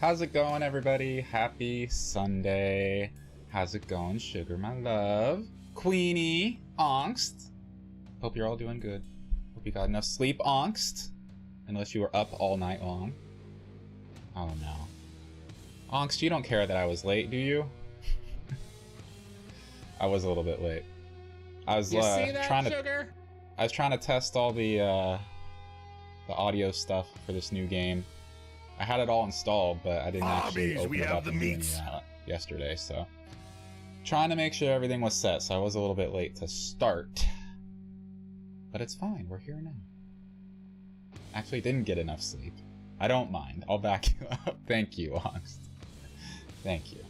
How's it going, everybody? Happy Sunday. How's it going, Sugar, my love? Queenie, Angst. Hope you're all doing good. Hope you got enough sleep, Angst. Unless you were up all night long. Oh no. Angst, you don't care that I was late, do you? I was a little bit late. I was trying to test all the audio stuff for this new game. I had it all installed, but I didn't actually open it up and do any of that yesterday, so trying to make sure everything was set, so I was a little bit late to start. But it's fine, we're here now. Actually, didn't get enough sleep. I don't mind. I'll back you up. Thank you, Angst. Thank you.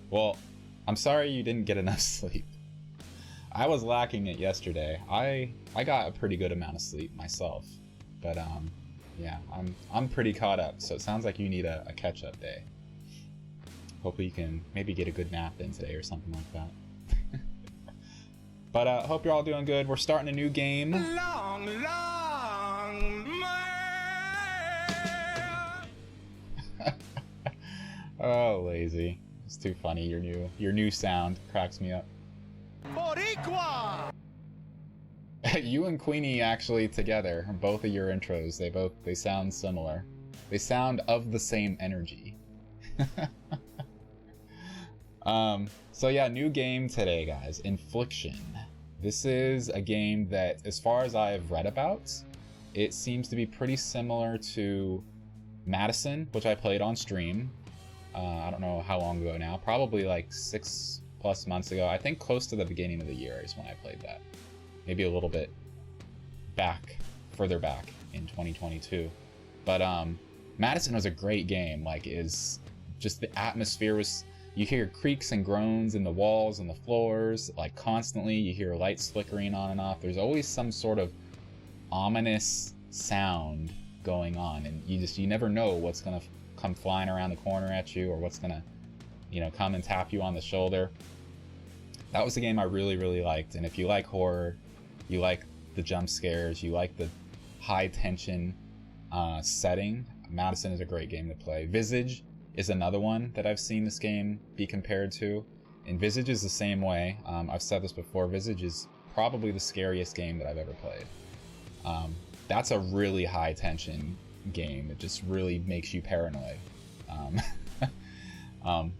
Well, I'm sorry you didn't get enough sleep. I was lacking it yesterday. I got a pretty good amount of sleep myself, but yeah, I'm pretty caught up. So it sounds like you need a catch-up day. Hopefully you can maybe get a good nap in today or something like that. But hope you're all doing good. We're starting a new game. Long Oh, lazy. It's too funny. Your new sound cracks me up. Boricua! You and Queenie actually together, both of your intros, they sound similar. They sound of the same energy. So yeah, new game today, guys. Infliction. This is a game that, as far as I've read about, it seems to be pretty similar to Madison, which I played on stream. I don't know how long ago now, probably like 6+ months ago. I think close to the beginning of the year is when I played that. Maybe a little bit further back in 2022. But Madison was a great game. Like, is just the atmosphere was, you hear creaks and groans in the walls and the floors, like constantly. You hear lights flickering on and off. There's always some sort of ominous sound going on, and you never know what's gonna come flying around the corner at you, or what's gonna, come and tap you on the shoulder. That was a game I really, really liked. And if you like horror, you like the jump scares, you like the high tension setting, Madison is a great game to play. Visage is another one that I've seen this game be compared to, and Visage is the same way. I've said this before, Visage is probably the scariest game that I've ever played. That's a really high tension game. It just really makes you paranoid.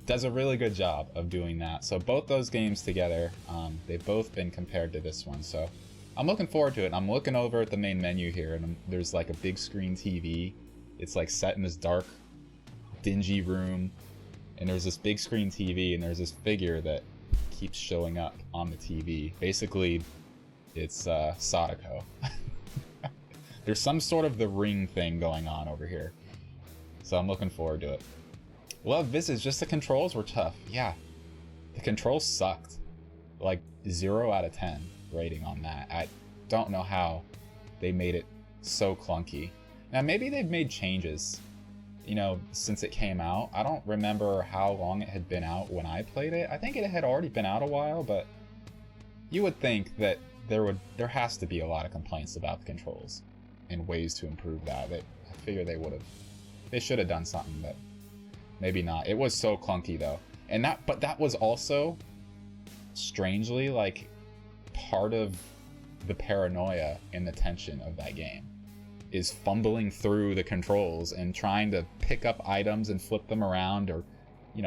Does a really good job of doing that. So both those games together, they've both been compared to this one. So I'm looking forward to it. I'm looking over at the main menu here, and there's like a big screen TV. It's like set in this dark, dingy room, and there's this big screen TV, and there's this figure that keeps showing up on the TV. Basically, it's Sadako. There's some sort of the Ring thing going on over here. So I'm looking forward to it. Love Visage, just the controls were tough. Yeah, the controls sucked. Like 0 out of 10 rating on that. I don't know how they made it so clunky. Now maybe they've made changes, since it came out. I don't remember how long it had been out when I played it. I think it had already been out a while, but you would think that there has to be a lot of complaints about the controls and ways to improve that. I figure they should have done something, but maybe not. It was so clunky though. But that was also strangely like part of the paranoia and the tension of that game, is fumbling through the controls and trying to pick up items and flip them around, or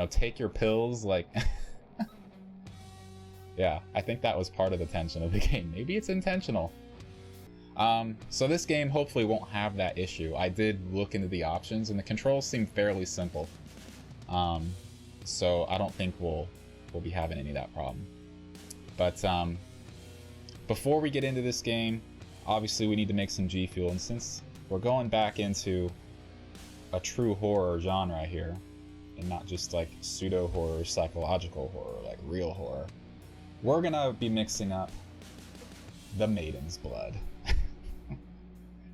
take your pills, like yeah, I think that was part of the tension of the game. Maybe it's intentional. So this game hopefully won't have that issue. I did look into the options, and the controls seem fairly simple. So I don't think we'll be having any of that problem. But before we get into this game, obviously we need to make some G Fuel, and since we're going back into a true horror genre here, and not just like pseudo horror, psychological horror, like real horror, we're gonna be mixing up The Maiden's Blood,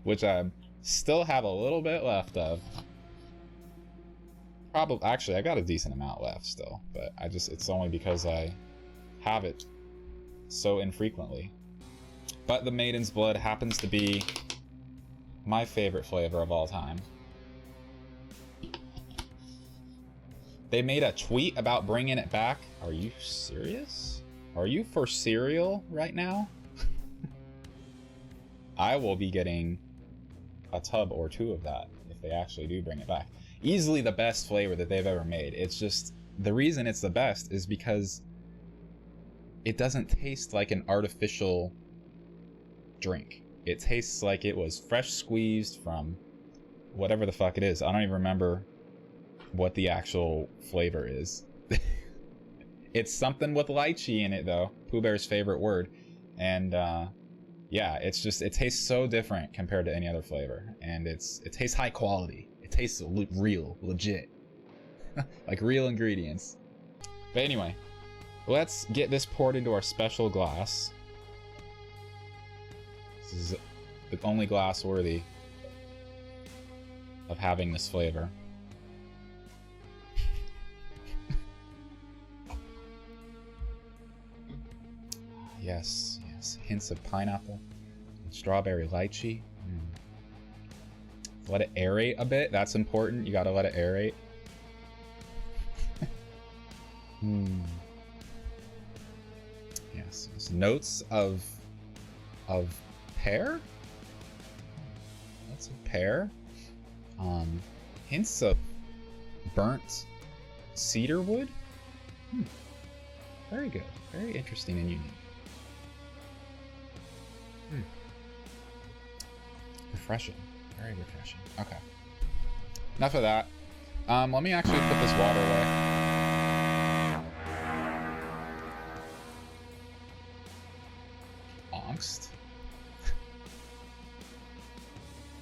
which I still have a little bit left of. Actually, I got a decent amount left still, but it's only because I have it so infrequently. But The Maiden's Blood happens to be my favorite flavor of all time. They made a tweet about bringing it back. Are you serious? Are you for cereal right now? I will be getting a tub or two of that if they actually do bring it back. Easily the best flavor that they've ever made. It's just, the reason it's the best is because it doesn't taste like an artificial drink. It tastes like it was fresh squeezed from whatever the fuck it is. I don't even remember what the actual flavor is. It's something with lychee in it though. Pooh Bear's favorite word. And yeah, it's just, it tastes so different compared to any other flavor. And it tastes high quality. It tastes real, legit. Like real ingredients. But anyway, let's get this poured into our special glass. This is the only glass worthy of having this flavor. Yes, yes. Hints of pineapple and strawberry lychee. Let it aerate a bit. That's important. You gotta let it aerate. Yes. So notes of pear. Notes of pear. Hints of burnt cedar wood. Very good. Very interesting and unique. Refreshing. Very refreshing. Okay. Enough of that. Let me actually put this water away. Angst.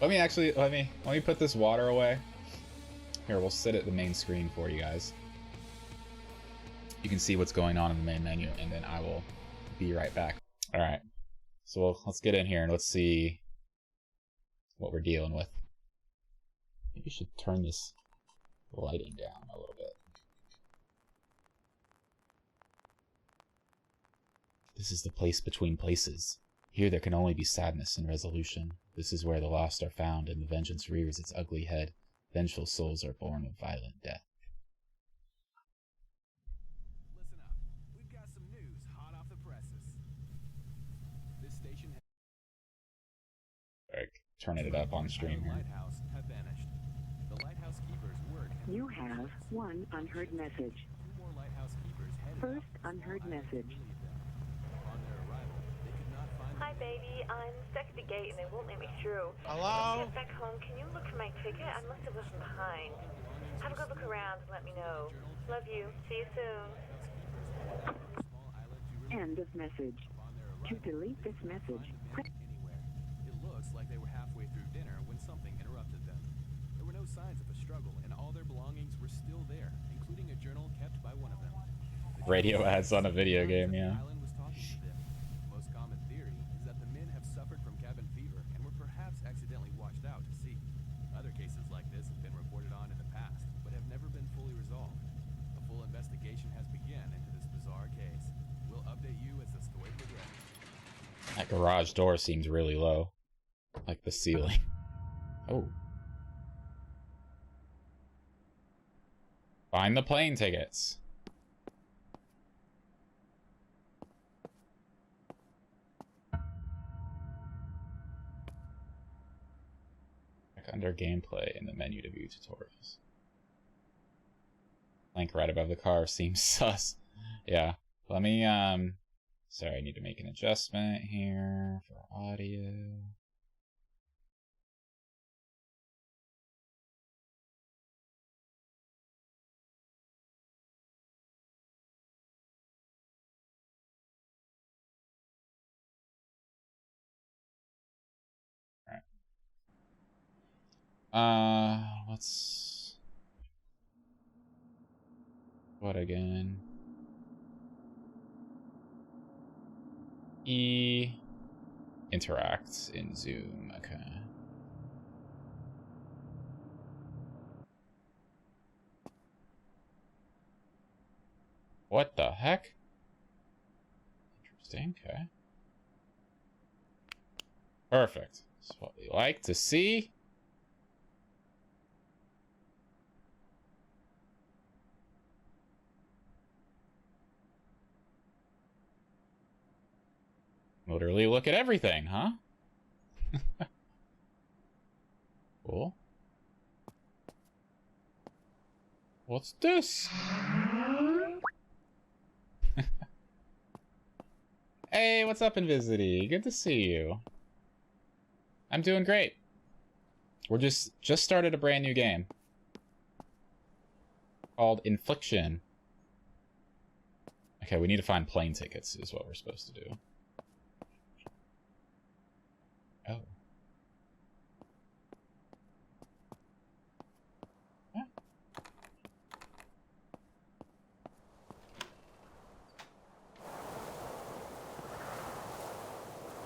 Let me put this water away. Here, we'll sit at the main screen for you guys. You can see what's going on in the main menu, and then I will be right back. All right. So let's get in here and let's see what we're dealing with. Maybe you should turn this lighting down a little bit. This is the place between places. Here there can only be sadness and resolution. This is where the lost are found and the vengeance rears its ugly head. Vengeful souls are born of violent death. Listen up. We've got some news hot off the presses. This station has Turning it up on stream here. lighthouse have vanished. The lighthouse keepers word. You have one unheard message. Two more lighthouse keepers headed First out to unheard small island message. to relieve them. Upon their arrival, they could not find Hi, baby. I'm stuck at the gate and they won't let me through. Hello? Get back home. Can you look for my ticket? I must have left it behind. Have a good look around and let me know. Love you. See you soon. small island to relieve End of message. upon their To arrival. delete this message, press Anywhere. It looks like they were halfway through dinner when something interrupted them. There were no signs of a struggle, and all their belongings were still there, including a journal kept by one of them. The Radio journal ads on a video game, the yeah. island was talking to them. The most common theory is that the men have suffered from cabin fever and were perhaps accidentally washed out to sea. Other cases like this have been reported on in the past, but have never been fully resolved. A full investigation has begun into this bizarre case. We'll update you as the story progresses. That garage door seems really low. Like the ceiling. Oh. Find the plane tickets. Click under gameplay in the menu to view tutorials. Link right above the car seems sus. Yeah. Let me, sorry, I need to make an adjustment here for audio. Let's... What again? E... Interacts in Zoom, okay. What the heck? Interesting, okay. Perfect. That's what we like to see. Literally look at everything, huh? Cool. What's this? Hey, what's up, Invisity? Good to see you. I'm doing great. We're just started a brand new game called Infliction. Okay, we need to find plane tickets is what we're supposed to do. Oh. Yeah.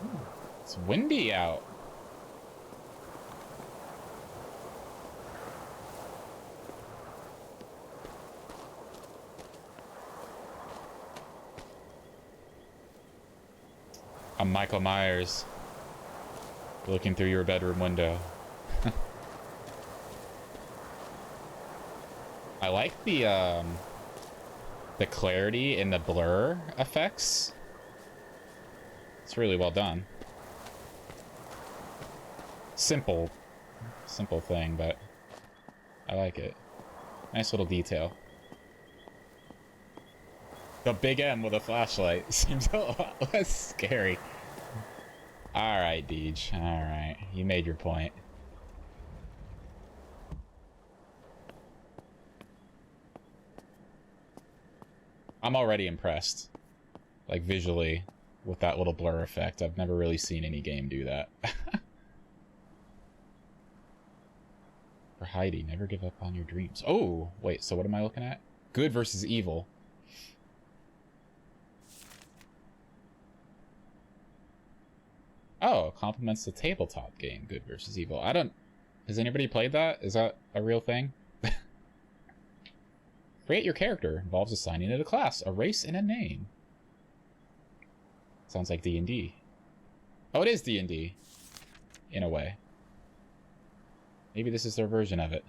Ooh, it's windy out. I'm Michael Myers, looking through your bedroom window. I like the clarity in the blur effects. It's really well done. Simple thing, but I like it. Nice little detail. The big M with a flashlight seems a lot less scary. Alright, Deej. Alright. You made your point. I'm already impressed. Like, visually, with that little blur effect. I've never really seen any game do that. For Heidi, never give up on your dreams. Oh, wait, so what am I looking at? Good versus evil. Oh, complements the tabletop game, Good versus Evil. I don't... Has anybody played that? Is that a real thing? Create your character. Involves assigning it a class, a race, and a name. Sounds like D&D. Oh, it is D&D. In a way. Maybe this is their version of it.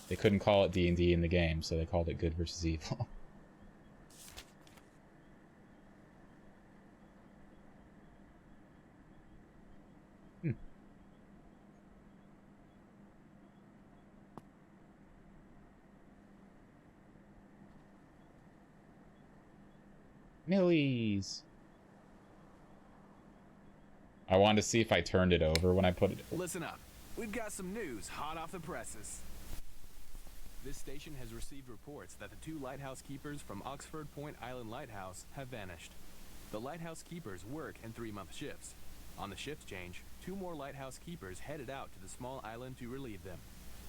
They couldn't call it D&D in the game, so they called it Good versus Evil. Millies. I wanted to see if I turned it over when I put it. Listen up. We've got some news hot off the presses. This station has received reports that the 2 lighthouse keepers from Oxford Point Island Lighthouse have vanished. The lighthouse keepers work in 3-month shifts. On the shift change, 2 more lighthouse keepers headed out to the small island to relieve them.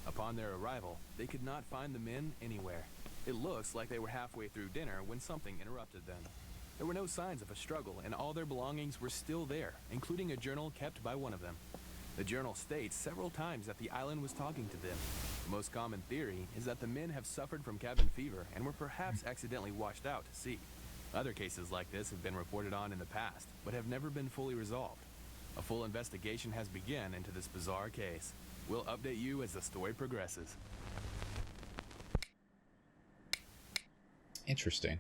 Upon their arrival, they could not find the men anywhere. It looks like they were halfway through dinner when something interrupted them. There were no signs of a struggle, and all their belongings were still there, including a journal kept by one of them. The journal states several times that the island was talking to them. The most common theory is that the men have suffered from cabin fever and were perhaps accidentally washed out to sea. Other cases like this have been reported on in the past, but have never been fully resolved. A full investigation has begun into this bizarre case. We'll update you as the story progresses. Interesting.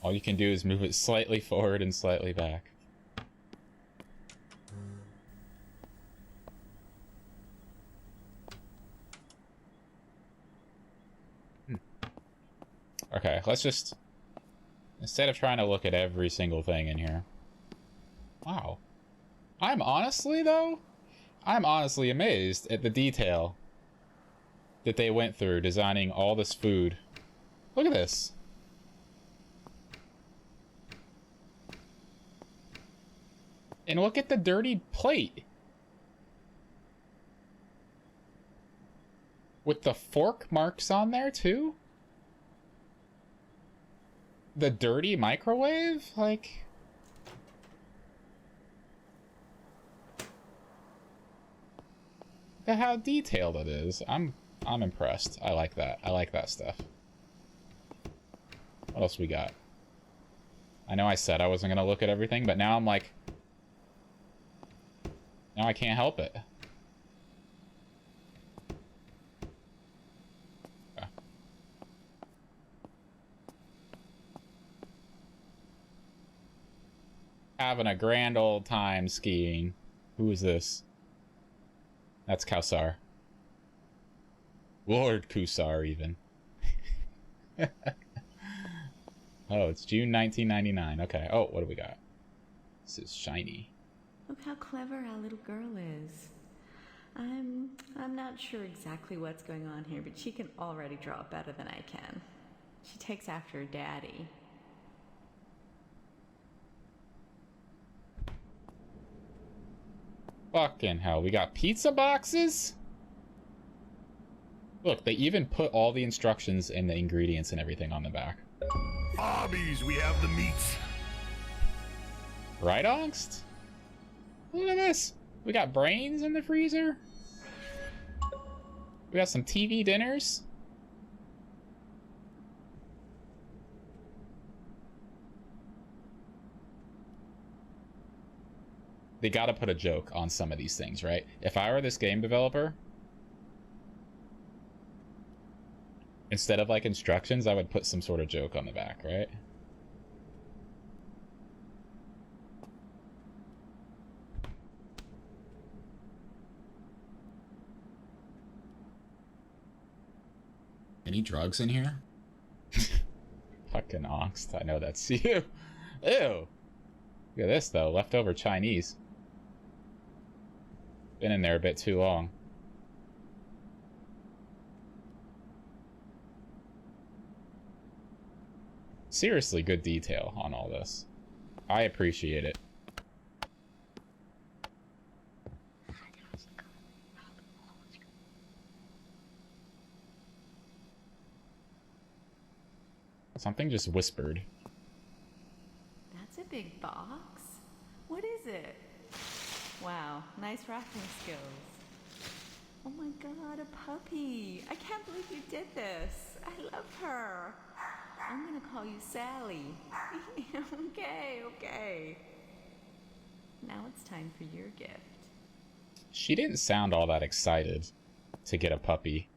All you can do is move it slightly forward and slightly back. Okay, let's just... Instead of trying to look at every single thing in here... Wow. I'm honestly amazed at the detail that they went through designing all this food. Look at this. And look at the dirty plate. With the fork marks on there, too? The dirty microwave? Like... Look at how detailed it is. I'm impressed. I like that. I like that stuff. What else we got? I know I said I wasn't gonna look at everything, but now I'm like... Now I can't help it. Okay. Having a grand old time skiing. Who is this? That's Kausar. Lord Kusar, even. Oh, it's June 1999. Okay. Oh, what do we got? This is shiny. Look how clever our little girl is. I'm not sure exactly what's going on here, but she can already draw better than I can. She takes after her daddy. Fucking hell, we got pizza boxes? Look, they even put all the instructions and the ingredients and everything on the back. Arby's, we have the meats. Right, Angst? Look at this. We got brains in the freezer. We got some TV dinners. They gotta put a joke on some of these things, right? If I were this game developer, instead of like instructions, I would put some sort of joke on the back, right? Any drugs in here? Fucking Angst, I know that's you. Ew. Look at this though, leftover Chinese. Been in there a bit too long. Seriously good detail on all this. I appreciate it. Something just whispered. That's a big box. What is it? Wow, nice wrapping skills. Oh my god, a puppy. I can't believe you did this. I love her. I'm gonna call you Sally. Okay. Now it's time for your gift. She didn't sound all that excited to get a puppy.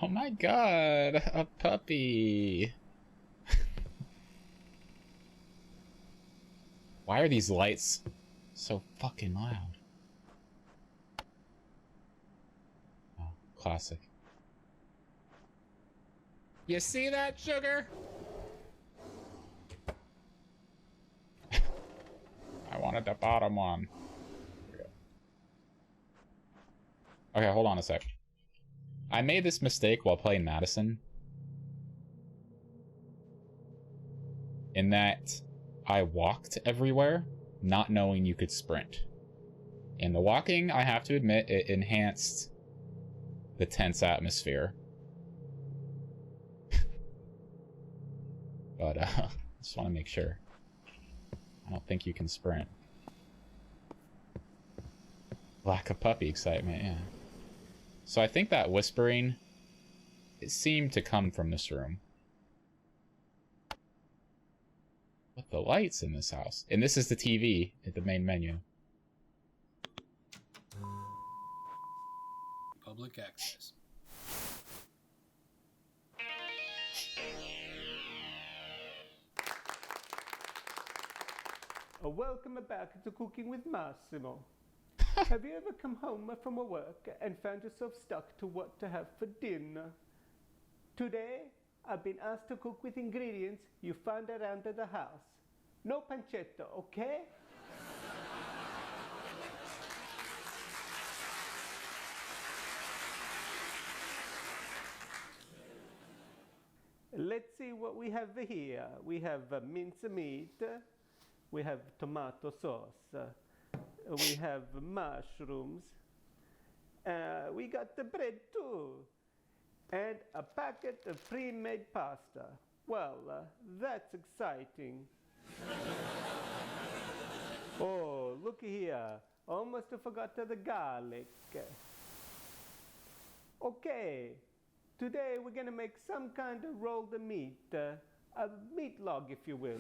Oh my god, a puppy. Why are these lights so fucking loud? Oh, classic. You see that, sugar? I wanted the bottom one. Okay, hold on a sec. I made this mistake while playing Madison. In that I walked everywhere, not knowing you could sprint. And the walking, I have to admit, it enhanced the tense atmosphere. But, I just want to make sure. I don't think you can sprint. Lack of puppy excitement, yeah. So I think that whispering, it seemed to come from this room. With the lights in this house. And this is the TV at the main menu. Public access. Welcome back to Cooking with Massimo. Have you ever come home from work and found yourself stuck to what to have for dinner? Today, I've been asked to cook with ingredients you found around the house. No pancetta, okay? Let's see what we have here. We have mince meat. We have tomato sauce. We have mushrooms. We got the bread too. And a packet of pre-made pasta. Well, that's exciting. Oh, look here. Almost forgot the garlic. Okay, Today we're gonna make some kind of rolled meat, a meat log, if you will.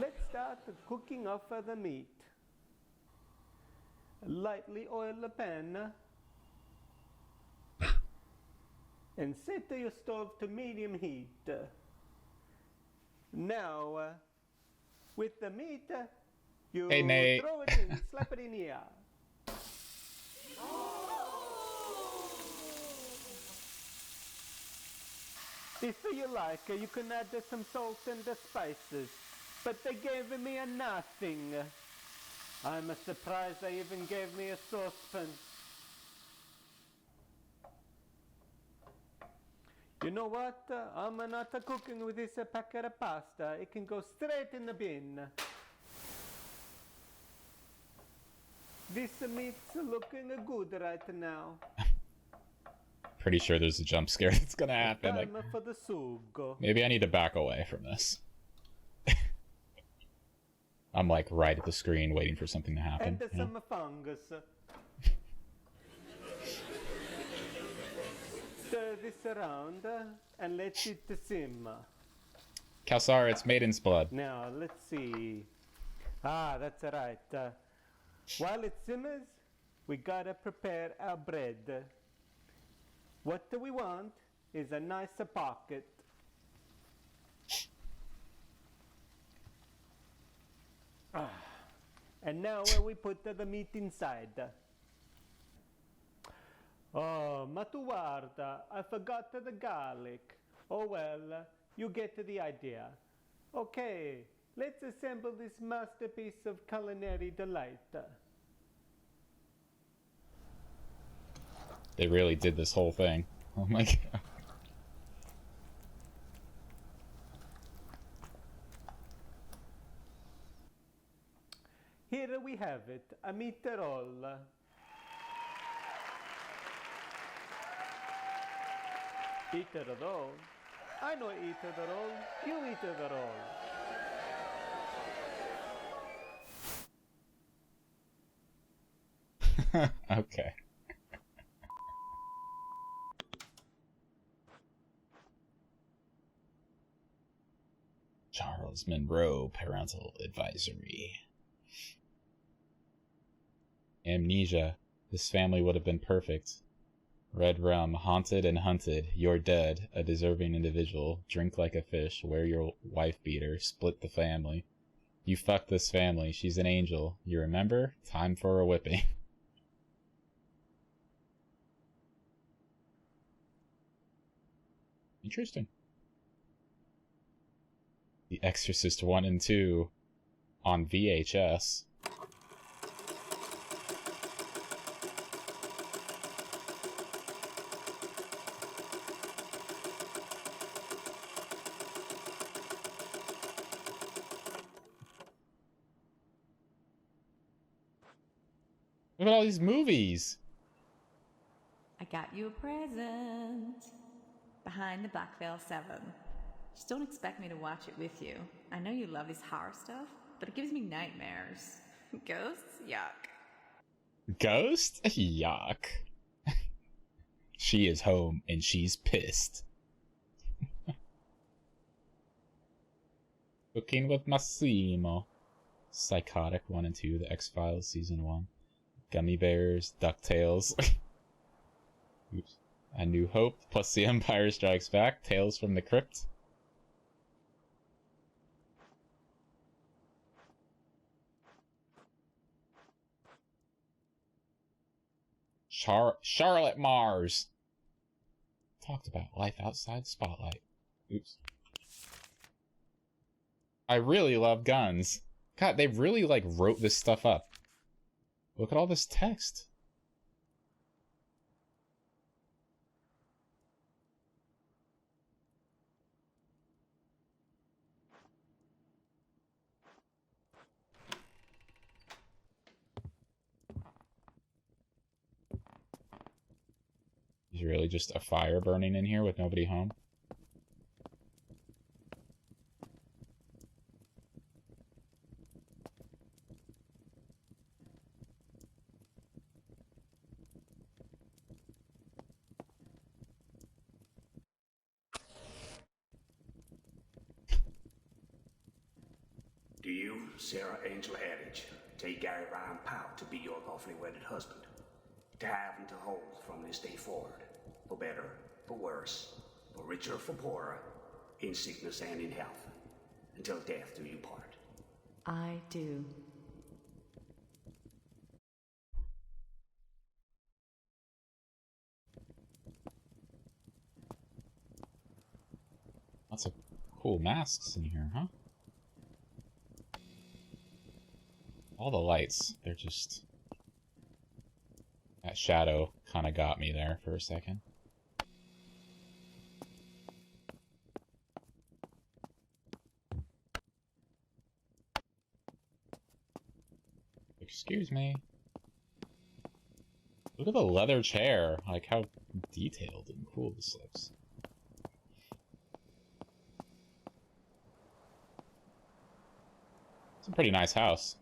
Let's start cooking off the meat. Lightly oil the pan and set your stove to medium heat. Now, with the meat, you Hey, Nate. throw it in, slap it in here. If you like, you can add some salt and the spices, but they gave me a nothing. I'm surprised they even gave me a saucepan. You know what? I'm not cooking with this packet of pasta. It can go straight in the bin. This meat's looking good right now. Pretty sure there's a jump scare that's gonna happen. Time Like, for the sugo. maybe I need to back away from this. I'm like right at the screen waiting for something to happen. And some fungus. Stir this around and let it simmer. Kalsar, it's maiden's blood. Now, let's see. Ah, that's right. While it simmers, we gotta prepare our bread. What we want is a nice pocket. And now we put the meat inside. Oh, ma tu guarda, I forgot the garlic. Oh well, you get the idea. Okay, let's assemble this masterpiece of culinary delight. They really did this whole thing. Oh my god. Here we have it, a meat roll. Eat the roll. I know eat the roll. You eat the roll. Okay. Charles Monroe Parental Advisory. Amnesia. This family would have been perfect. Red rum, haunted and hunted. You're dead. A deserving individual. Drink like a fish. Wear your wife beater. Split the family. You fucked this family. She's an angel. You remember? Time for a whipping. Interesting. The Exorcist 1 and 2 on VHS. Look at all these movies. I got you a present. Behind the Black Veil 7. Just don't expect me to watch it with you. I know you love this horror stuff, but it gives me nightmares. Ghosts? Yuck. Ghost? Yuck. She is home and she's pissed. Cooking with Massimo. Psychotic 1 and 2, The X-Files Season 1. Gummy Bears, DuckTales. Oops. A New Hope, plus The Empire Strikes Back, Tales from the Crypt. Charlotte Mars. Talked about life outside spotlight. Oops. I really love guns. God, they really like wrote this stuff up. Look at all this text. Is really just a fire burning in here with nobody home? you, Sarah Angela Eddridge, take Gary Ryan Powell to be your lawfully wedded husband, to have and to hold from this day forward, for better, for worse, for richer, for poorer, in sickness and in health, until death do you part. I do. Lots of cool masks in here, huh? All the lights, they're just... That shadow kind of got me there for a second. Excuse me. Look at the leather chair. Like how detailed and cool this looks. It's a pretty nice house.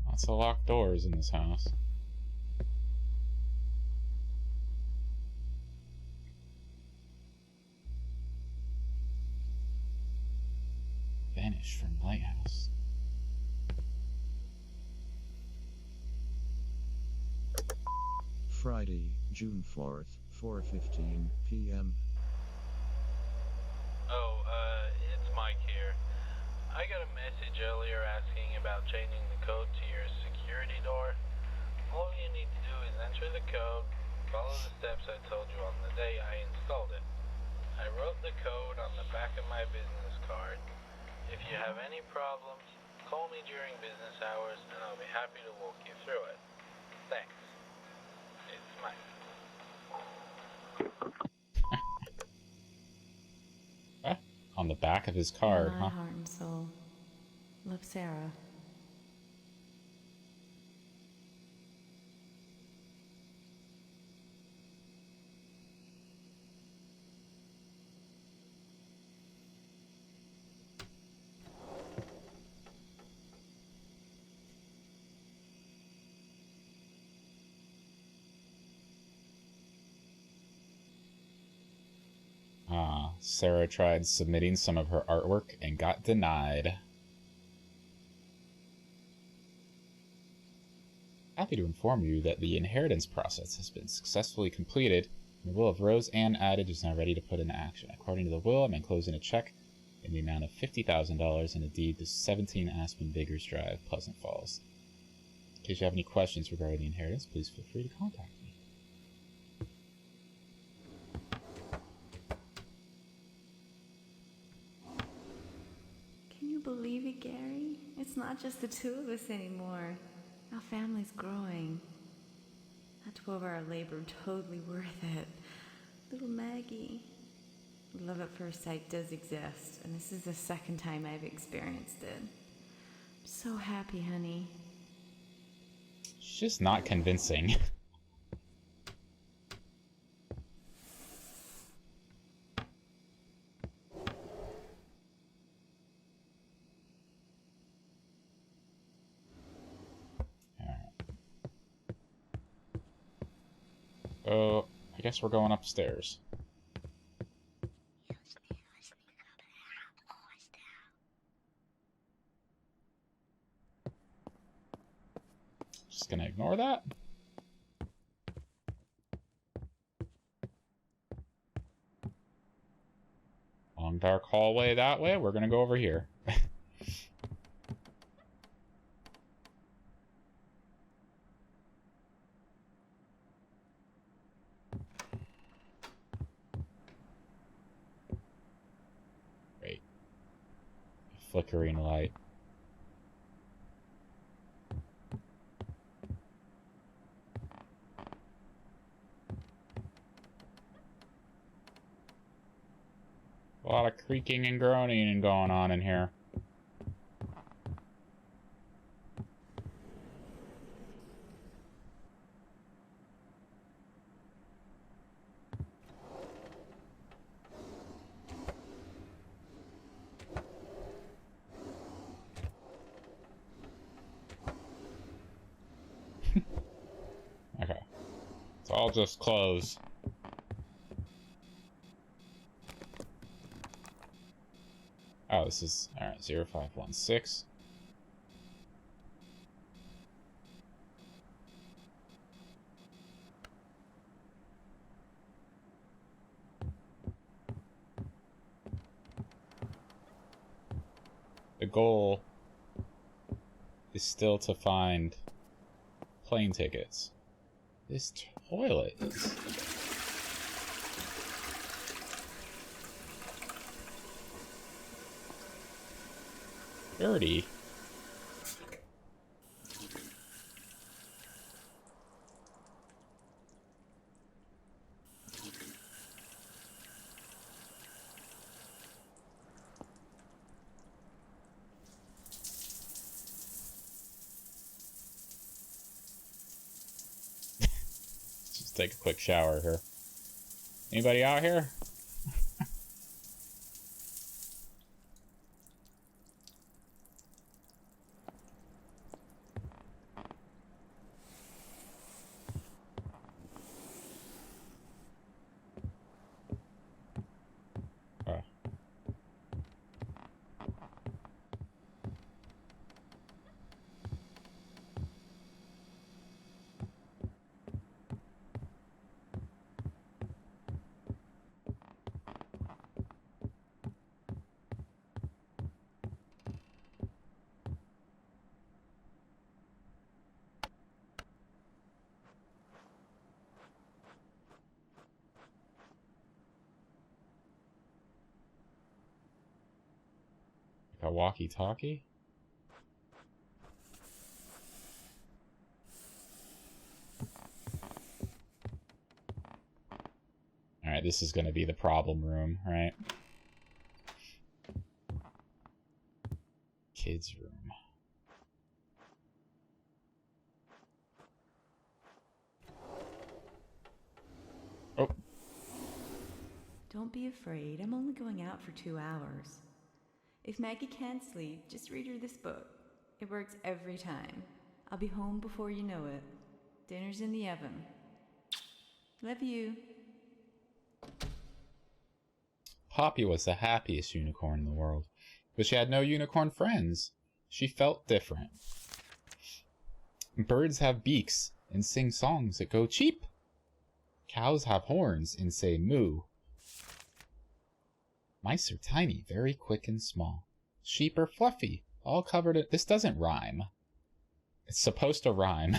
Lots of locked doors in this house. Vanished from lighthouse. Friday, June 4th, 4:15 p.m. Oh, it's Mike here. I got a message earlier asking about changing the code to your security door. All you need to do is enter the code, follow the steps I told you on the day I installed it. I wrote the code on the back of my business card. If you have any problems, call me during business hours and I'll be happy to walk you through it. Thanks. It's Mike. On the back of his card, My huh? heart and soul. Love, Sarah. Sarah tried submitting some of her artwork and got denied. Happy to inform you that the inheritance process has been successfully completed, and the will of Rose Ann Adage is now ready to put into action. According to the will, I'm enclosing a check in the amount of $50,000 and a deed to 17 Aspen Biggers Drive, Pleasant Falls. In case you have any questions regarding the inheritance, please feel free to contact me. Can you believe it, Gary? It's not just the two of us anymore. Our family's growing. That 12-hour labor totally worth it. Little Maggie. Love at first sight does exist, and this is the second time I've experienced it. I'm so happy, honey. She's just not convincing. Oh, I guess we're going upstairs. Just gonna ignore that. Long dark hallway that way. We're gonna go over here. Great. Flickering light. A lot of creaking and groaning and going on in here. It's all just clothes. Oh, this is... Alright, 0516. The goal is still to find plane tickets. This toilet is... dirty. Just take a quick shower here. Anybody out here? Oh. A walkie-talkie? Alright, this is gonna be the problem room, right? Kids' room. Oh. Don't be afraid. I'm only going out for 2 hours. If Maggie can't sleep, just read her this book. It works every time. I'll be home before you know it. Dinner's in the oven. Love you. Poppy was the happiest unicorn in the world, but she had no unicorn friends. She felt different. Birds have beaks and sing songs that go cheep. Cows have horns and say moo. Mice are tiny, very quick and small. Sheep are fluffy, all covered in... This doesn't rhyme. It's supposed to rhyme.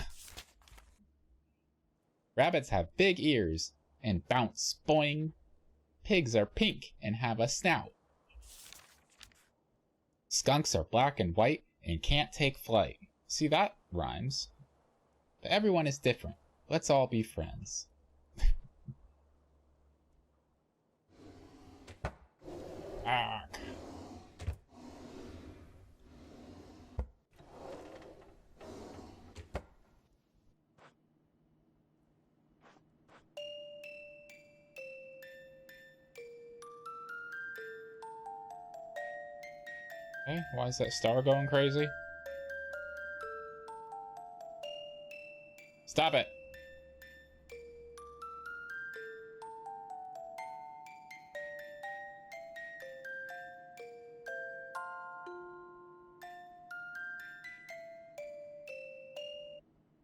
Rabbits have big ears and bounce, boing. Pigs are pink and have a snout. Skunks are black and white and can't take flight. See, that rhymes. But everyone is different. Let's all be friends. Ark. Okay, why is that star going crazy? Stop it!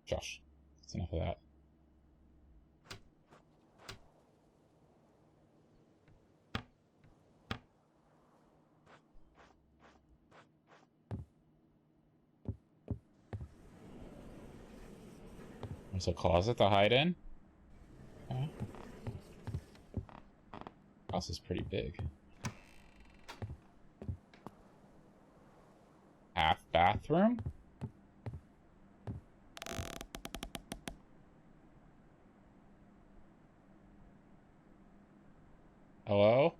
Josh, that's enough of that. There's a closet to hide in. Okay. House is pretty big. Half bathroom? Hello?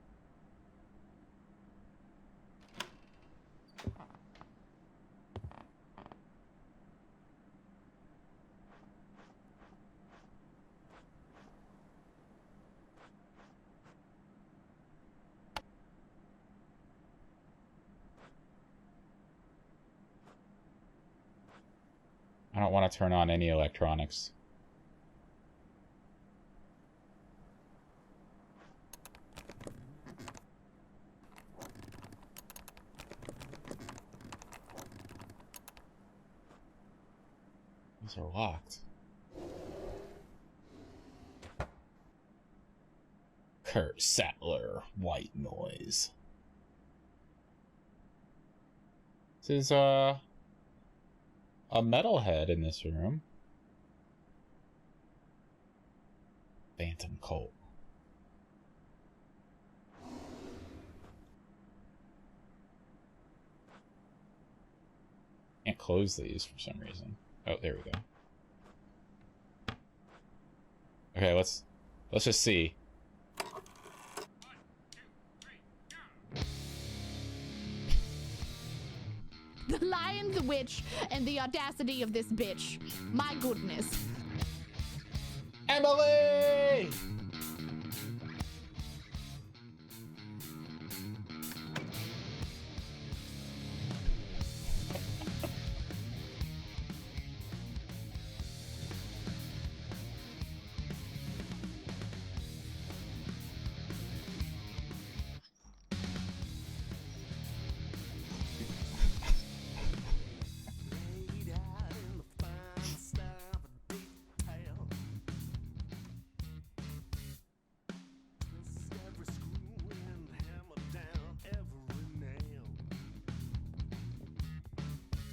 I don't want to turn on any electronics. Those are locked. Kurt Sattler, white noise. This is a metalhead in this room. Phantom Colt. Can't close these for some reason. Oh, there we go. Okay, let's just see. The lion, the witch, and the audacity of this bitch. My goodness. Emily!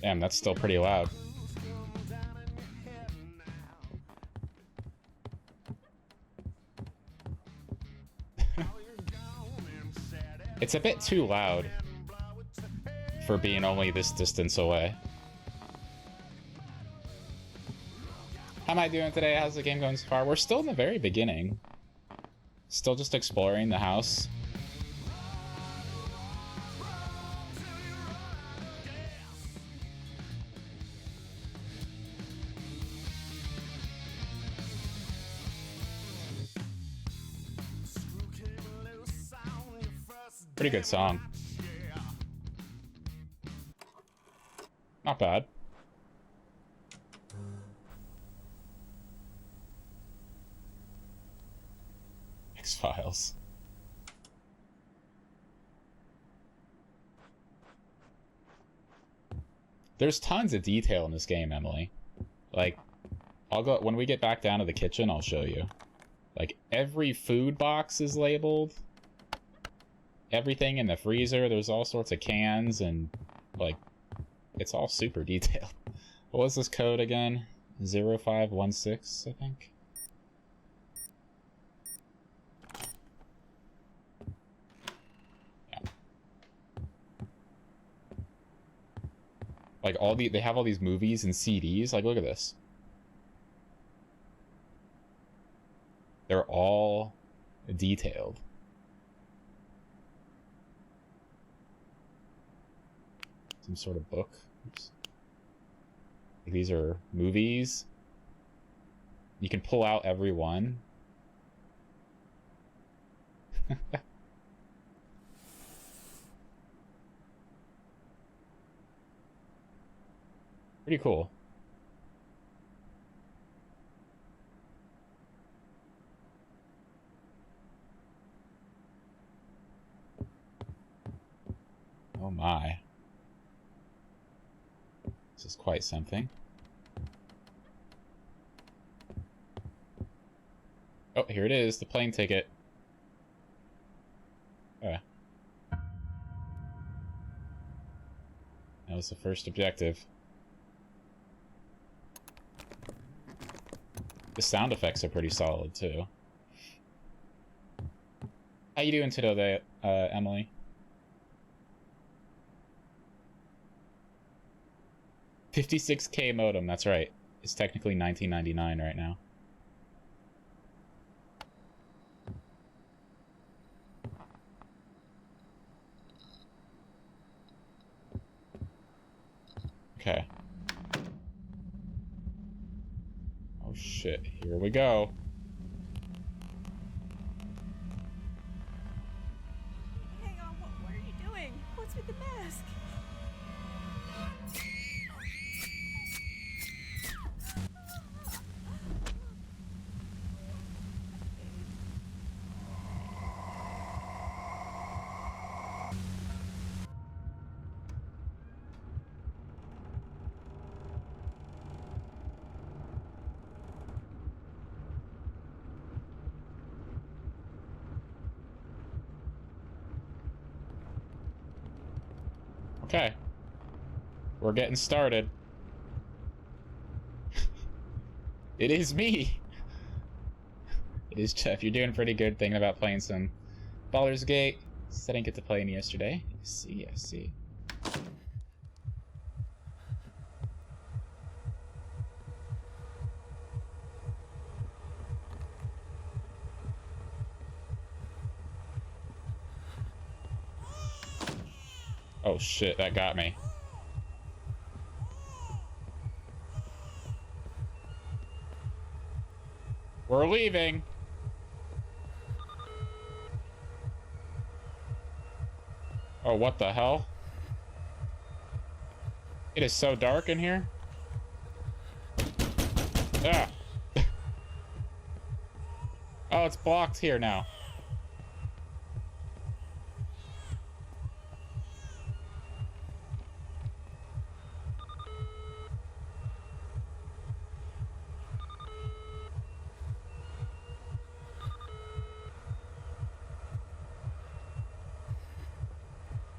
Damn, that's still pretty loud. It's a bit too loud for being only this distance away. How am I doing today? How's the game going so far? We're still in the very beginning. Still just exploring the house. Pretty good song. Not bad. X-Files. There's tons of detail in this game, Emily. Like, I'll go when we get back down to the kitchen, I'll show you. Like, every food box is labeled. Everything in the freezer, there's all sorts of cans, and like, it's all super detailed. What was this code again? 0516, I think. Yeah. Like they have all these movies and CDs. Like, look at this. They're all detailed. Some sort of book. Oops. These are movies. You can pull out every one. Pretty cool. Oh my. This is quite something. Oh, here it is, the plane ticket. That was the first objective. The sound effects are pretty solid, too. How you doing today, Emily? 56K modem, that's right. It's technically $19.99 right now. Okay. Oh shit, here we go. Hang on, what are you doing? What's with the mask? Okay. We're getting started. It is me! It is Jeff. You're doing pretty good thinking about playing some Baldur's Gate. I didn't get to play any yesterday. I see, I see. Oh shit, that got me. We're leaving. Oh, what the hell? It is so dark in here. Ah. Oh, it's blocked here now.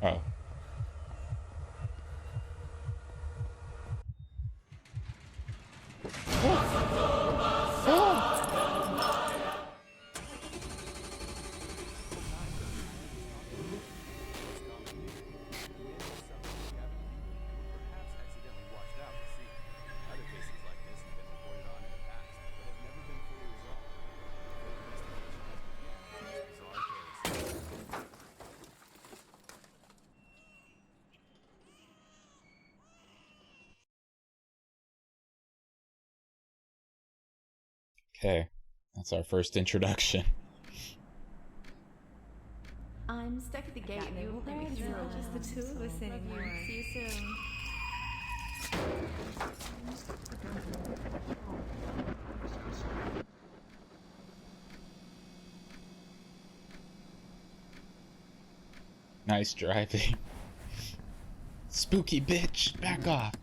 Oh. Okay, that's our first introduction. I'm stuck at the gate and they won't let me through. Just the two of us anymore. See you soon. Nice driving. Spooky bitch, back off.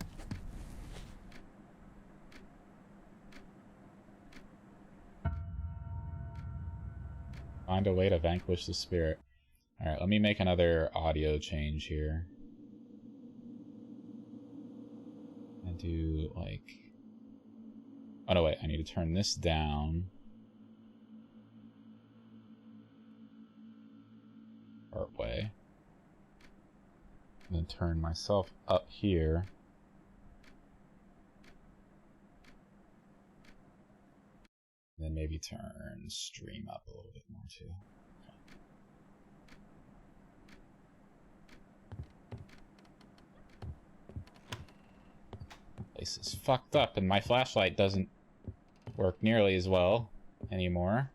Find a way to vanquish the spirit. Alright, let me make another audio change here. And do like... Oh no, wait, I need to turn this down. Part way. And then turn myself up here. And then maybe turn stream up a little bit more too. Place is fucked up and my flashlight doesn't work nearly as well anymore.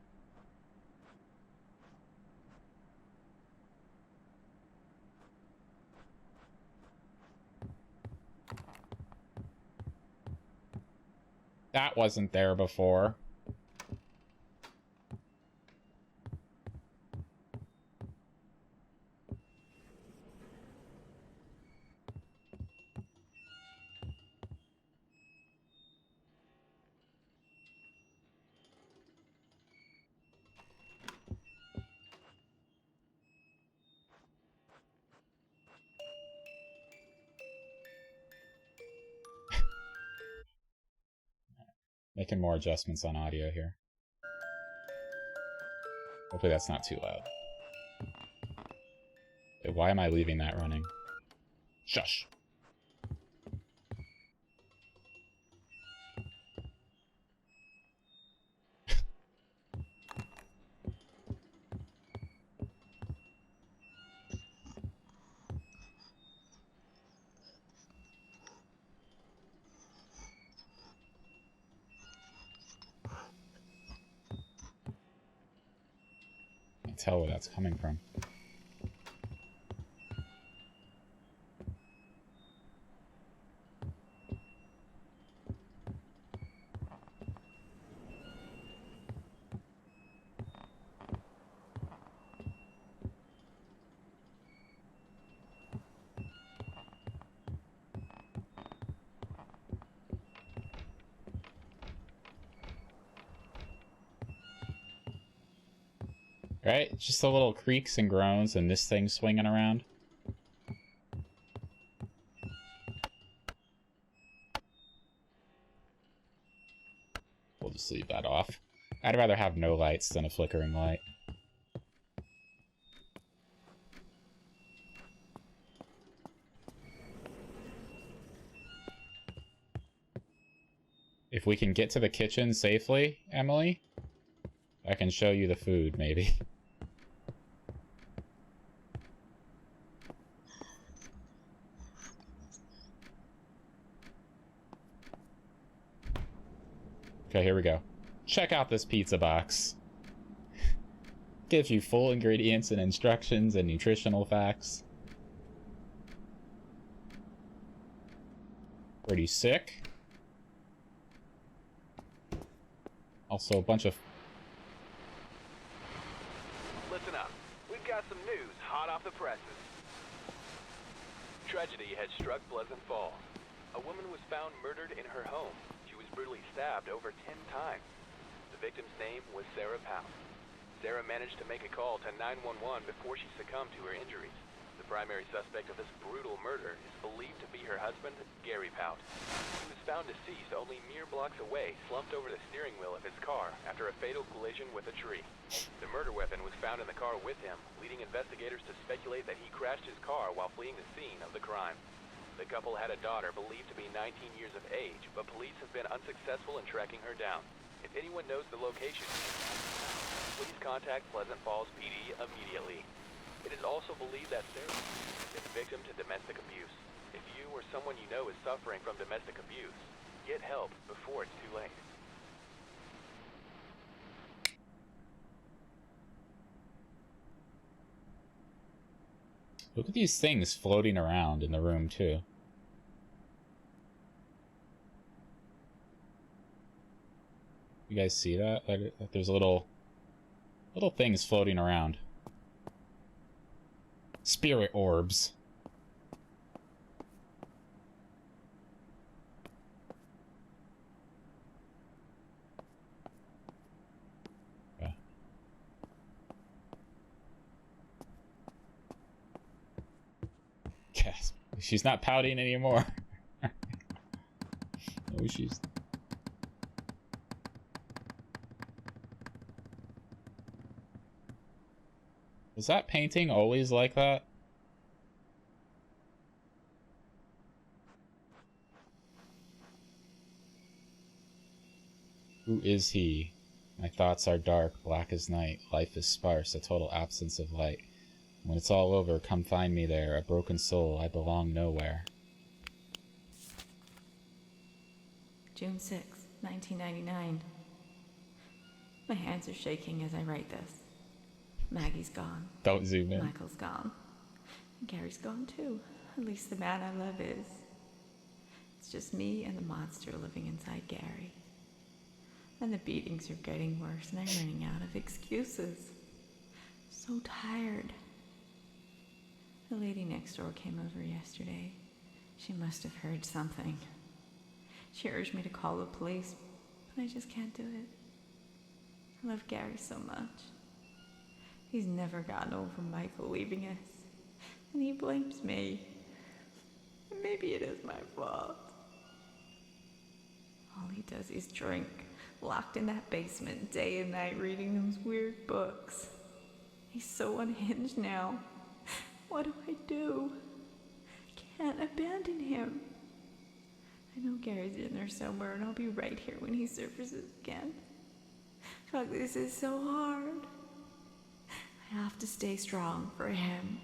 That wasn't there before. Making more adjustments on audio here. Hopefully that's not too loud. Wait, why am I leaving that running? Shush. Can't tell where that's coming from. Right? Just the little creaks and groans and this thing swinging around. I'd rather have no lights than a flickering light. If we can get to the kitchen safely, Emily, I can show you the food, maybe. Okay, here we go. Check out this pizza box. Gives you full ingredients and instructions and nutritional facts. Pretty sick. Also a bunch of... Listen up. We've got some news hot off the presses. Tragedy has struck Pleasant Falls. A woman was found murdered in her home. She was brutally stabbed over 10 times. The victim's name was Sarah Powell. Sarah managed to make a call to 911 before she succumbed to her injuries. The primary suspect of this brutal murder is believed to be her husband, Gary Pout. He was found deceased only mere blocks away, slumped over the steering wheel of his car after a fatal collision with a tree. The murder weapon was found in the car with him, leading investigators to speculate that he crashed his car while fleeing the scene of the crime. The couple had a daughter believed to be 19 years of age, but police have been unsuccessful in tracking her down. If anyone knows the location, please contact Pleasant Falls PD immediately. It is also believed that Sarah is a victim to domestic abuse. If you or someone you know is suffering from domestic abuse, get help before it's too late. Look at these things floating around in the room, too. You guys see that? Like, there's little things floating around. Spirit orbs. Okay. Yes, she's not pouting anymore. Oh, she's... Was that painting always like that? Who is he? My thoughts are dark, black as night. Life is sparse, a total absence of light. When it's all over, come find me there. A broken soul, I belong nowhere. June 6, 1999. My hands are shaking as I write this. Maggie's gone. Don't zoom in. Michael's gone. And Gary's gone too. At least the man I love is. It's just me and the monster living inside Gary. And the beatings are getting worse and I'm running out of excuses. So tired. The lady next door came over yesterday. She must have heard something. She urged me to call the police, but I just can't do it. I love Gary so much. He's never gotten over Michael leaving us, and he blames me. And maybe it is my fault. All he does is drink, locked in that basement day and night reading those weird books. He's so unhinged now. What do I do? I can't abandon him. I know Gary's in there somewhere, and I'll be right here when he surfaces again. Fuck, this is so hard. I have to stay strong for him.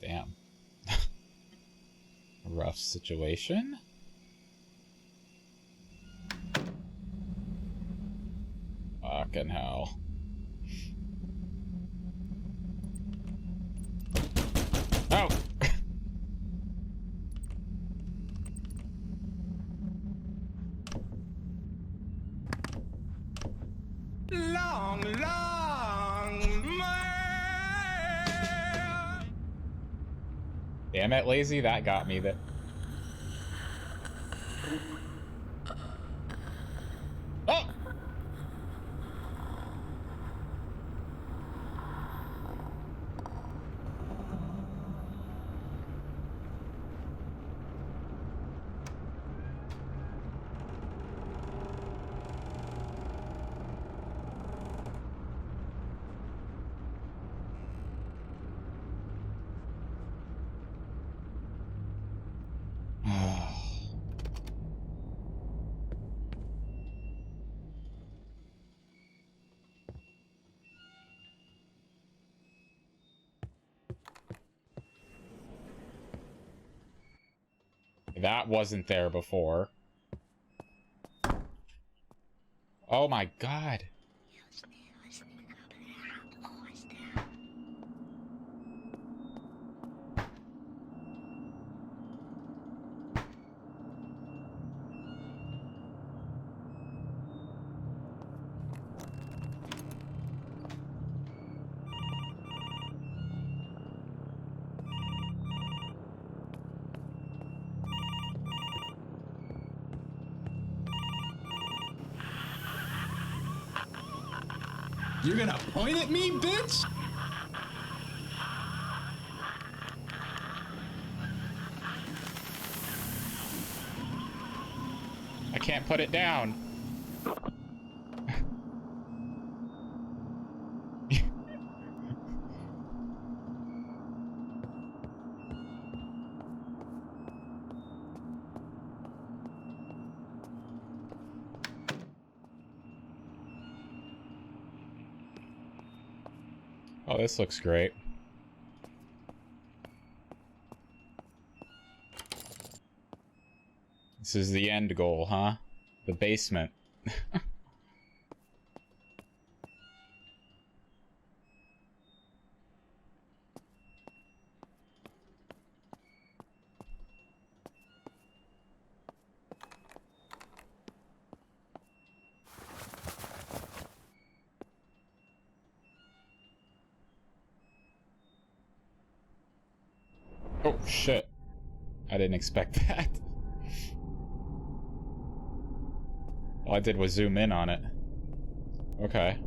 Damn. Rough situation. Fucking hell. Oh! Long, long man. Damn it, Lazy, that got me. That. Oh! That wasn't there before. Oh my god. You're gonna point at me, bitch? I can't put it down. Oh, this looks great. This is the end goal, huh? The basement. Oh, shit. I didn't expect that. All I did was zoom in on it. Okay.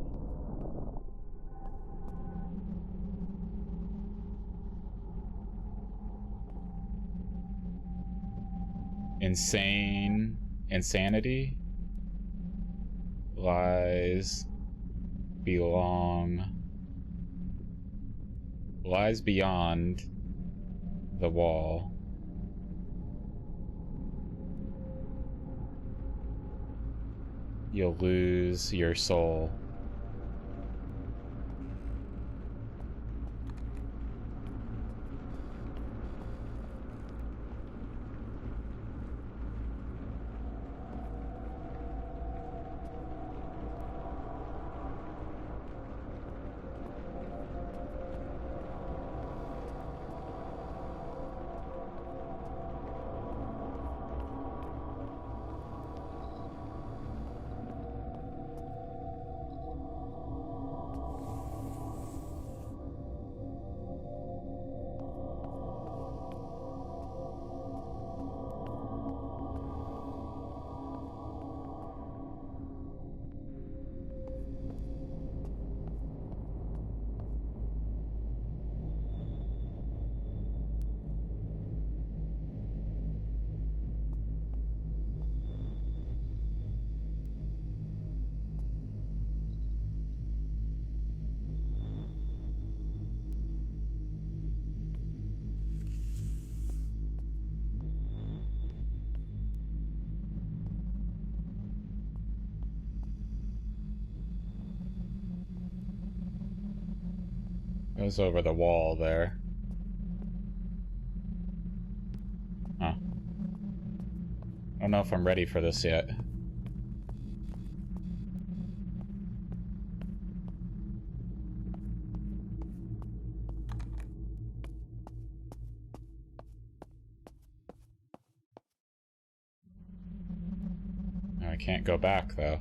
Insanity lies beyond the wall. You'll lose your soul. Goes over the wall there. Huh. I don't know if I'm ready for this yet. I can't go back though.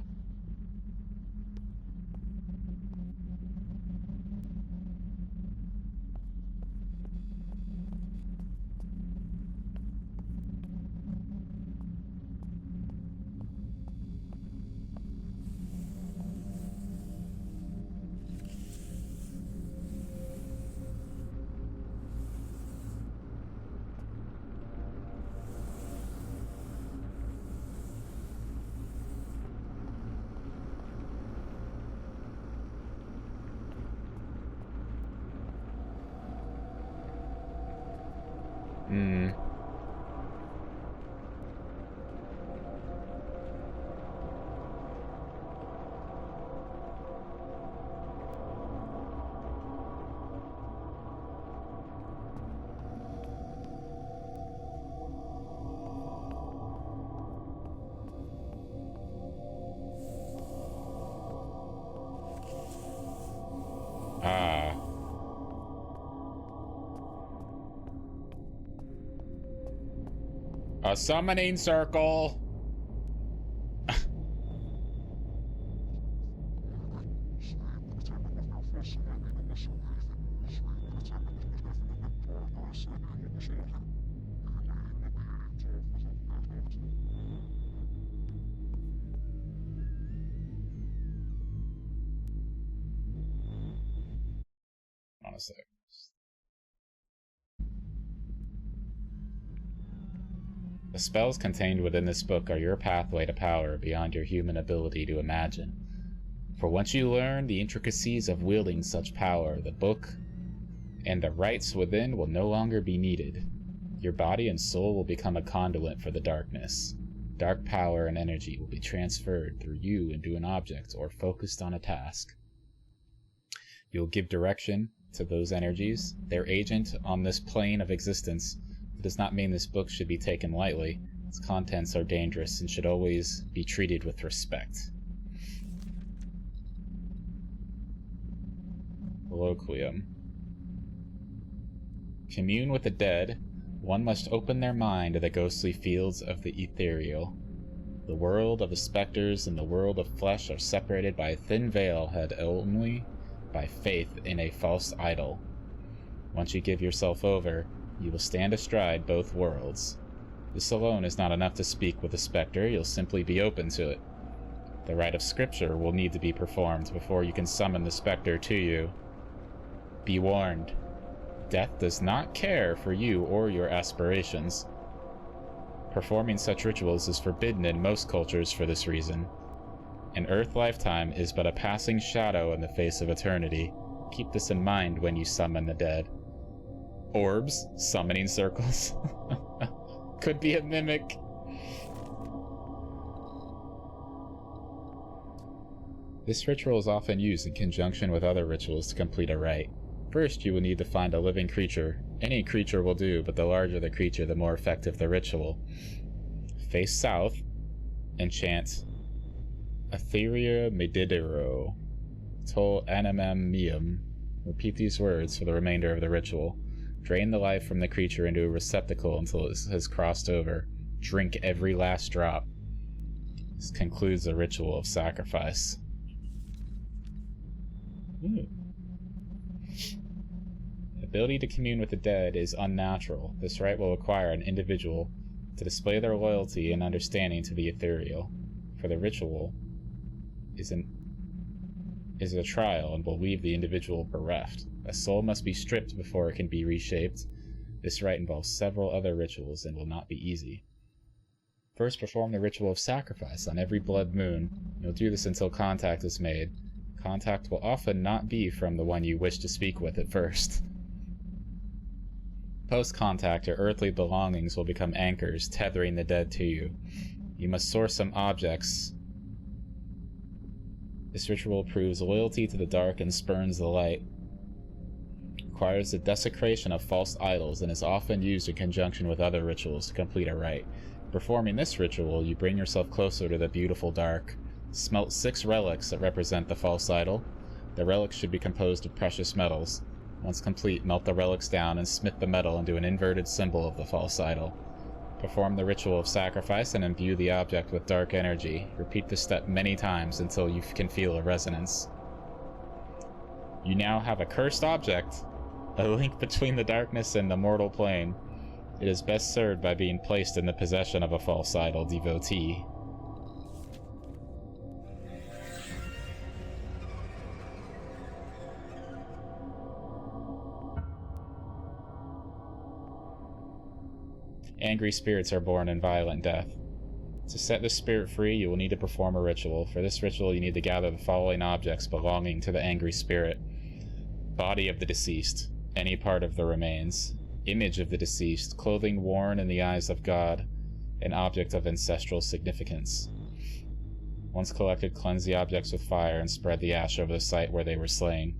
Hmm. Ah. A summoning circle. On a sec. The spells contained within this book are your pathway to power beyond your human ability to imagine. For once you learn the intricacies of wielding such power, the book and the rites within will no longer be needed. Your body and soul will become a conduit for the darkness. Dark power and energy will be transferred through you into an object or focused on a task. You'll give direction to those energies, their agent on this plane of existence. It does not mean this book should be taken lightly. Its contents are dangerous and should always be treated with respect. Colloquium. Commune with the dead. One must open their mind to the ghostly fields of the ethereal. The world of the specters and the world of flesh are separated by a thin veil held only by faith in a false idol. Once you give yourself over, you will stand astride both worlds. This alone is not enough to speak with the specter, you'll simply be open to it. The rite of scripture will need to be performed before you can summon the specter to you. Be warned. Death does not care for you or your aspirations. Performing such rituals is forbidden in most cultures for this reason. An Earth lifetime is but a passing shadow in the face of eternity. Keep this in mind when you summon the dead. Orbs? Summoning circles? Could be a mimic. This ritual is often used in conjunction with other rituals to complete a rite. First, you will need to find a living creature. Any creature will do, but the larger the creature, the more effective the ritual. Face south and chant Etheria Medidero Tol Animam Meum. Repeat these words for the remainder of the ritual. Drain the life from the creature into a receptacle until it has crossed over. Drink every last drop. This concludes the ritual of sacrifice. Ooh. Ability to commune with the dead is unnatural. This rite will require an individual to display their loyalty and understanding to the ethereal. For the ritual is a trial and will leave the individual bereft. A soul must be stripped before it can be reshaped. This rite involves several other rituals and will not be easy. First, perform the ritual of sacrifice on every blood moon. You'll do this until contact is made. Contact will often not be from the one you wish to speak with at first. Post-contact, your earthly belongings will become anchors, tethering the dead to you. You must source some objects. This ritual proves loyalty to the dark and spurns the light. Requires the desecration of false idols and is often used in conjunction with other rituals to complete a rite. Performing this ritual, you bring yourself closer to the beautiful dark. Smelt 6 relics that represent the false idol. The relics should be composed of precious metals. Once complete, melt the relics down and smith the metal into an inverted symbol of the false idol. Perform the ritual of sacrifice and imbue the object with dark energy. Repeat this step many times until you can feel a resonance. You now have a cursed object, a link between the darkness and the mortal plane. It is best served by being placed in the possession of a false idol devotee. Angry spirits are born in violent death. To set this spirit free, you will need to perform a ritual. For this ritual, you need to gather the following objects belonging to the angry spirit. Body of the deceased, any part of the remains. Image of the deceased, clothing worn in the eyes of God, an object of ancestral significance. Once collected, cleanse the objects with fire and spread the ash over the site where they were slain.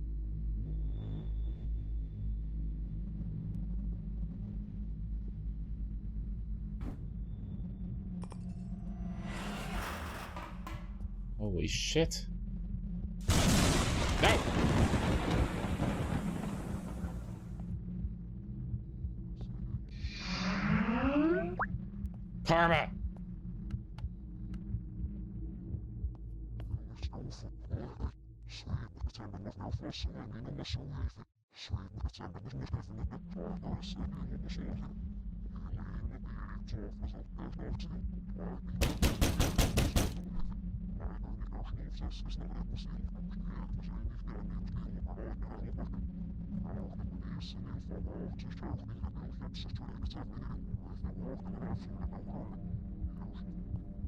Holy shit. No! Karma!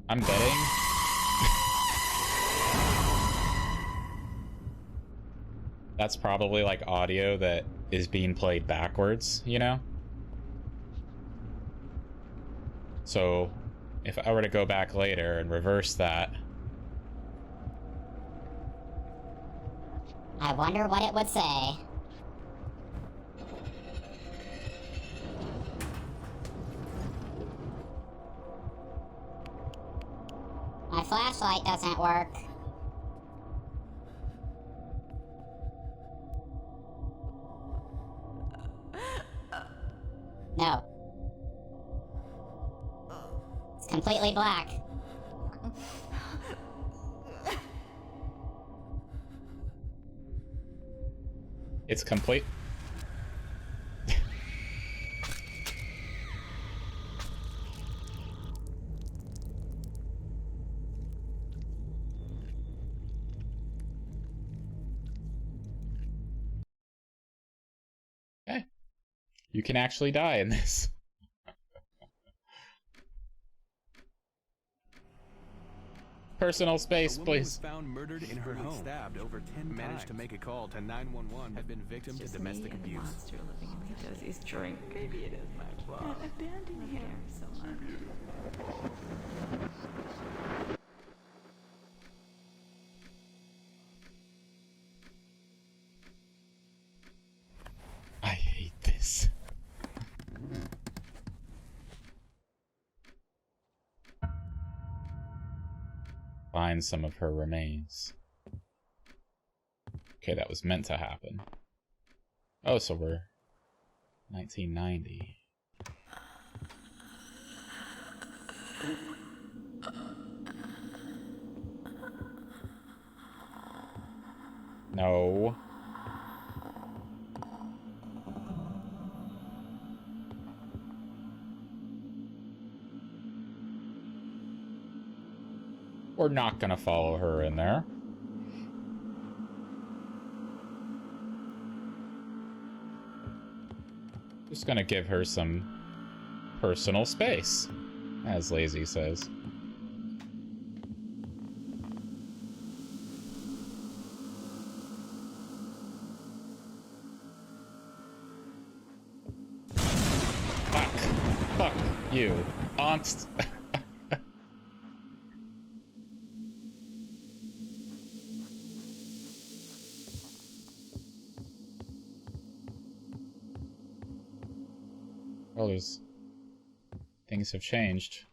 I'm betting. That's probably like audio that is being played backwards, you know? So if I were to go back later and reverse that. I wonder what it would say. My flashlight doesn't work. No. It's completely black. It's complete. Okay. You can actually die in this. Personal space, please. Was found murdered in her home. Stabbed over 10 managed to make a call to 911. Had been victim to domestic abuse. Monster living in me does his drink. Maybe it is my fault. That abandoned hair so much. I hate this. Find some of her remains. Okay, that was meant to happen. Oh, so we're 1990. No. We're not gonna follow her in there. Just gonna give her some personal space, as Lazy says. Fuck you. Honest. Well, there's... things have changed.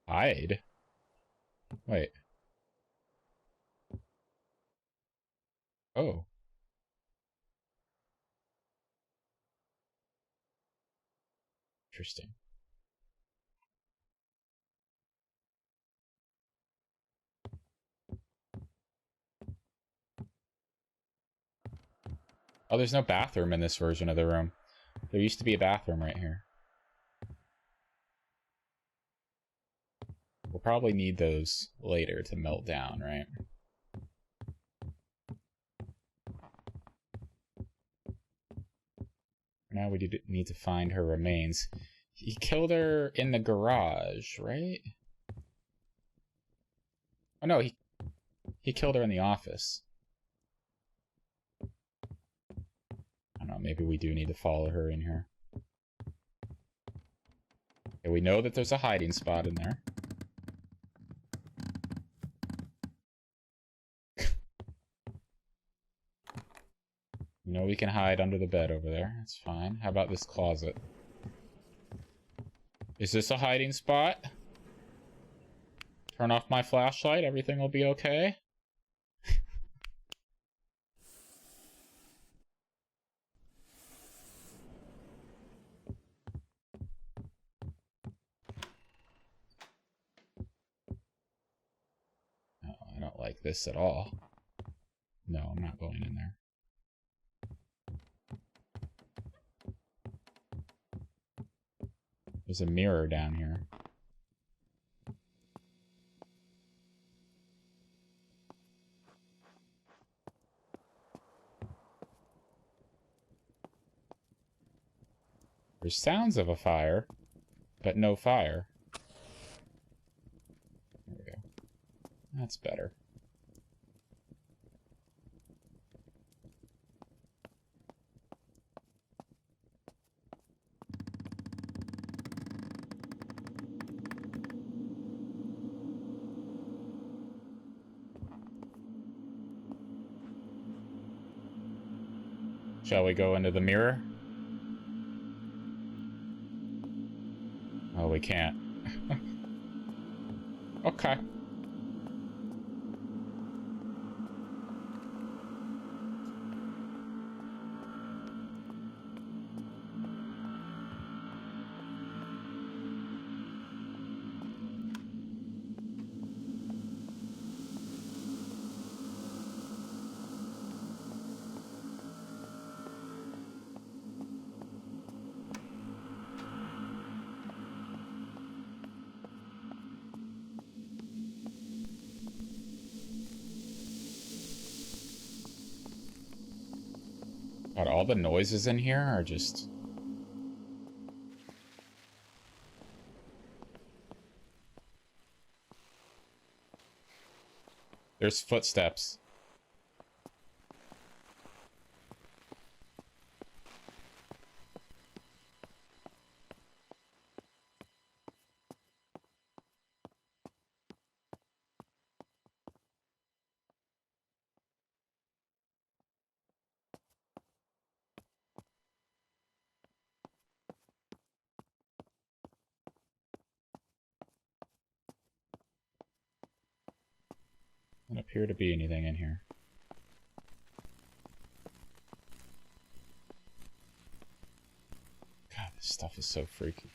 Hide? Wait. Oh. Interesting. Oh, there's no bathroom in this version of the room. There used to be a bathroom right here. We'll probably need those later to melt down, right? Now we need to find her remains. He killed her in the garage, right? Oh no, he killed her in the office. I don't know, maybe we do need to follow her in here. Okay, we know that there's a hiding spot in there. You know we can hide under the bed over there. That's fine. How about this closet? Is this a hiding spot? Turn off my flashlight, everything will be okay. No, I don't like this at all. No, I'm not going in there. There's a mirror down here. There's sounds of a fire, but no fire. There we go. That's better. Shall we go into the mirror? Oh, we can't. Okay. God, all the noises in here are just... There's footsteps. Doesn't appear to be anything in here. God, this stuff is so freaky.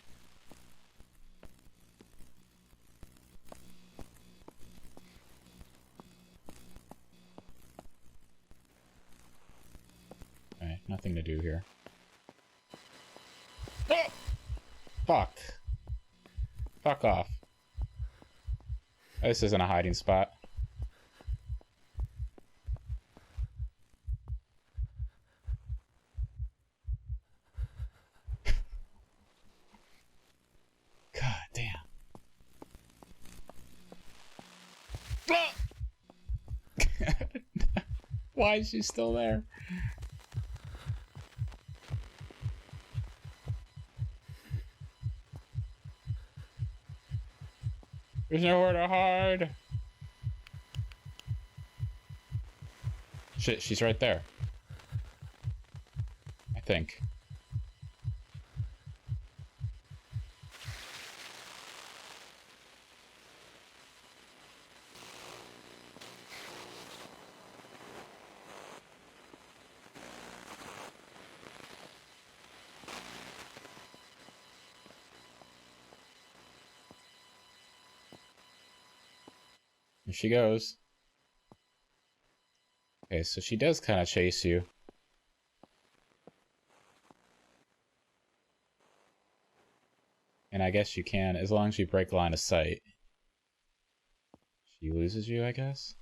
Okay, nothing to do here. Ah! Fuck. Fuck off. This isn't a hiding spot. God damn. Ah! Why is she still there? There's nowhere to hide. Shit, she's right there. I think. Here she goes. Okay, so she does kind of chase you. And I guess you can, as long as you break line of sight. She loses you, I guess?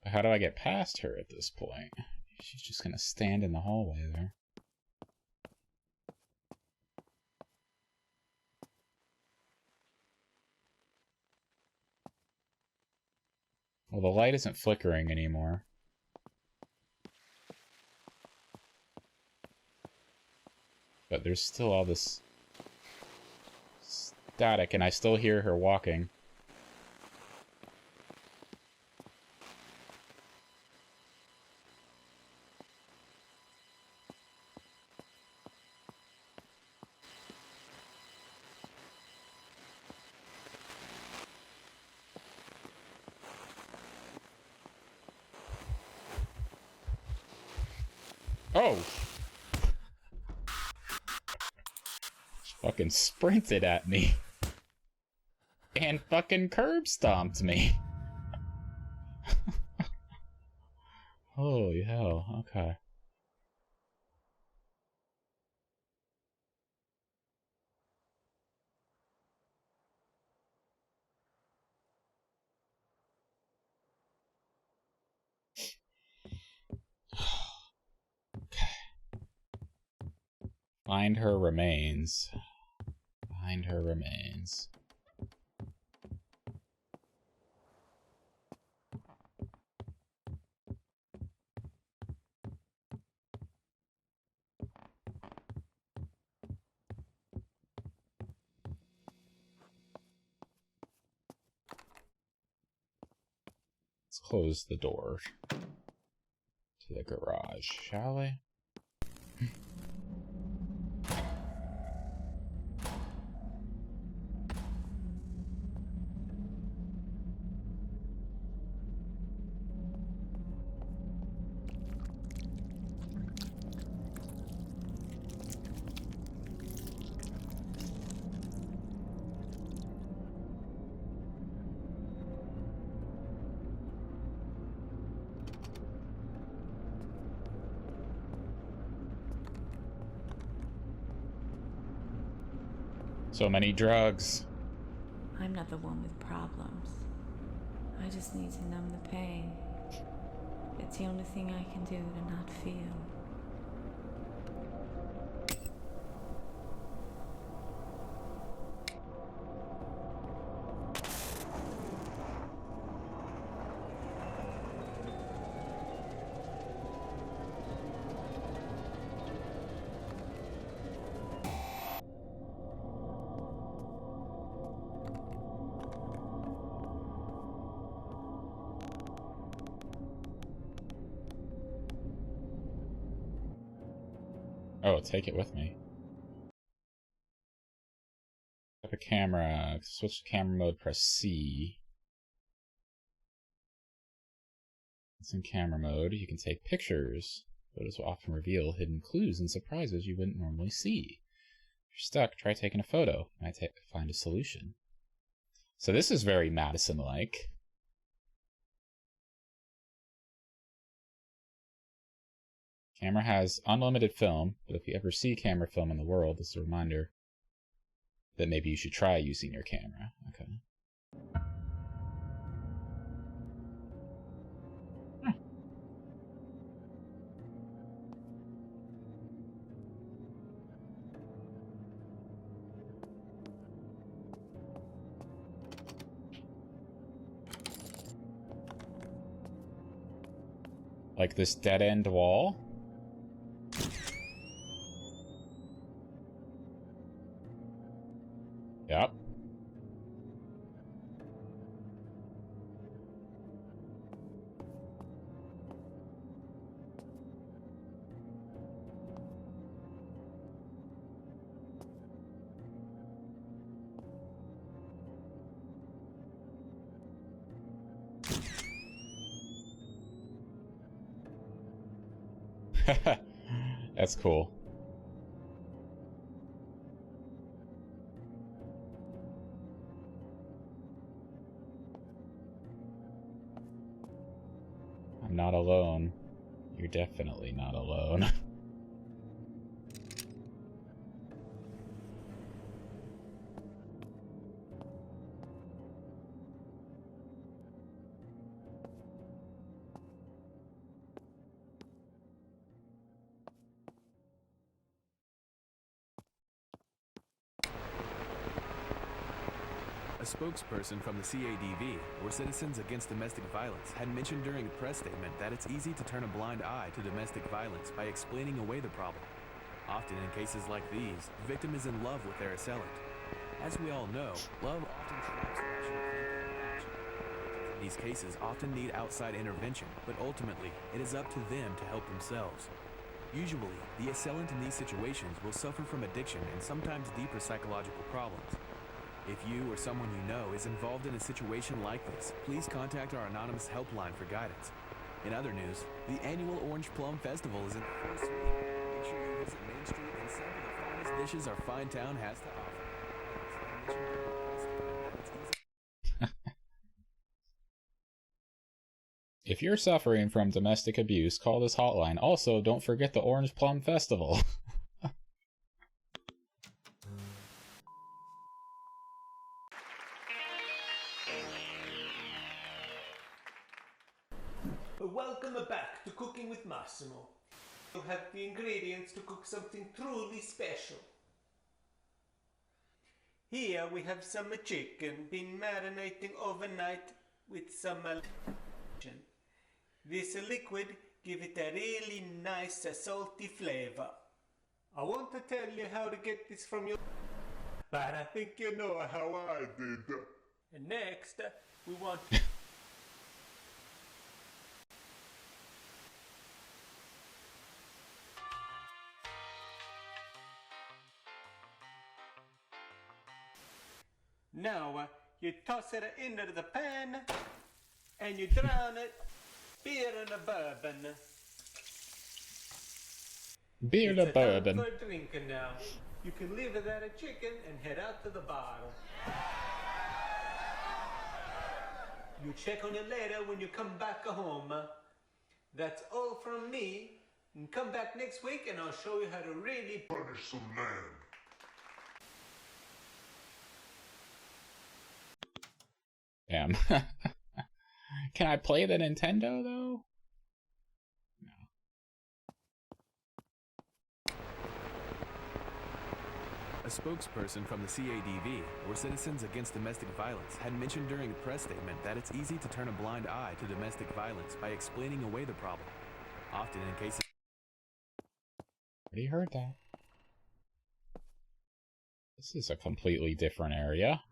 But how do I get past her at this point? She's just gonna stand in the hallway there. Well, the light isn't flickering anymore. But there's still all this static, and I still hear her walking. Oh! Fucking sprinted at me. And fucking curb stomped me. Holy hell, okay. Find her remains. Find her remains. Let's close the door to the garage, shall we? So many drugs. I'm not the one with problems. I just need to numb the pain. It's the only thing I can do to not feel. Oh, take it with me. Set a camera. Switch to camera mode, press C. It's in camera mode. You can take pictures. Photos will often reveal hidden clues and surprises you wouldn't normally see. If you're stuck, try taking a photo. You might find a solution. So this is very Madison-like. Camera has unlimited film, but if you ever see camera film in the world, this is a reminder that maybe you should try using your camera. Okay. Like this dead-end wall? Yep. That's cool. I'm not alone. You're definitely not alone. A spokesperson from the CADV, or Citizens Against Domestic Violence, had mentioned during a press statement that it's easy to turn a blind eye to domestic violence by explaining away the problem. Often in cases like these, the victim is in love with their assailant. As we all know, love often traps rational thinking and action. In these cases often need outside intervention, but ultimately, it is up to them to help themselves. Usually, the assailant in these situations will suffer from addiction and sometimes deeper psychological problems. If you or someone you know is involved in a situation like this, please contact our anonymous helpline for guidance. In other news, the annual Orange Plum Festival is in full swing. Make sure you visit Main Street and sample the finest dishes our fine town has to offer. If you're suffering from domestic abuse, call this hotline. Also, don't forget the Orange Plum Festival. Welcome back to Cooking with Massimo. You have the ingredients to cook something truly special. Here we have some chicken been marinating overnight with some Infliction. This liquid give it a really nice salty flavor. I want to tell you how to get this from your, but I think you know how I did. And next, we want now you toss it into the pan and you drown it beer and a bourbon. Beer and a bourbon. It's a drinking now. You can leave it at a chicken and head out to the bottle. You check on it later when you come back home. That's all from me. And come back next week and I'll show you how to really punish some land. Damn. Can I play the Nintendo, though? No. A spokesperson from the CADV, or Citizens Against Domestic Violence, had mentioned during a press statement that it's easy to turn a blind eye to domestic violence by explaining away the problem. Often in cases... Already heard that. This is a completely different area.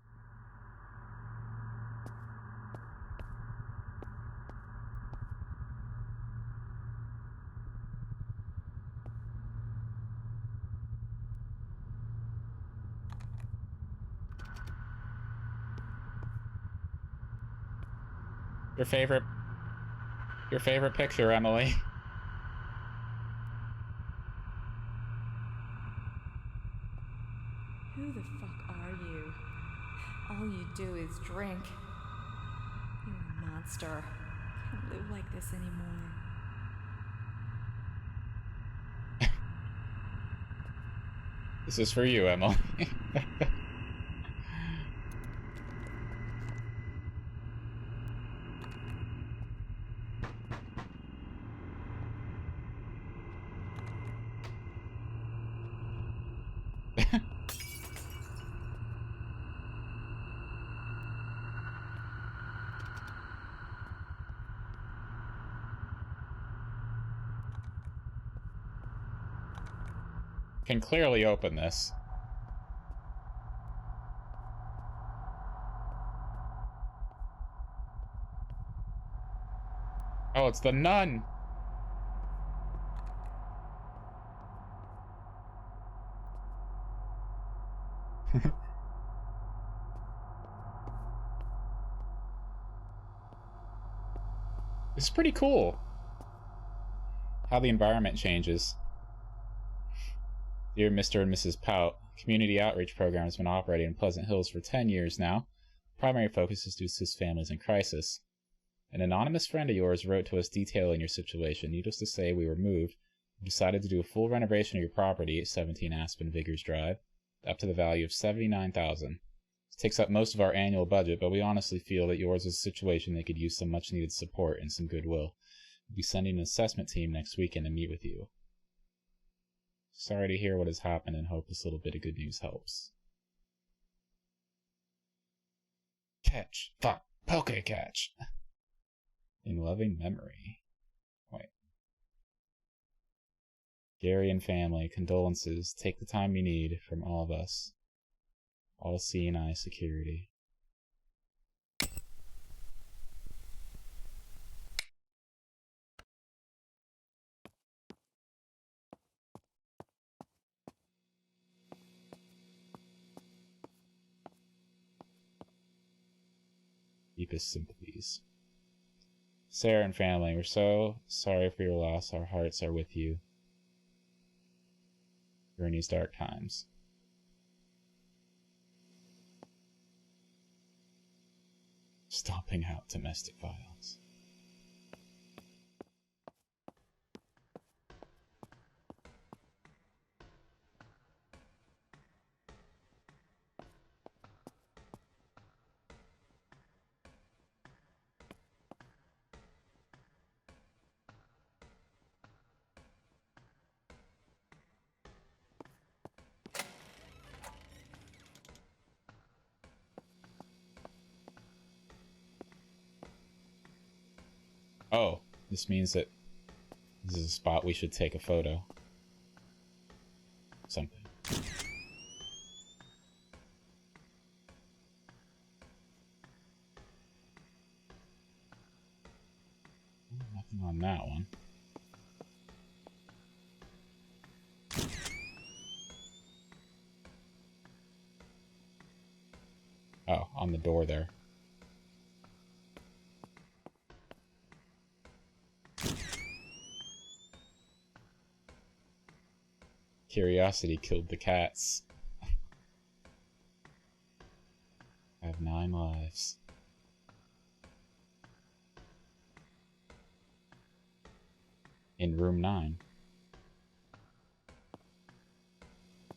Your favorite picture, Emily. Who the fuck are you? All you do is drink. You're a monster. Can't live like this anymore. This is for you, Emily. Can clearly open this. Oh, it's the nun. It's pretty cool how the environment changes. Dear Mr. and Mrs. Pout, community outreach program has been operating in Pleasant Hills for 10 years now. Primary focus is to assist families in crisis. An anonymous friend of yours wrote to us detailing your situation. Needless to say, we were moved. We decided to do a full renovation of your property at 17 Aspen Vigors Drive, up to the value of $79,000. This takes up most of our annual budget, but we honestly feel that yours is a situation that could use some much-needed support and some goodwill. We'll be sending an assessment team next weekend to meet with you. Sorry to hear what has happened and hope this little bit of good news helps. Catch. Fuck. Poke catch. In loving memory. Wait. Gary and family, condolences. Take the time you need from all of us. All seeing eye security. Deepest sympathies. Sarah and family, we're so sorry for your loss. Our hearts are with you during these dark times. Stomping out domestic violence. Oh, this means that this is a spot we should take a photo. Something. Nothing on that one. Oh, on the door there. Curiosity killed the cats. I have 9 lives. In room 9.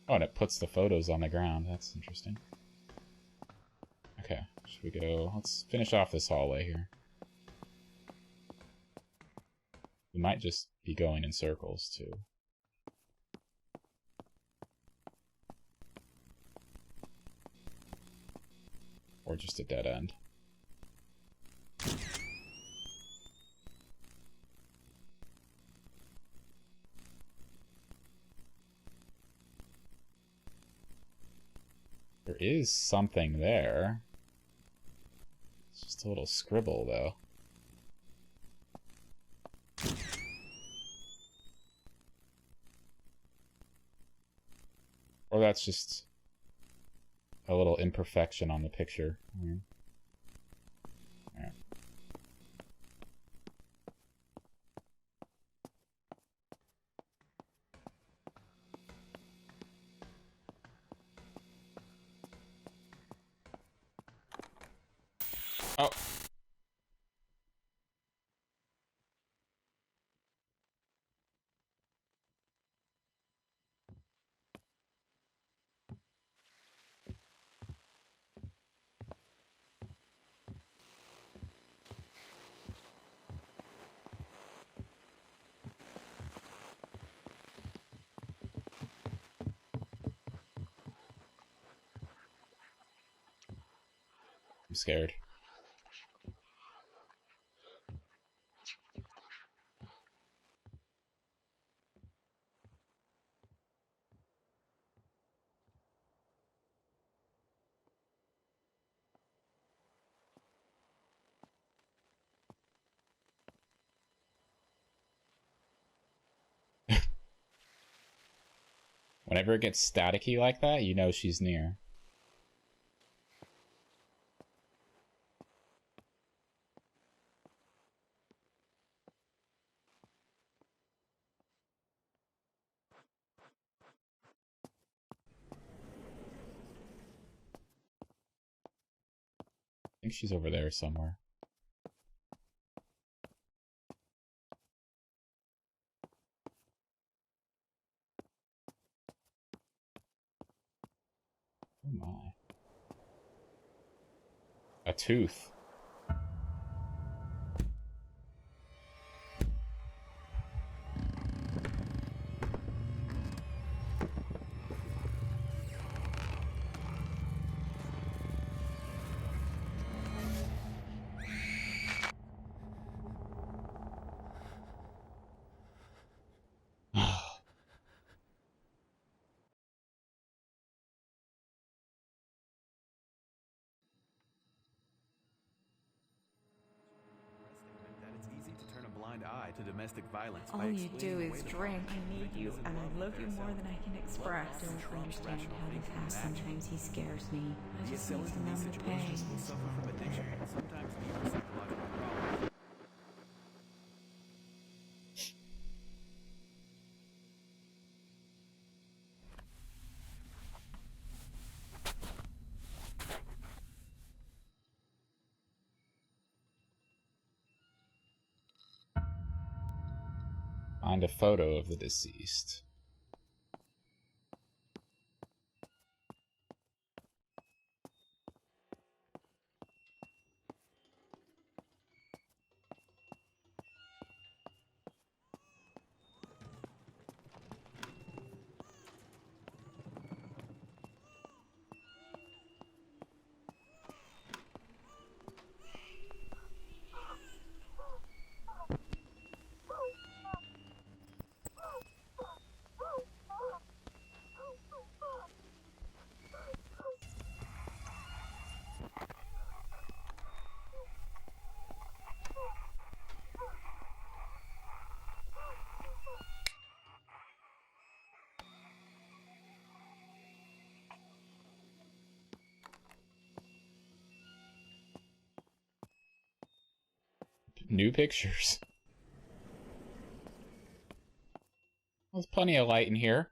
Oh, and it puts the photos on the ground. That's interesting. Okay, should we go? Let's finish off this hallway here. We might just be going in circles, too. Or just a dead end. There is something there. It's just a little scribble, though. Or that's just a little imperfection on the picture. Alright. Oh. I'm scared. Whenever it gets staticky like that, you know she's near. I think she's over there somewhere. Oh my. A tooth. That it's easy to turn a blind eye to domestic violence. All you do is drink. I need you, and I love you more than I can express. I don't understand how this happens. Sometimes he scares me. I just need to numb the pain. Will suffer from addiction, sometimes even psychological problems. Find a photo of the deceased. New pictures. There's plenty of light in here.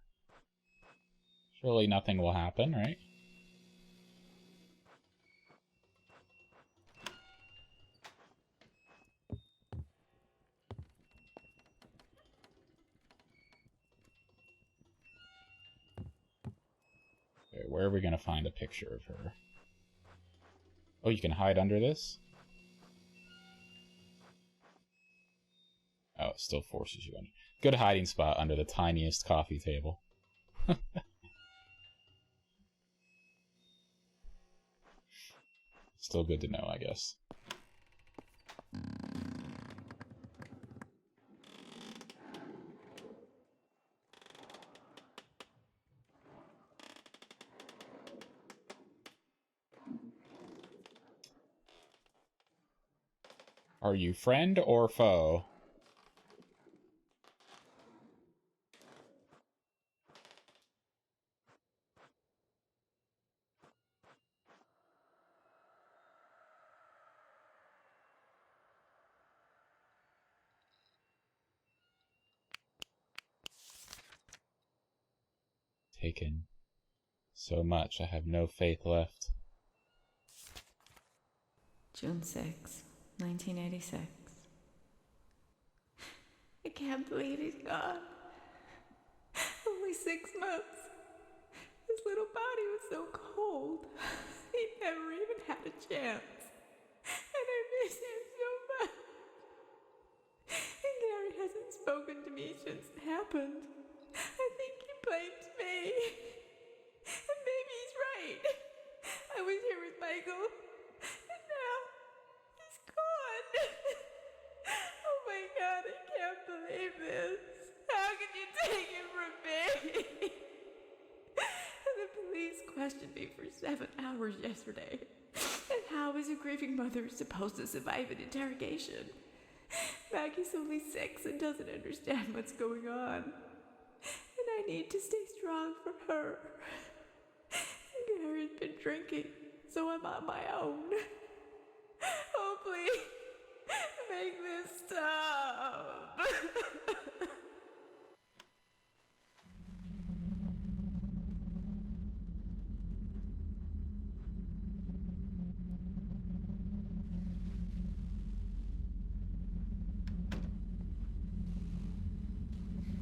Surely nothing will happen, right? Okay, where are we gonna find a picture of her? Oh, you can hide under this? Oh, it still forces you under. Good hiding spot under the tiniest coffee table. Still good to know, I guess. Are you friend or foe? Taken so much, I have no faith left. June 6, 1986. I can't believe he's gone. Only 6 months. His little body was so cold. He never even had a chance. And I miss him so much. And Gary hasn't spoken to me since it happened. I think he blames me. And maybe he's right. I was here with Michael. And now he's gone. Oh my God, I can't believe this. How could you take him from me? The police questioned me for 7 hours yesterday. And how is a grieving mother supposed to survive an interrogation? Maggie's only 6 and doesn't understand what's going on. And I need to stay strong for her. Gary's been drinking, so I'm on my own. Oh, please, make this stop.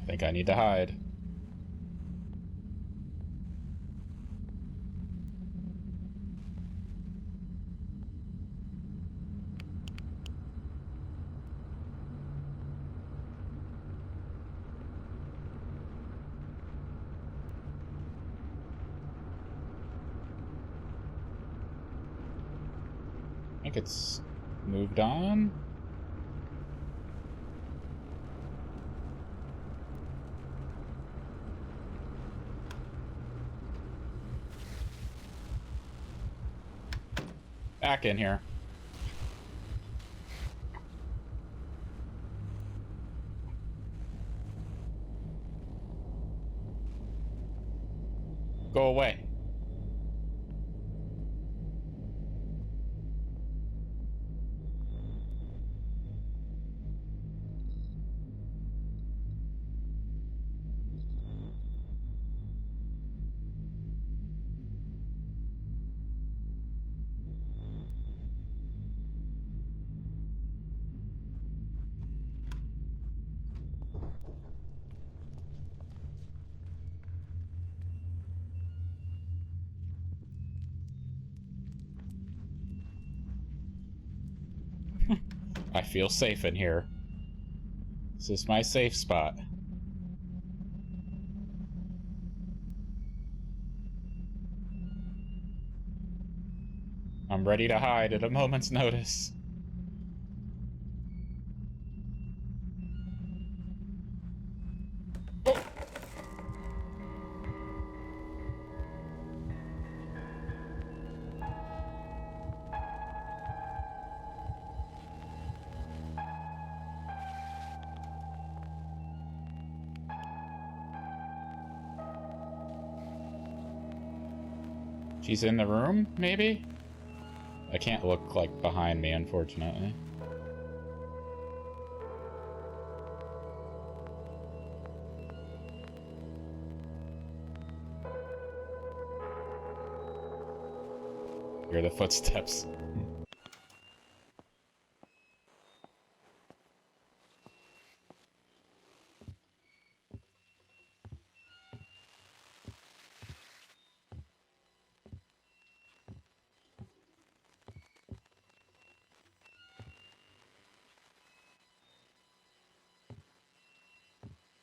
I think I need to hide. I think it's moved on. Back in here. Go away. I feel safe in here. This is my safe spot. I'm ready to hide at a moment's notice. Oh. She's in the room, maybe? I can't look, like, behind me, unfortunately. Hear the footsteps.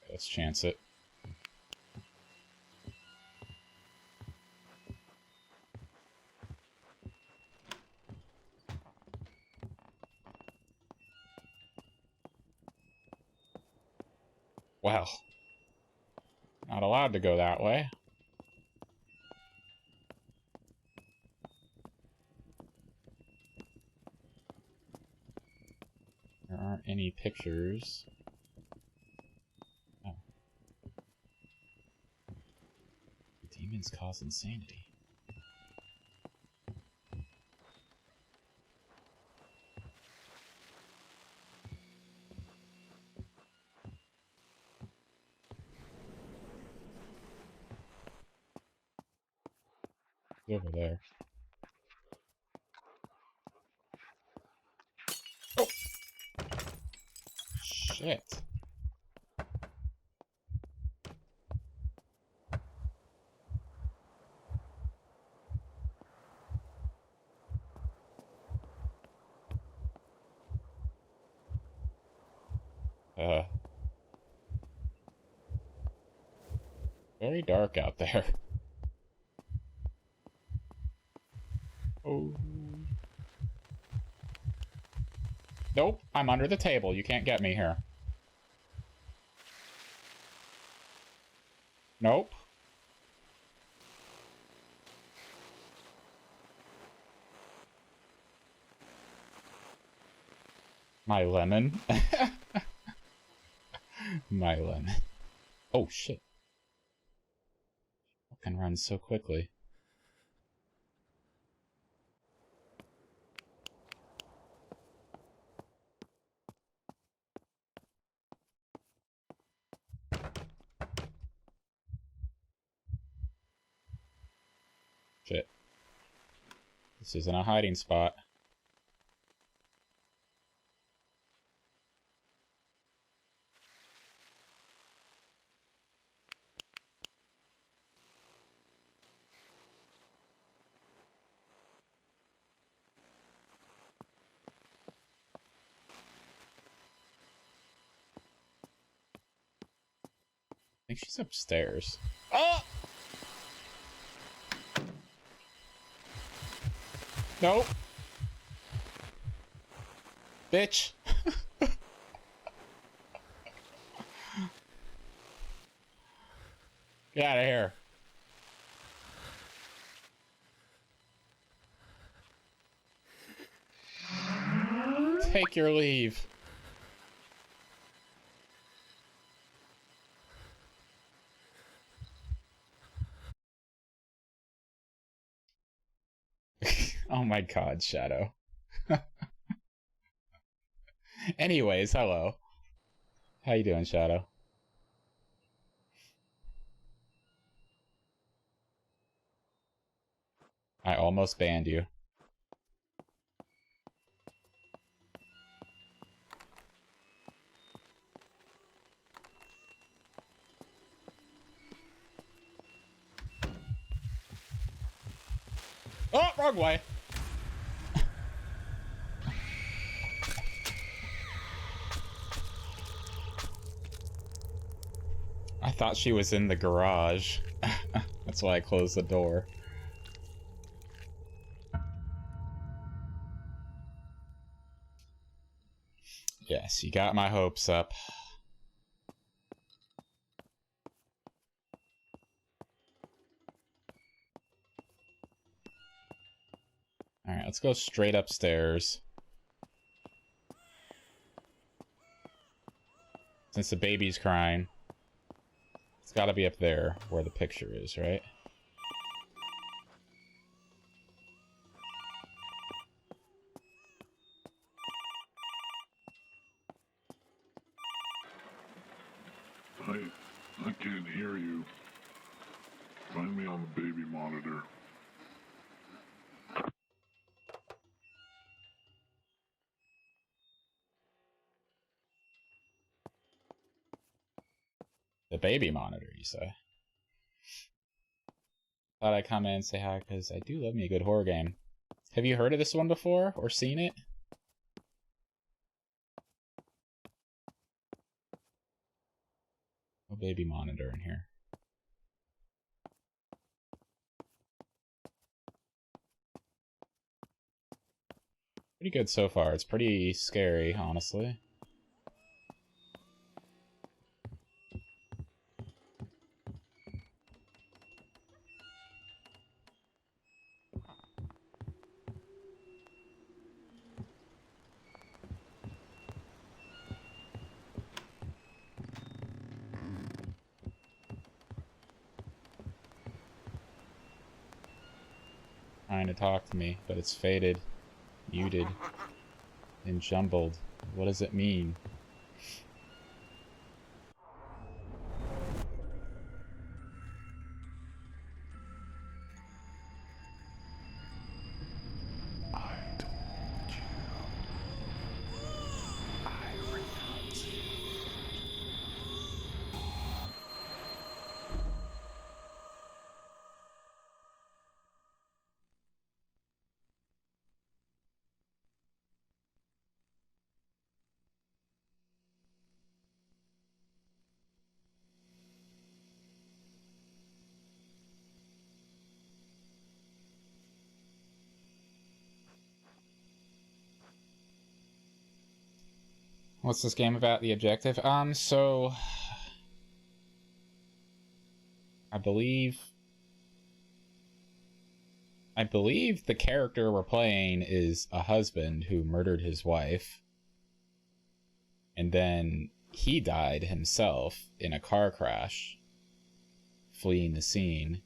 Let's chance it. Well, not allowed to go that way. There aren't any pictures. Oh. Demons cause insanity. It's over there. Oh! Shit. Very dark out there. Oh. Nope, I'm under the table. You can't get me here. Nope. My lemon. My lemon. Oh, shit. I can run so quickly. Shit. This isn't a hiding spot. I think she's upstairs. Oh! Nope. Bitch. Get out of here. Take your leave. Oh my god, Shadow. Anyways, hello. How you doing, Shadow? I almost banned you. Oh, wrong way. thought she was in the garage. That's why I closed the door. Yes, you got my hopes up. Alright, let's go straight upstairs. Since the baby's crying. It's gotta be up there where the picture is, right? I can't hear you. Find me on the baby monitor. The baby monitor, you say? Thought I'd come in and say hi, because I do love me a good horror game. Have you heard of this one before, or seen it? No baby monitor in here. Pretty good so far. It's pretty scary, honestly. Trying to talk to me, but it's faded, muted, and jumbled. What does it mean? What's this game about? The objective? So I believe the character we're playing is a husband who murdered his wife. And then he died himself in a car crash, fleeing the scene.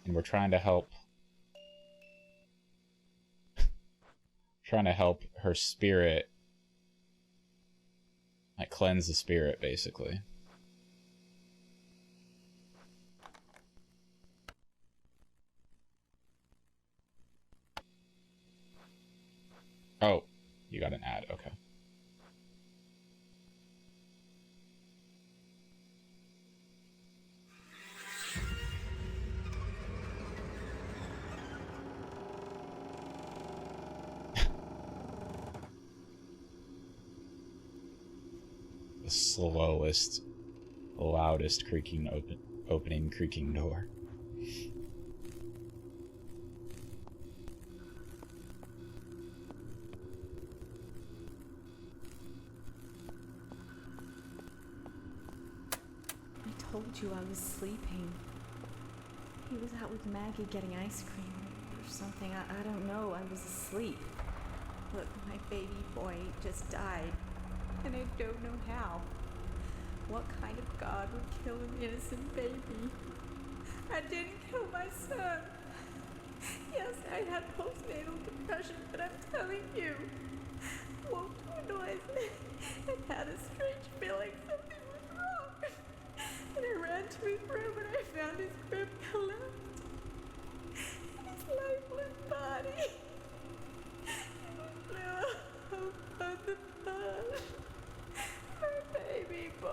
And we're trying to help her spirit, like cleanse the spirit, basically. Oh, you got an ad, okay. The slowest, loudest opening creaking door. I told you I was sleeping. He was out with Maggie getting ice cream or something. I don't know. I was asleep. Look, my baby boy just died. And I don't know how. What kind of God would kill an innocent baby? I didn't kill my son. Yes, I had postnatal depression, but I'm telling you, woke to a noise and had a strange feeling something was wrong. And I ran to his room and I found his crib collapsed. His lifeless body. It blew up on the bus. My baby boy.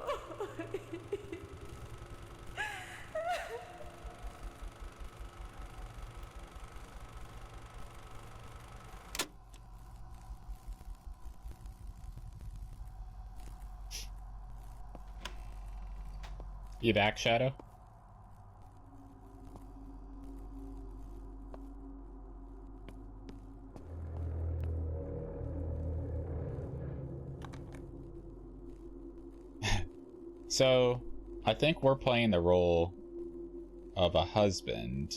You back, Shadow? So, I think we're playing the role of a husband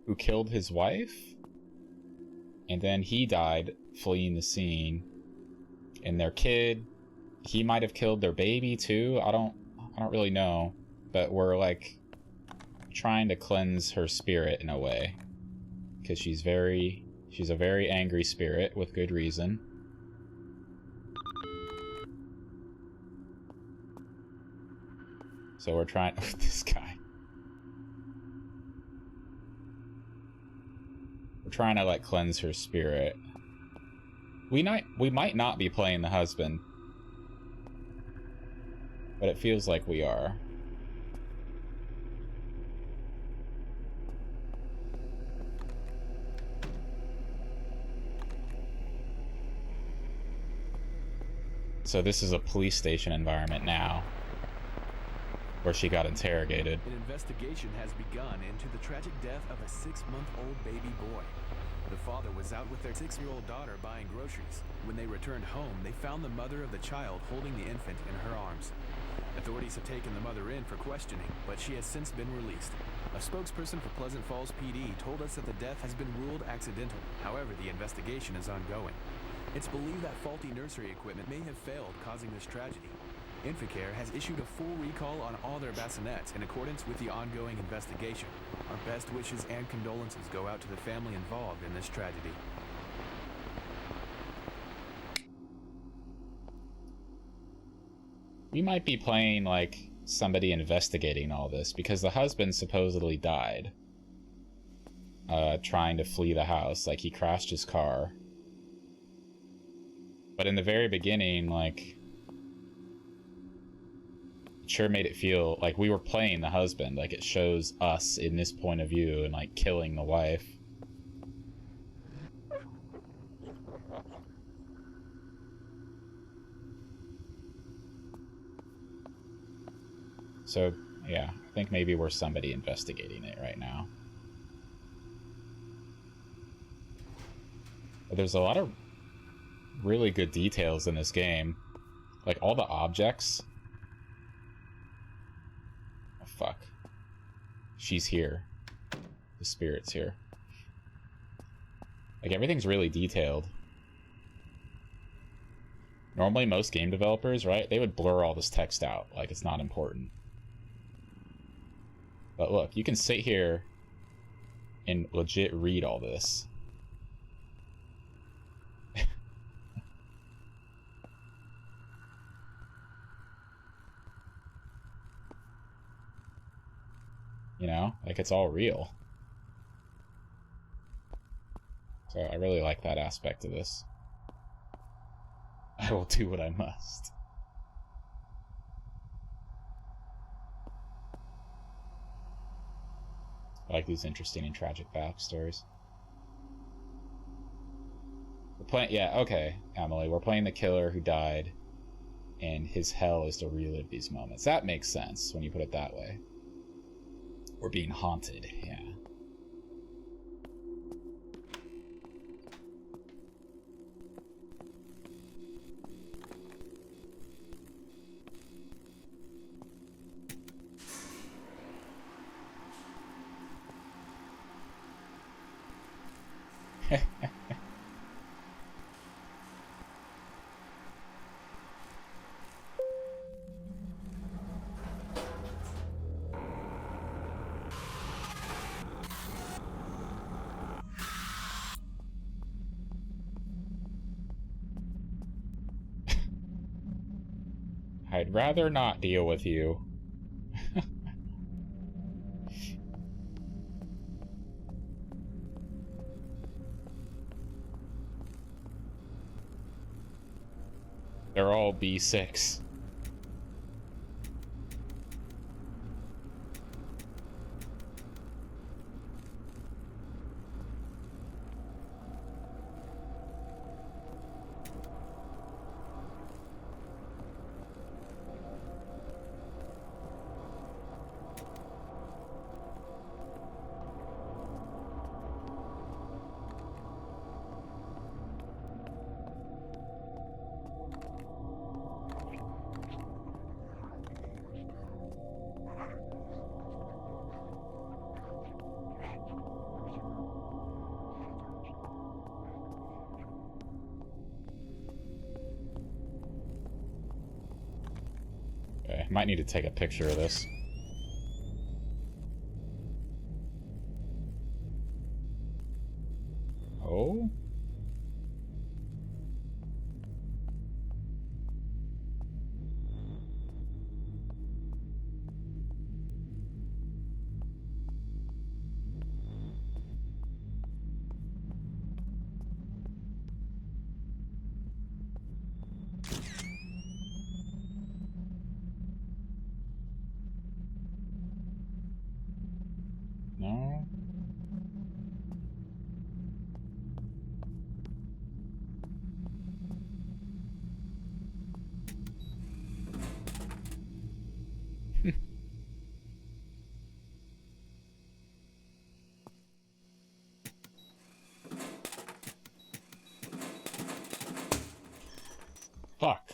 who killed his wife, and then he died fleeing the scene. And their kid, he might have killed their baby too. I don't really know, but we're like trying to cleanse her spirit in a way, because she's a very angry spirit with good reason. So we're trying this guy. We're trying to like cleanse her spirit. We might not be playing the husband, but it feels like we are. So this is a police station environment now, where she got interrogated. An investigation has begun into the tragic death of a 6-month-old baby boy. The father was out with their 6-year-old daughter buying groceries. When they returned home, they found the mother of the child holding the infant in her arms. Authorities have taken the mother in for questioning, but she has since been released. A spokesperson for Pleasant Falls PD told us that the death has been ruled accidental. However, the investigation is ongoing. It's believed that faulty nursery equipment may have failed, causing this tragedy. Inflicare has issued a full recall on all their bassinets in accordance with the ongoing investigation. Our best wishes and condolences go out to the family involved in this tragedy. We might be playing like somebody investigating all this, because the husband supposedly died trying to flee the house. Like, he crashed his car. But in the very beginning, like, it sure made it feel like we were playing the husband. Like, it shows us in this point of view and like killing the wife. So, yeah, I think maybe we're somebody investigating it right now. But there's a lot of really good details in this game. Like, all the objects. Oh, fuck. She's here. The spirit's here. Like, everything's really detailed. Normally, most game developers, right, they would blur all this text out. Like, it's not important. But look, you can sit here and legit read all this. You know, like, it's all real. So I really like that aspect of this. I will do what I must. I like these interesting and tragic backstories. We're playing, yeah, okay, Emily, we're playing the killer who died, and his hell is to relive these moments. That makes sense when you put it that way. We're being haunted, yeah. I'd rather not deal with you. They're all B6. Might need to take a picture of this. Oh? No? Fuck.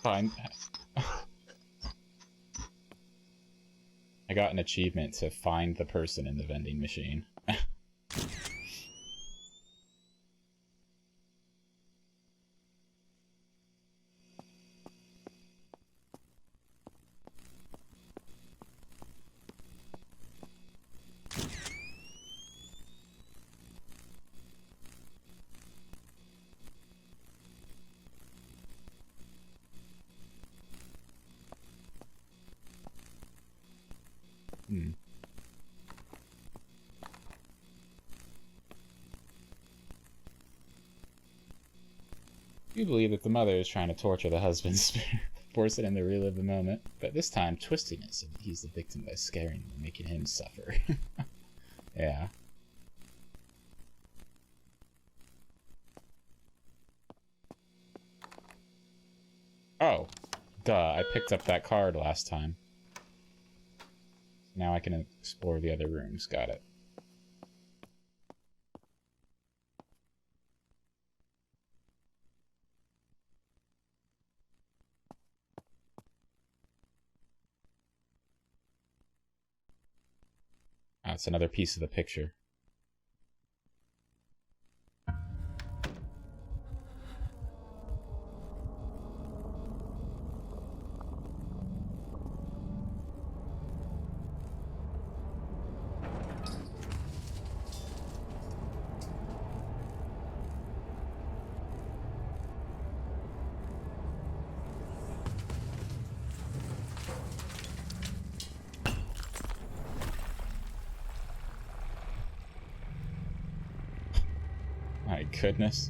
Fine. I got an achievement to find the person in the vending machine. You believe that the mother is trying to torture the husband's spirit, forcing him to relive the moment, but this time twisting it so that he's the victim by scaring him and making him suffer. Yeah. Oh, duh, I picked up that card last time. Now I can explore the other rooms, got it. That's another piece of the picture. My goodness.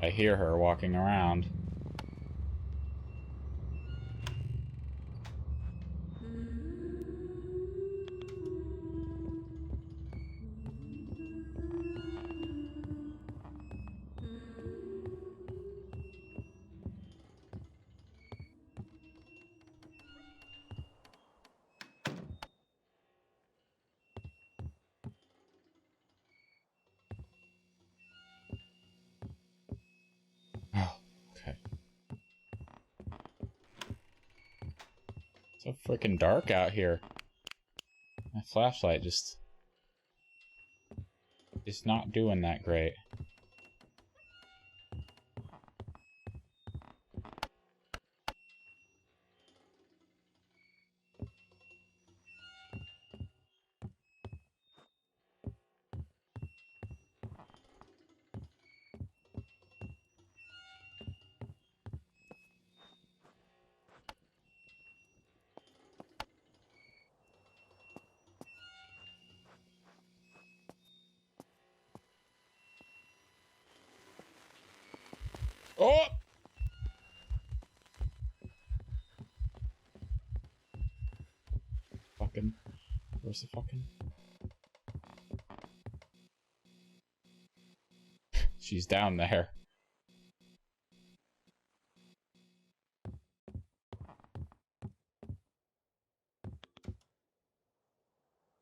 I hear her walking around. So freaking dark out here. My flashlight just is not doing that great. Oh! Fucking. Where's the fucking. She's down there.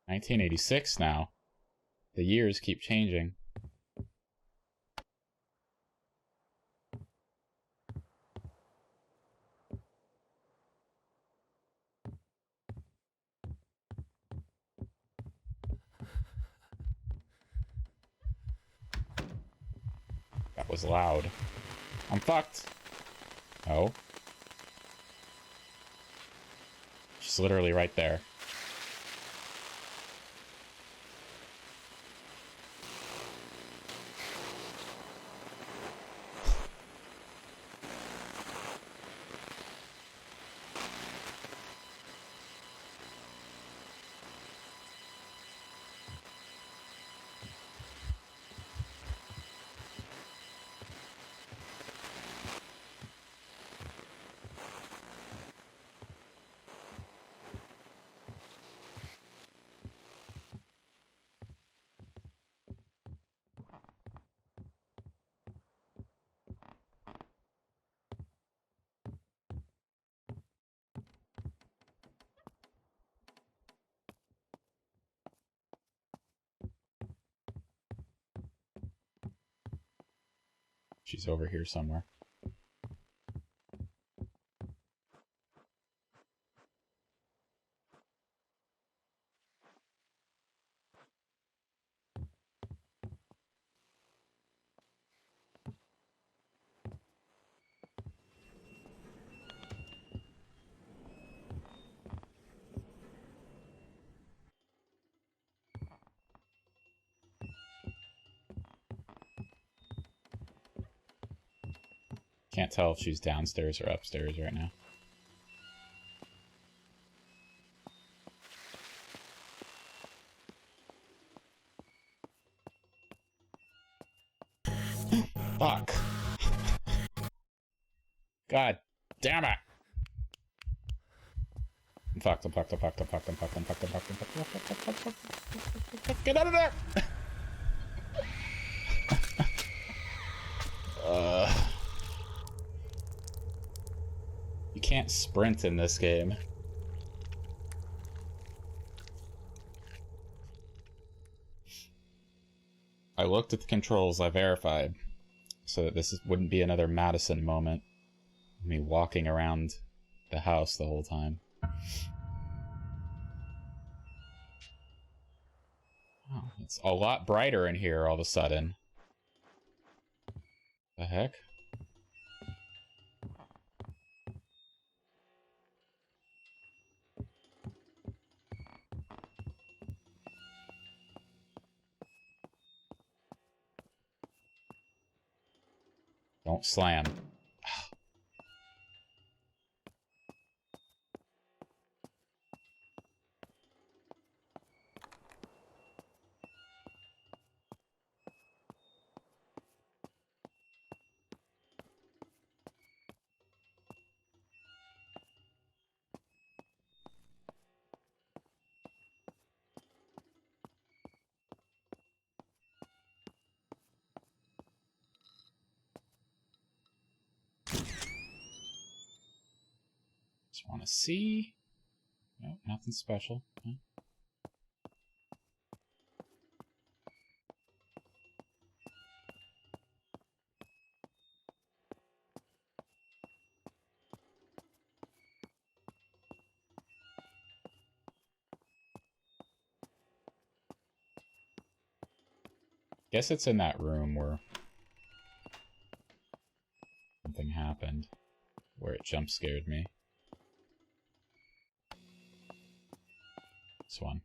1986 now. The years keep changing. That was loud. I'm fucked. Oh. She's literally right there. She's over here somewhere. Can't tell if she's downstairs or upstairs right now. Fuck. God damn it. I'm fucked, I'm fucked, I'm fucked, I'm fucked, I'm fucked, I'm fucked, I'm fucked, I'm fucked. Get out of there! You can't sprint in this game. I looked at the controls, I verified, so that this wouldn't be another Madison moment. Me walking around the house the whole time. Oh, it's a lot brighter in here all of a sudden. The heck? Don't slam. Just want to see. No, nothing special. Huh? Guess it's in that room where something happened, where it jump scared me. This one.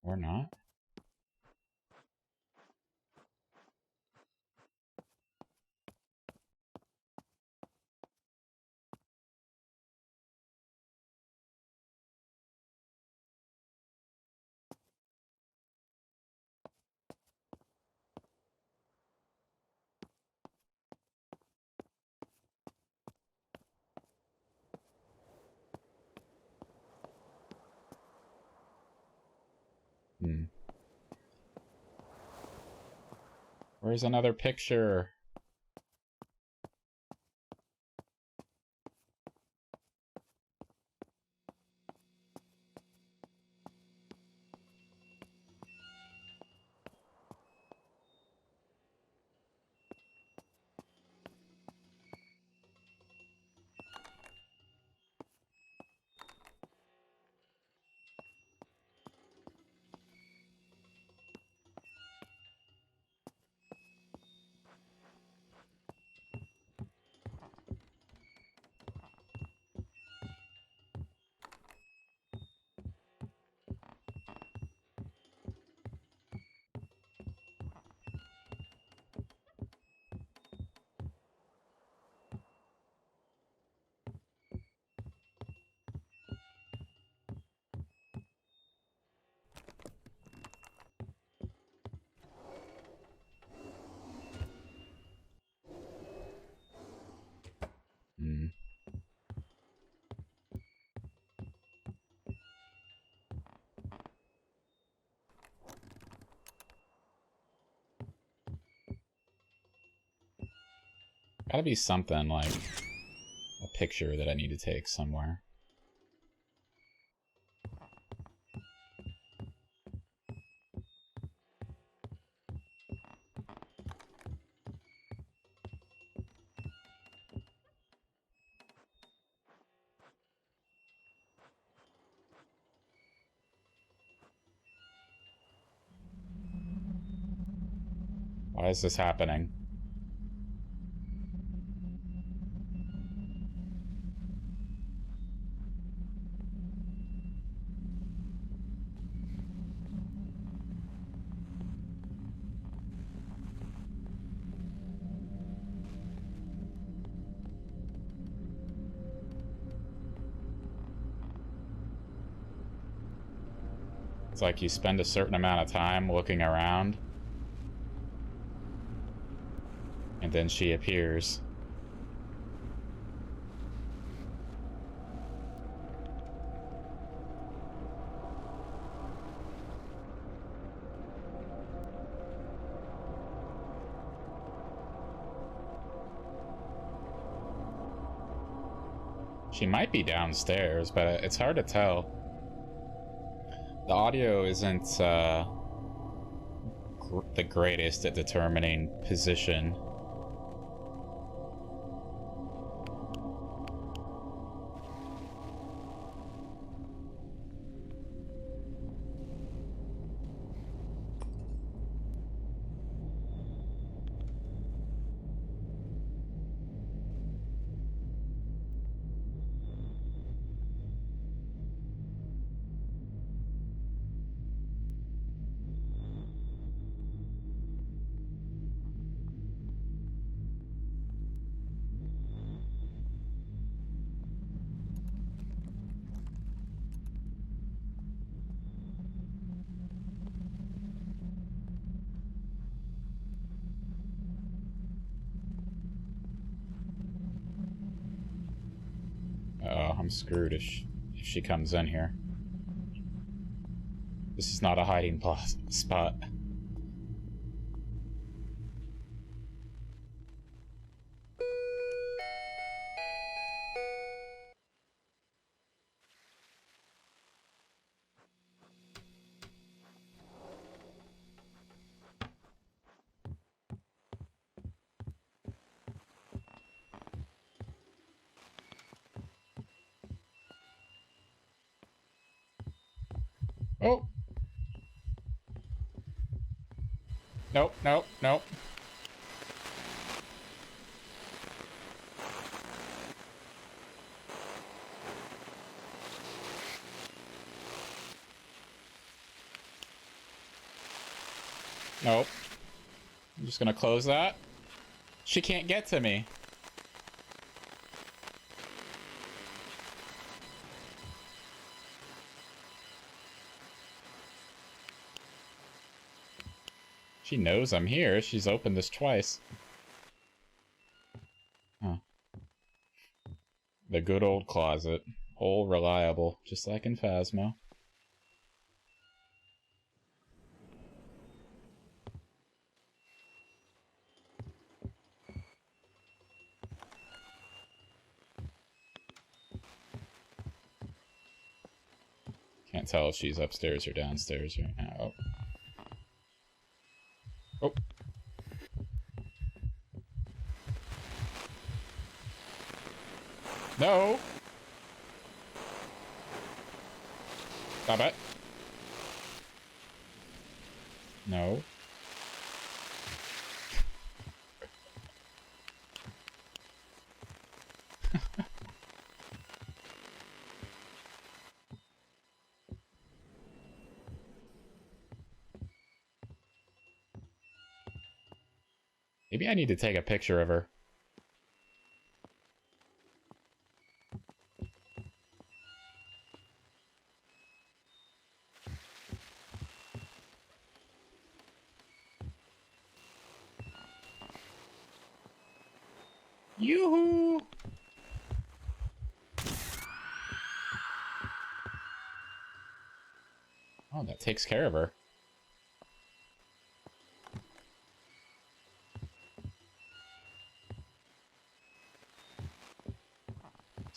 Or not. Where's another picture? Gotta be something like a picture that I need to take somewhere. Why is this happening? It's like you spend a certain amount of time looking around, and then she appears. She might be downstairs, but it's hard to tell. The audio isn't the greatest at determining position. Oh, I'm screwed if she comes in here. This is not a hiding spot. Oh! Nope, nope, nope. Nope. I'm just gonna close that. She can't get to me. She knows I'm here. She's opened this twice. Huh. The good old closet. All reliable, just like in Phasmo. Can't tell if she's upstairs or downstairs right now. Oh. Oh. No! Stop it. No. Maybe I need to take a picture of her. Yoo-hoo! Oh, that takes care of her.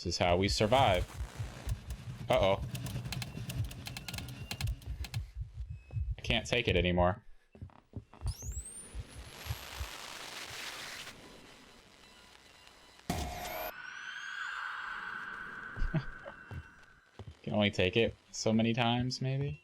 This is how we survive. Uh-oh. I can't take it anymore. Can only take it so many times, maybe?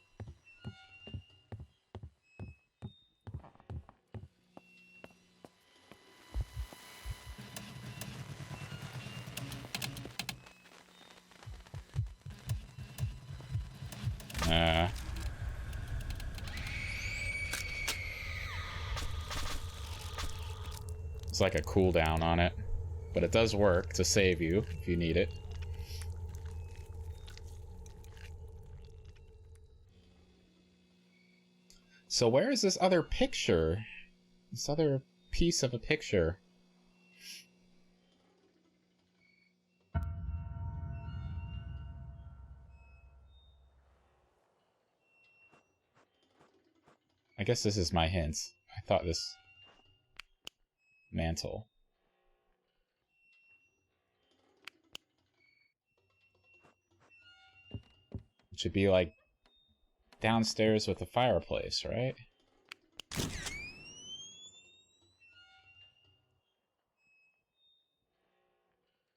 It's like a cooldown on it, but it does work to save you if you need it. So where is this other picture? This other piece of a picture? I guess this is my hint. I thought this... mantle. It should be like downstairs with the fireplace, right?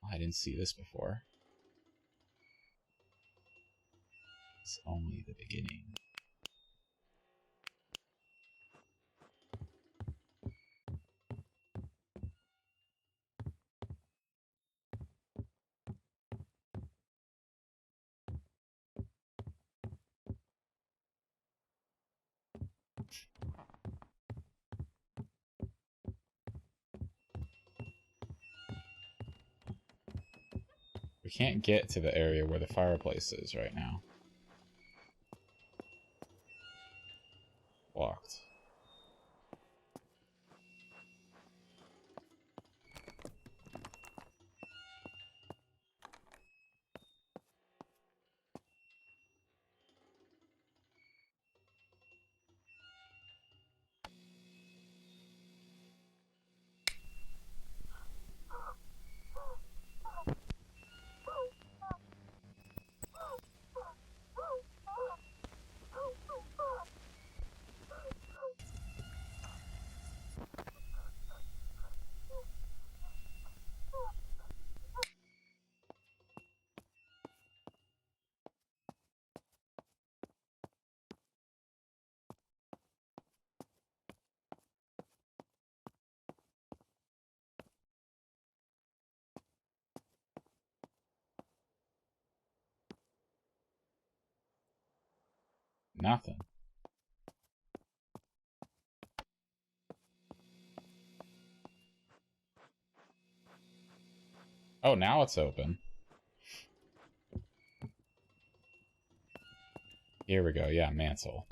Oh, I didn't see this before. It's only the beginning. We can't get to the area where the fireplace is right now. Locked. Nothing. Oh, now it's open. Here we go. Yeah, mantle.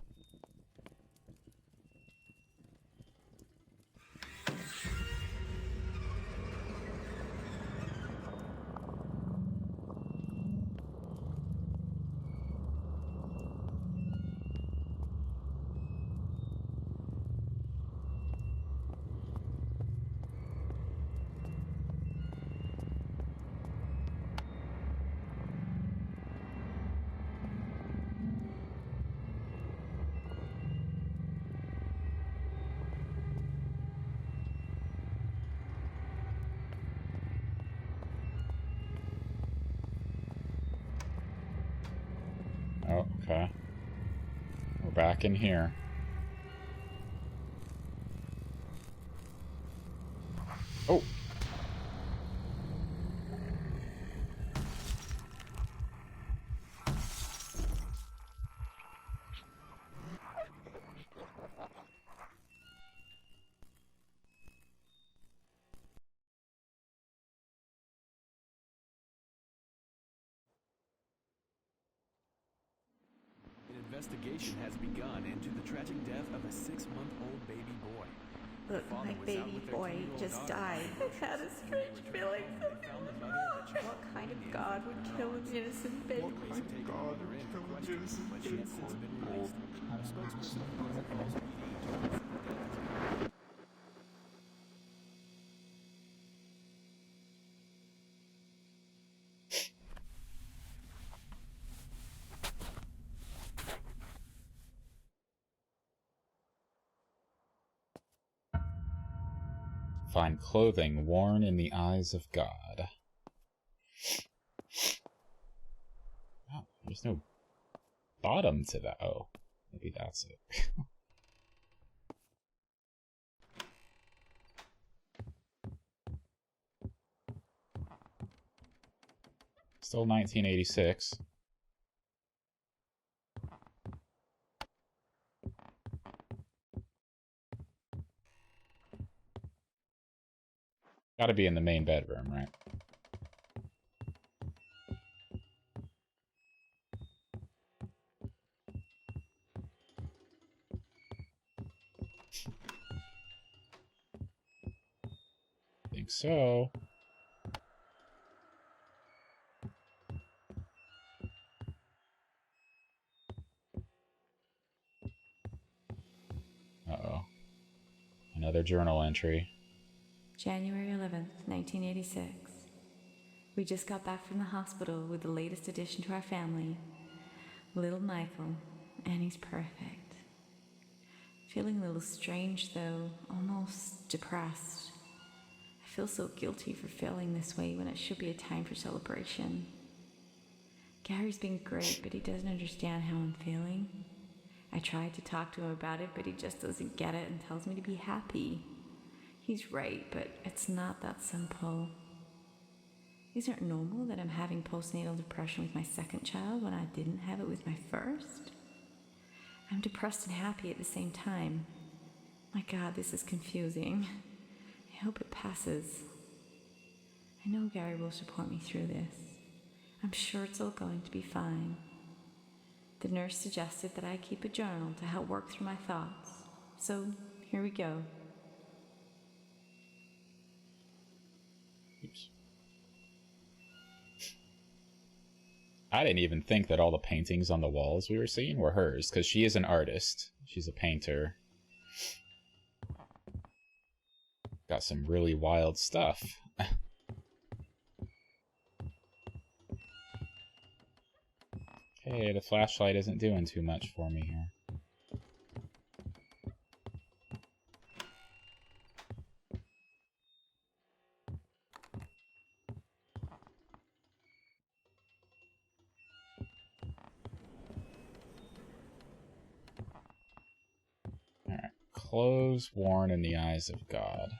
Oh, okay. We're back in here. Oh! An investigation has begun into the tragic death of a 6-month-old baby boy. Look, my baby boy just died. I had a strange feeling. What kind of god would kill an innocent baby? What kind of god would kill an innocent baby? Find clothing worn in the eyes of God. Oh, there's no bottom to that. Oh, maybe that's it. Still 1986. Gotta be in the main bedroom, right? Think so. Uh-oh. Another journal entry. January 11th, 1986. We just got back from the hospital with the latest addition to our family, little Michael, and he's perfect. Feeling a little strange though, almost depressed. I feel so guilty for feeling this way when it should be a time for celebration. Gary's been great, but he doesn't understand how I'm feeling. I tried to talk to him about it, but he just doesn't get it and tells me to be happy. He's right, but it's not that simple. Isn't it normal that I'm having postnatal depression with my second child when I didn't have it with my first? I'm depressed and happy at the same time. My God, this is confusing. I hope it passes. I know Gary will support me through this. I'm sure it's all going to be fine. The nurse suggested that I keep a journal to help work through my thoughts. So, here we go. Oops. I didn't even think that all the paintings on the walls we were seeing were hers, because she is an artist. She's a painter. Got some really wild stuff. Okay, the flashlight isn't doing too much for me here. Alright, clothes worn in the eyes of God.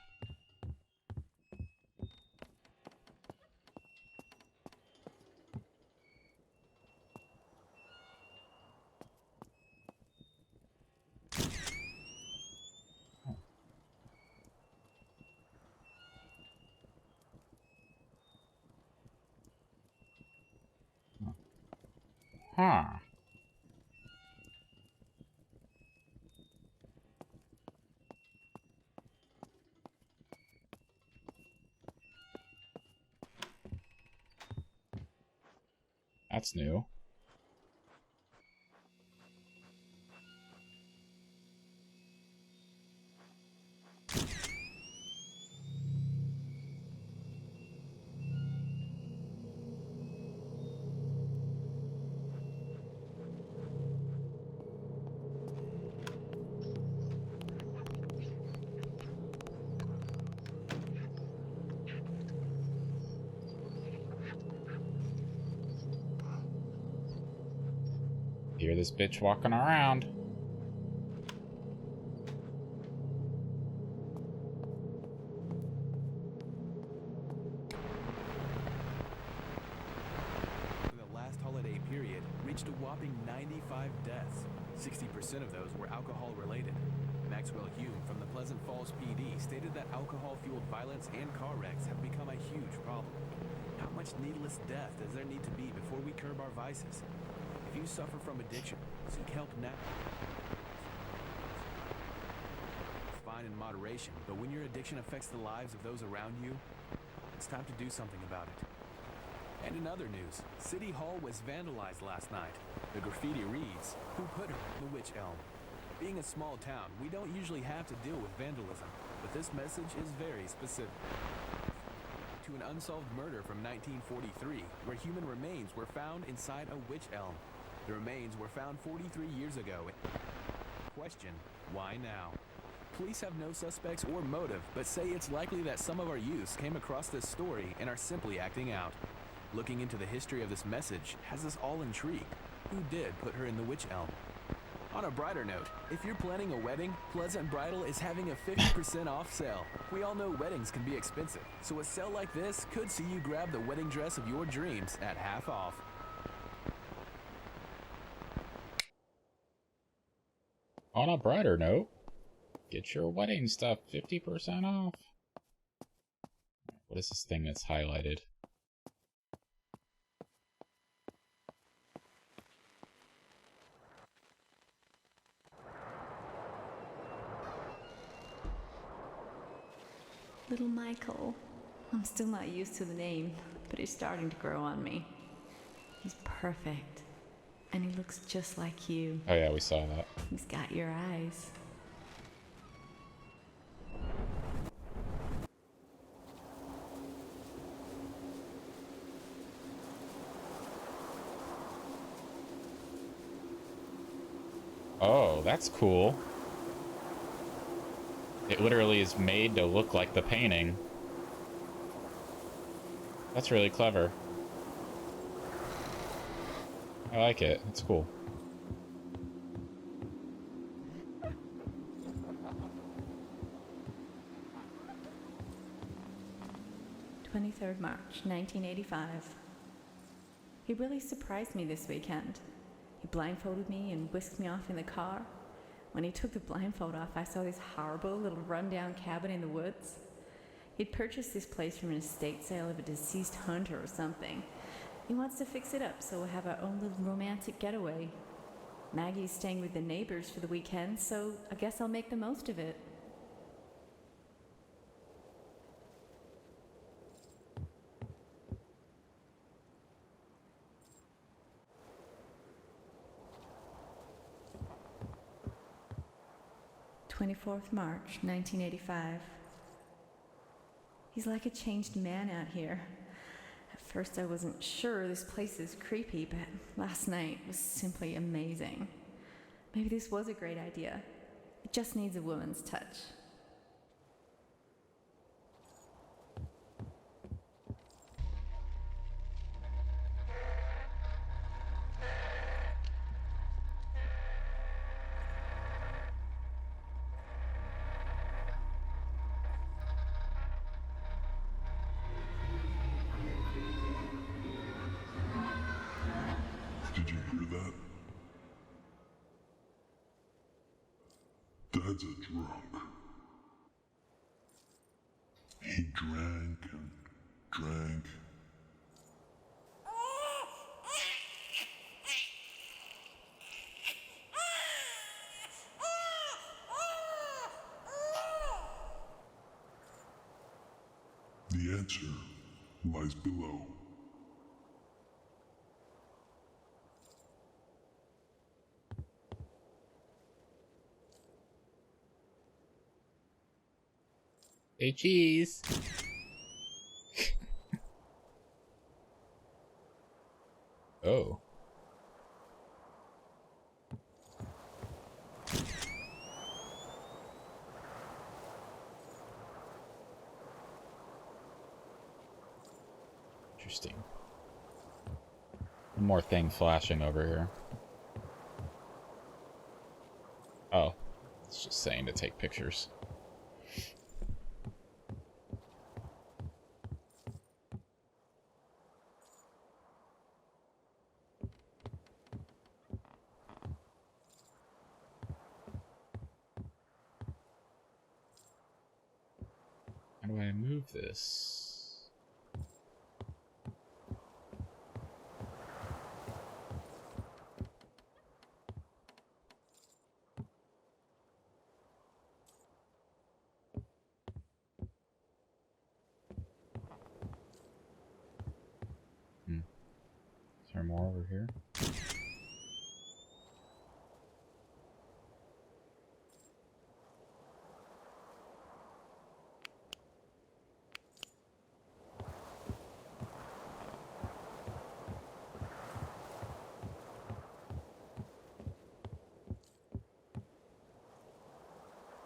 Huh. That's new. Hear this bitch walking around. In the last holiday period, reached a whopping 95 deaths. 60% of those were alcohol-related. Maxwell Hume from the Pleasant Falls PD stated that alcohol-fueled violence and car wrecks have become a huge problem. How much needless death does there need to be before we curb our vices? If you suffer from addiction, seek help now. It's fine in moderation, but when your addiction affects the lives of those around you, it's time to do something about it. And in other news, City Hall was vandalized last night. The graffiti reads, "Who put her on the witch elm?" Being a small town, we don't usually have to deal with vandalism, but this message is very specific. To an unsolved murder from 1943, where human remains were found inside a witch elm. The remains were found 43 years ago. Question, why now? Police have no suspects or motive, but say it's likely that some of our youths came across this story and are simply acting out. Looking into the history of this message has us all intrigued. Who did put her in the witch elm? On a brighter note, if you're planning a wedding, Pleasant Bridal is having a 50% off sale. We all know weddings can be expensive, so a sale like this could see you grab the wedding dress of your dreams at half off. On a brighter note, get your wedding stuff 50% off. What is this thing that's highlighted? Little Michael. I'm still not used to the name, but he's starting to grow on me. He's perfect. And he looks just like you. Oh yeah, we saw that. He's got your eyes. Oh, that's cool. It literally is made to look like the painting. That's really clever. I like it. It's cool. March 1985. He really surprised me this weekend. He blindfolded me and whisked me off in the car. When he took the blindfold off, I saw this horrible little rundown cabin in the woods. He'd purchased this place from an estate sale of a deceased hunter or something. He wants to fix it up so we'll have our own little romantic getaway. Maggie's staying with the neighbors for the weekend, so I guess I'll make the most of it. March 1985. He's like a changed man out here. At first I wasn't sure this place is creepy, but last night was simply amazing. Maybe this was a great idea. It just needs a woman's touch. Did you hear that? Dad's a drunk. He drank and drank. The answer lies below. Hey, cheese. Oh. Interesting. One more thing flashing over here. Oh, it's just saying to take pictures. How do I move this? Is there more over here?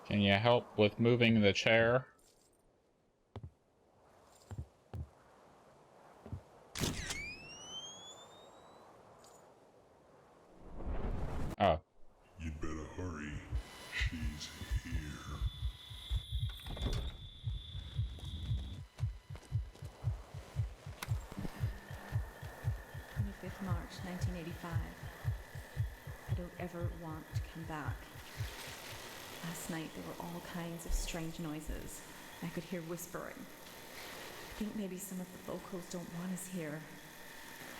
Can you help with moving the chair? Oh. You'd better hurry. She's here. 25th March, 1985. I don't ever want to come back. Last night there were all kinds of strange noises. I could hear whispering. I think maybe some of the locals don't want us here.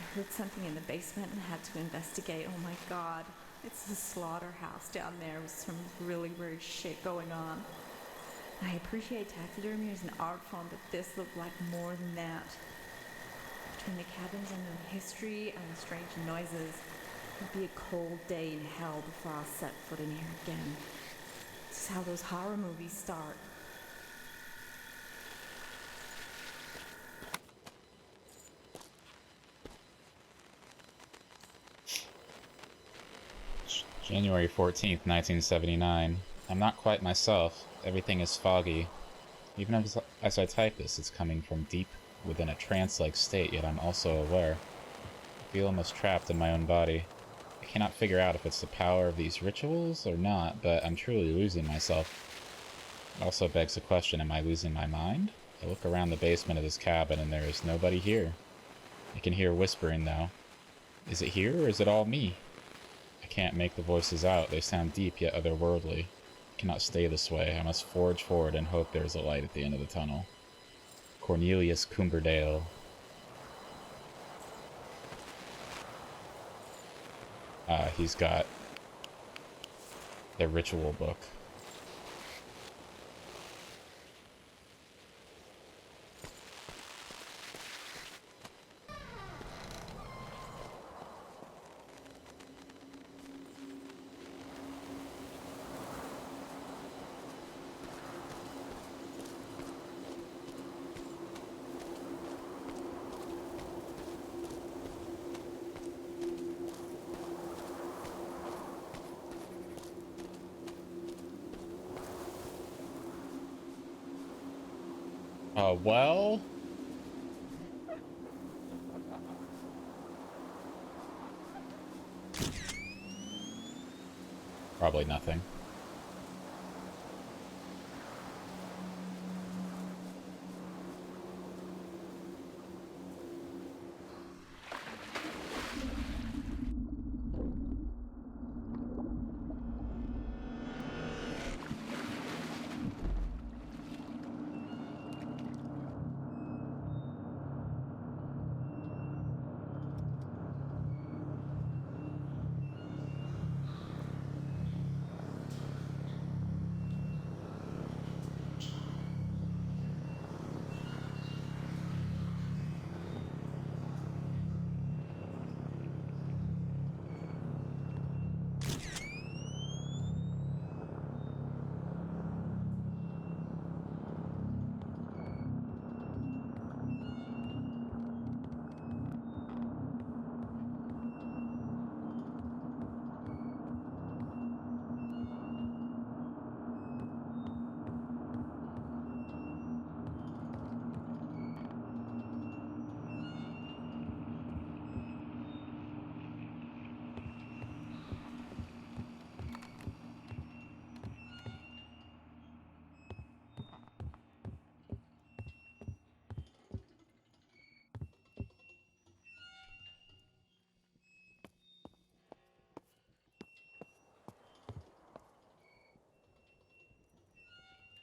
I heard something in the basement and had to investigate. Oh my God. It's a slaughterhouse down there with some really weird shit going on. I appreciate taxidermy as an art form, but this looked like more than that. Between the cabins and the history and the strange noises, it would be a cold day in hell before I'll set foot in here again. This is how those horror movies start. January 14th, 1979. I'm not quite myself. Everything is foggy. Even as I type this, it's coming from deep within a trance-like state, yet I'm also aware. I feel almost trapped in my own body. I cannot figure out if it's the power of these rituals or not, but I'm truly losing myself. It also begs the question, am I losing my mind? I look around the basement of this cabin and there is nobody here. I can hear whispering though. Is it here or is it all me? I can't make the voices out. They sound deep yet otherworldly. I cannot stay this way. I must forge forward and hope there is a light at the end of the tunnel. Cornelius Cumberdale. He's got the ritual book. Well... Probably nothing.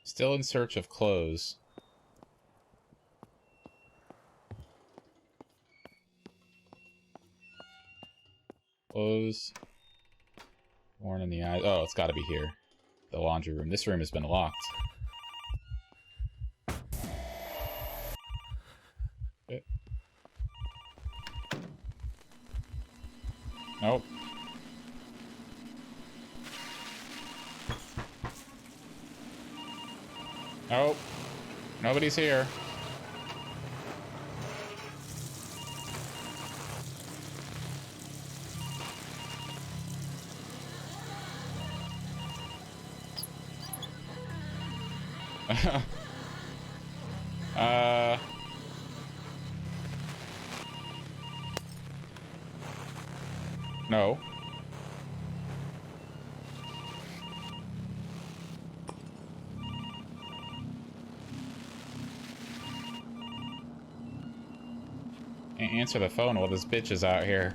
Still in search of clothes. Clothes. Worn in the eyes. Oh, it's gotta be here. The laundry room. This room has been locked. Nope. Nope. Nobody's here. No. Answer the phone while this bitch is out here.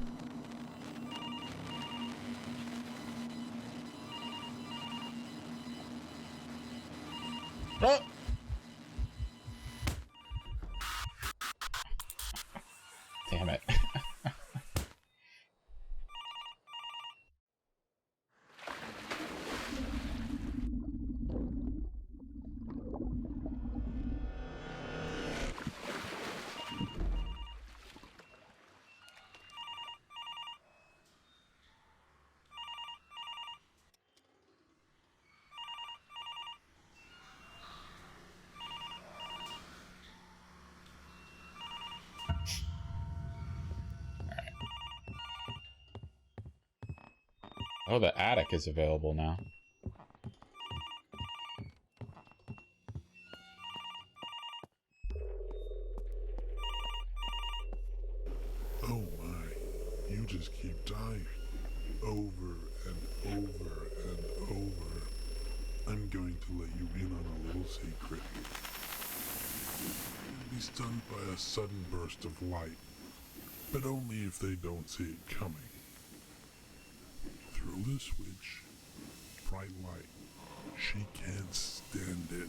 Oh! Damn it. Oh, the attic is available now. Oh my, you just keep dying. Over and over and over. I'm going to let you in on a little secret. You'll be stunned by a sudden burst of light, but only if they don't see it coming. Through the switch, bright light. She can't stand it.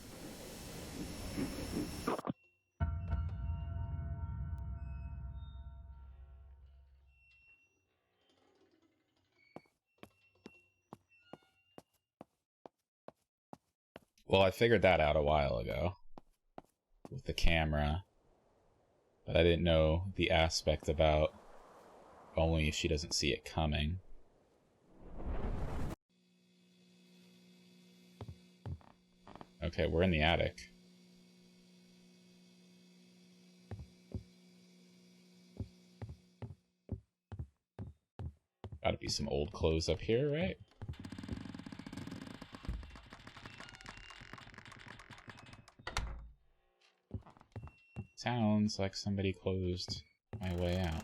Well, I figured that out a while ago with the camera, but I didn't know the aspect about only if she doesn't see it coming. Okay, we're in the attic. Gotta be some old clothes up here, right? Sounds like somebody closed my way out.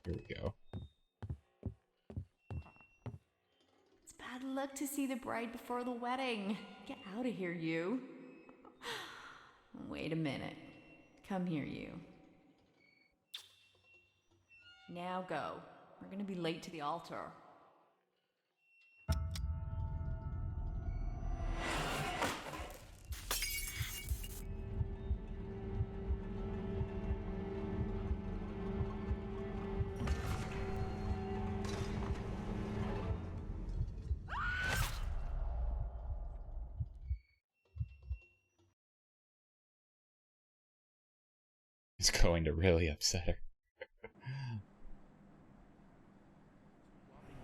Here we go. It's bad luck to see the bride before the wedding. Get out of here, you. Wait a minute. Come here, you. Now go. We're gonna be late to the altar. It's going to really upset her.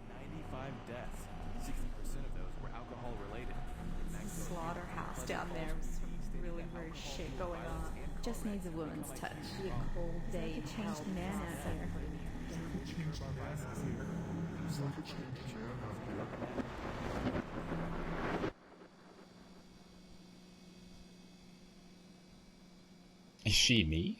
95 deaths. 60% of those were alcohol related. Slaughterhouse down there. Some really weird shit going on. Just needs a woman's touch. Be a cold day. Changed man out here. Is she me?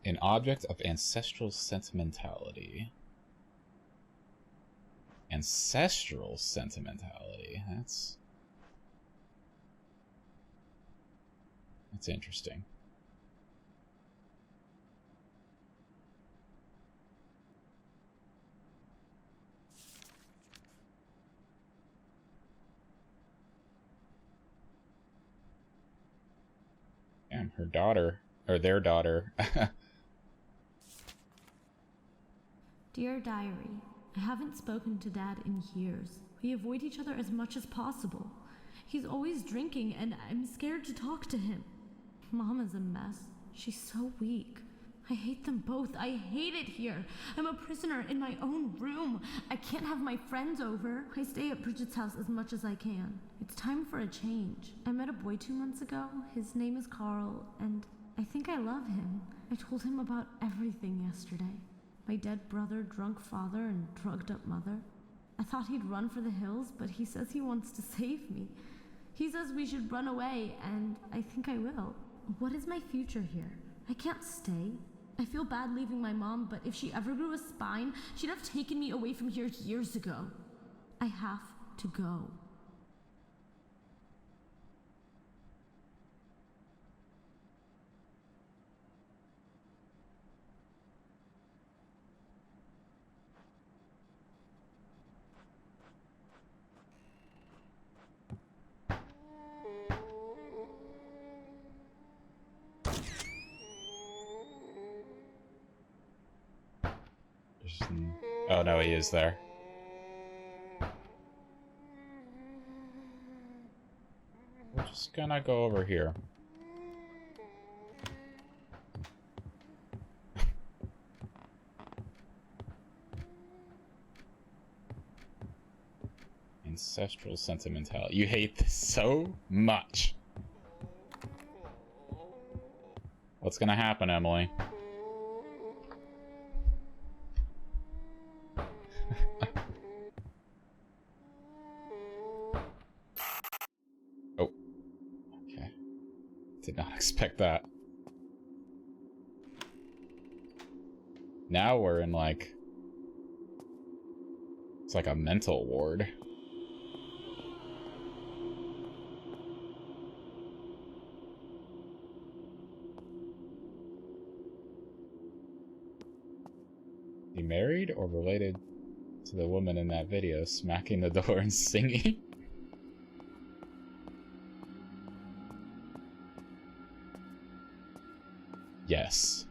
An object of ancestral sentimentality. Ancestral sentimentality. That's interesting. Damn, her daughter, or their daughter. Dear Diary, I haven't spoken to Dad in years. We avoid each other as much as possible. He's always drinking and I'm scared to talk to him. Mom is a mess. She's so weak. I hate them both. I hate it here. I'm a prisoner in my own room. I can't have my friends over. I stay at Bridget's house as much as I can. It's time for a change. I met a boy 2 months ago. His name is Carl, and I think I love him. I told him about everything yesterday. My dead brother, drunk father, and drugged up mother. I thought he'd run for the hills, but he says he wants to save me. He says we should run away, and I think I will. What is my future here? I can't stay. I feel bad leaving my mom, but if she ever grew a spine, she'd have taken me away from here years ago. I have to go. Oh no, he is there. We're just gonna go over here. Ancestral sentimentality. You hate this so much. What's gonna happen, Emily? Oh. Okay. Did not expect that. Now we're in like... It's like a mental ward. He married or related to the woman in that video smacking the door and singing? Yes.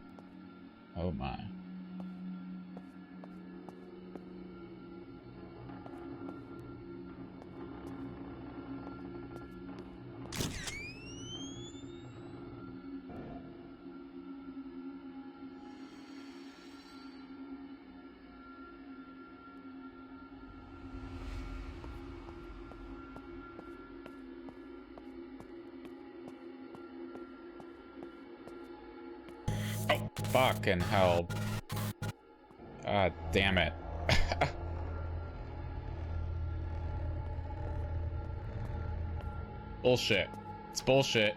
Oh my. Fucking hell. God damn it. Bullshit. It's bullshit.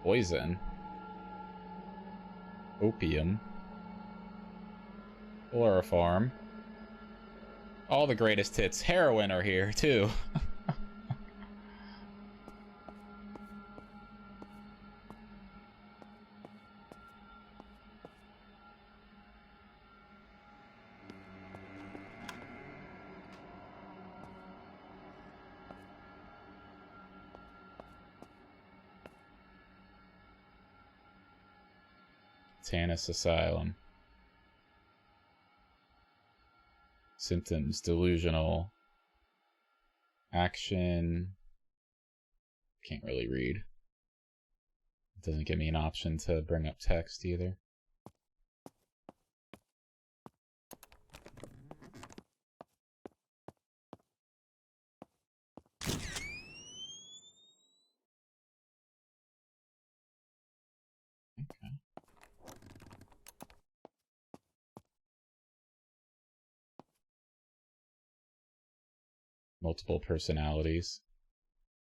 Poison. Opium. Chloroform. All the greatest hits. Heroin are here, too. Tannis Asylum. Symptoms: delusional. Action. Can't really read. It doesn't give me an option to bring up text either. Okay. Multiple personalities.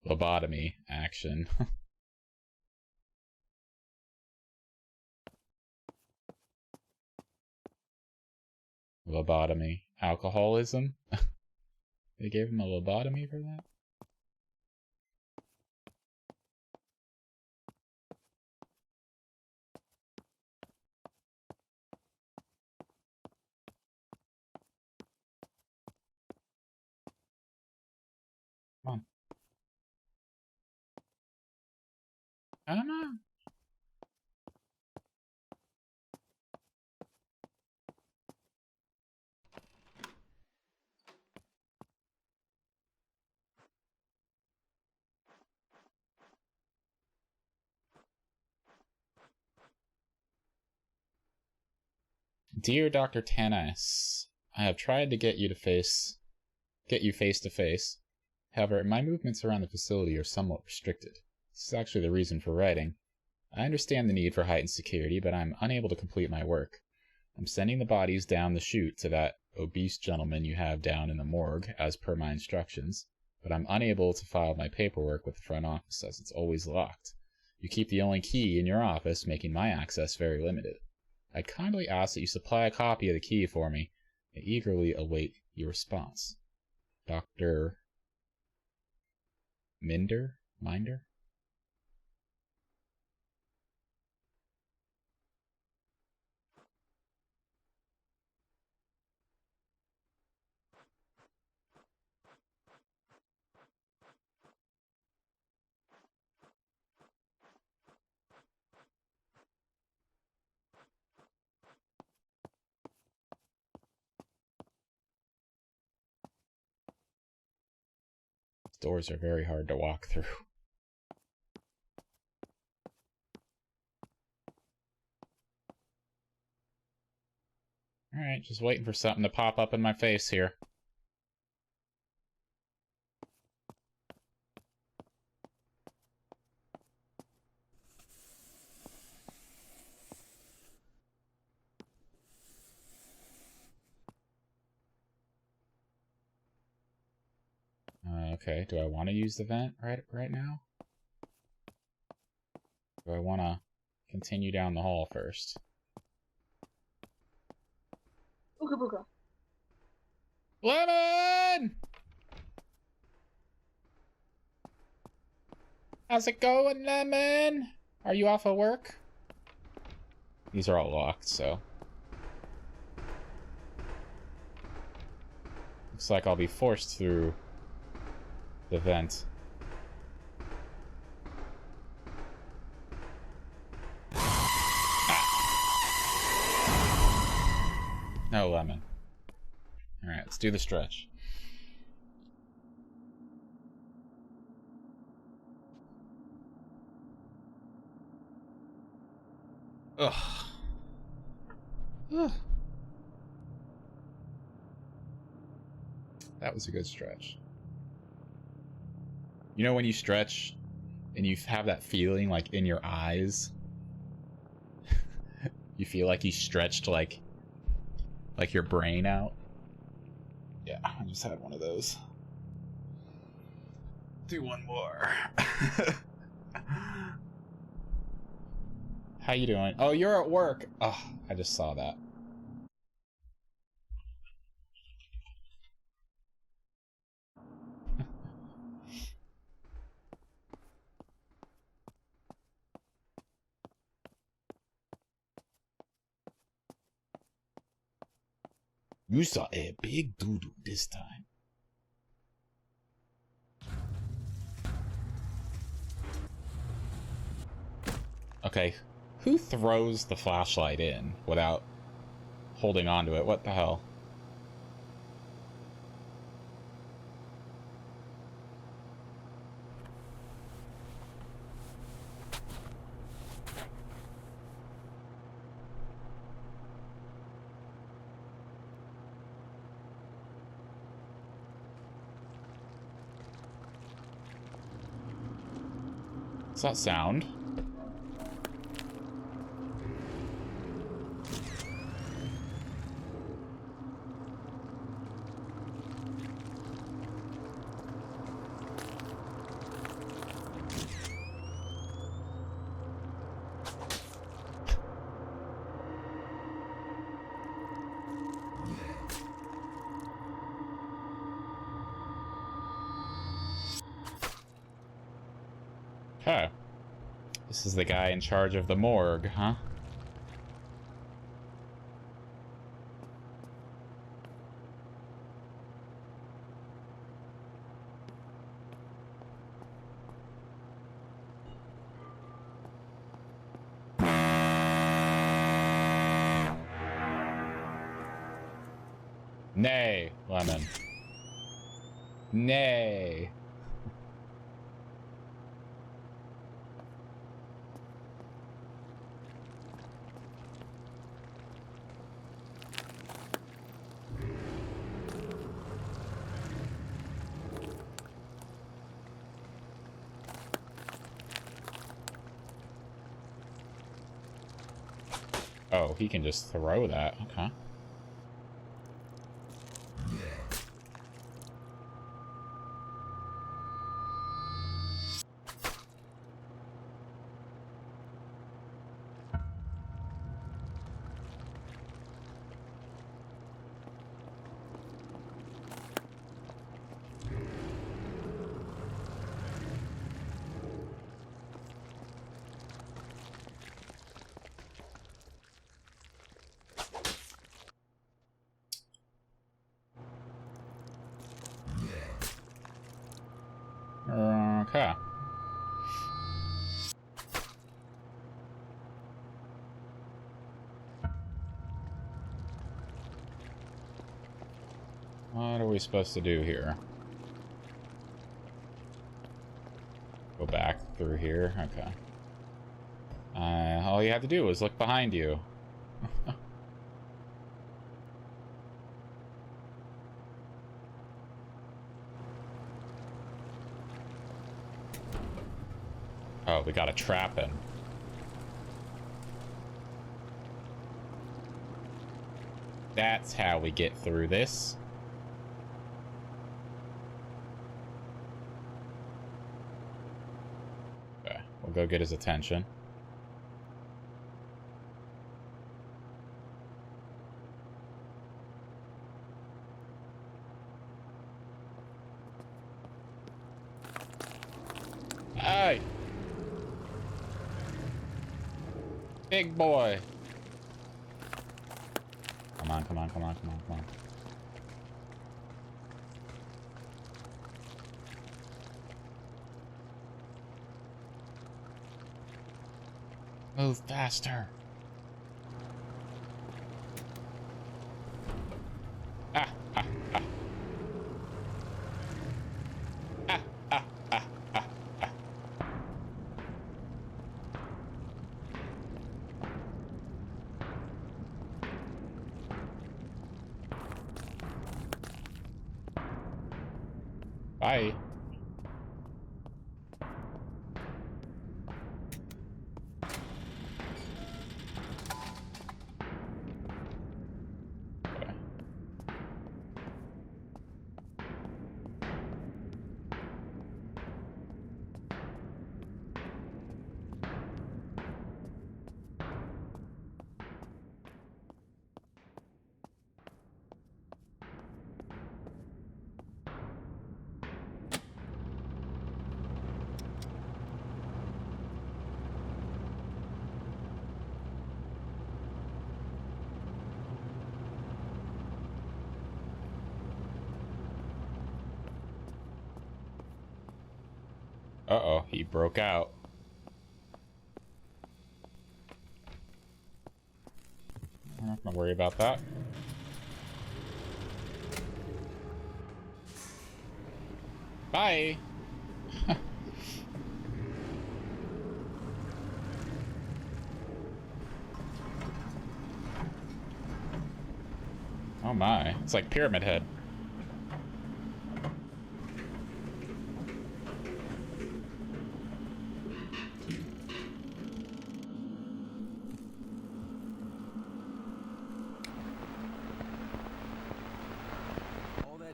Lobotomy. Action. Lobotomy. Alcoholism? They gave him a lobotomy for that? Come on. I don't know. Dear Dr. Tanis, I have tried to get you face to face. However, my movements around the facility are somewhat restricted. This is actually the reason for writing. I understand the need for heightened security, but I'm unable to complete my work. I'm sending the bodies down the chute to that obese gentleman you have down in the morgue, as per my instructions, but I'm unable to file my paperwork with the front office as it's always locked. You keep the only key in your office, making my access very limited. I kindly ask that you supply a copy of the key for me. I eagerly await your response. Dr. Minder? Doors are very hard to walk through. Alright, just waiting for something to pop up in my face here. Okay, do I want to use the vent right now? Do I want to continue down the hall first? Booga booga. Lemon! How's it going, Lemon? Are you off of work? These are all locked, so... Looks like I'll be forced through the vent. No lemon. Alright, let's do the stretch. Ugh. Ugh. That was a good stretch. You know when you stretch and you have that feeling like in your eyes? You feel like you stretched like your brain out? Yeah, I just had one of those. Do one more. How you doing? Oh, you're at work. Oh, I just saw that. You saw a big doo-doo this time. Okay, who throws the flashlight in without holding on to it? What the hell? What's that sound? Okay. This is the guy in charge of the morgue, huh? Nay, Lemon. Nay. Oh, he can just throw that. Okay. Okay. What are we supposed to do here? Go back through here? Okay. All you have to do is look behind you. Oh, we got a trap in. That's how we get through this. Okay, we'll go get his attention. Hey! Big boy! Come on, come on, come on, come on, come on. Move faster. Ah, ah, ah. Ah, ah, ah, ah, ah. Bye. Uh-oh, he broke out. I'm not gonna worry about that. Bye! Oh my, it's like Pyramid Head.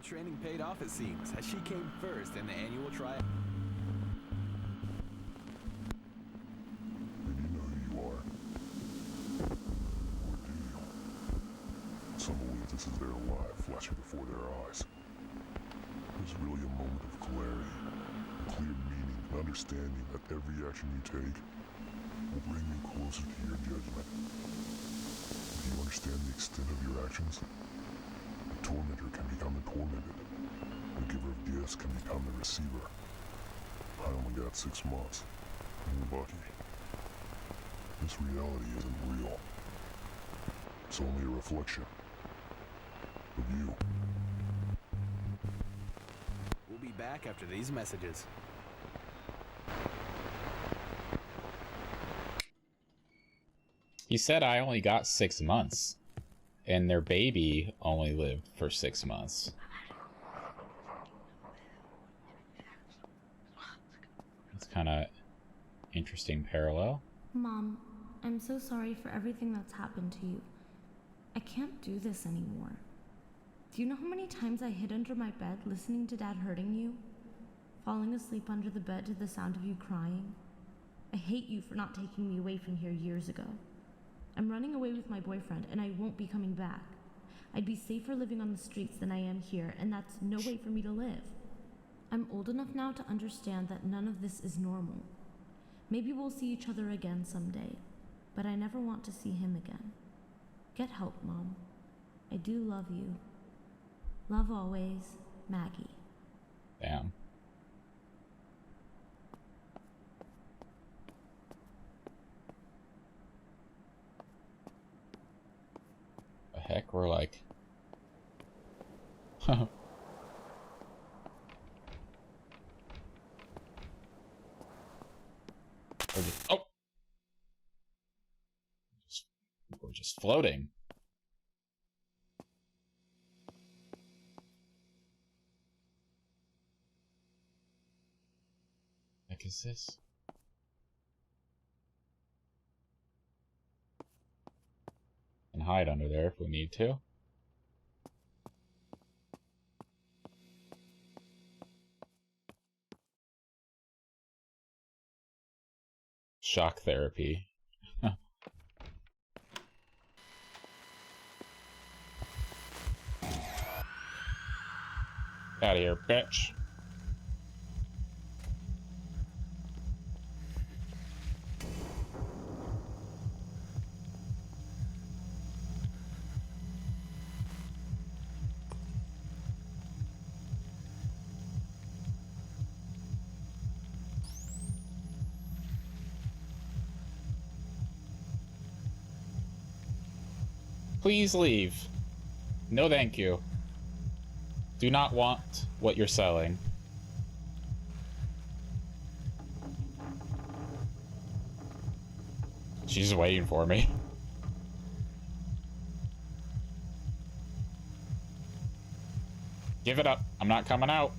Training paid off, it seems, as she came first in the annual trial. And you know who you are. Or do you? Some believe this is their life flashing before their eyes. There's really a moment of clarity, a clear meaning, and understanding that every action you take will bring you closer to your judgment. Do you understand the extent of your actions? The tormentor can become the tormented. The giver of gifts can become the receiver. I only got 6 months. I'm lucky. This reality isn't real. It's only a reflection of you. We'll be back after these messages. He said I only got 6 months. And their baby only lived for 6 months. It's kind of interesting parallel. Mom, I'm so sorry for everything that's happened to you. I can't do this anymore. Do you know how many times I hid under my bed listening to Dad hurting you? Falling asleep under the bed to the sound of you crying? I hate you for not taking me away from here years ago. I'm running away with my boyfriend, and I won't be coming back. I'd be safer living on the streets than I am here, and that's no way for me to live. I'm old enough now to understand that none of this is normal. Maybe we'll see each other again someday, but I never want to see him again. Get help, Mom. I do love you. Love always, Maggie. Damn. The heck, we're like... Oh! We're just floating. What is this? And hide under there if we need to. Shock therapy. Out of here, bitch. Please leave. No thank you. Do not want what you're selling. She's waiting for me. Give it up. I'm not coming out.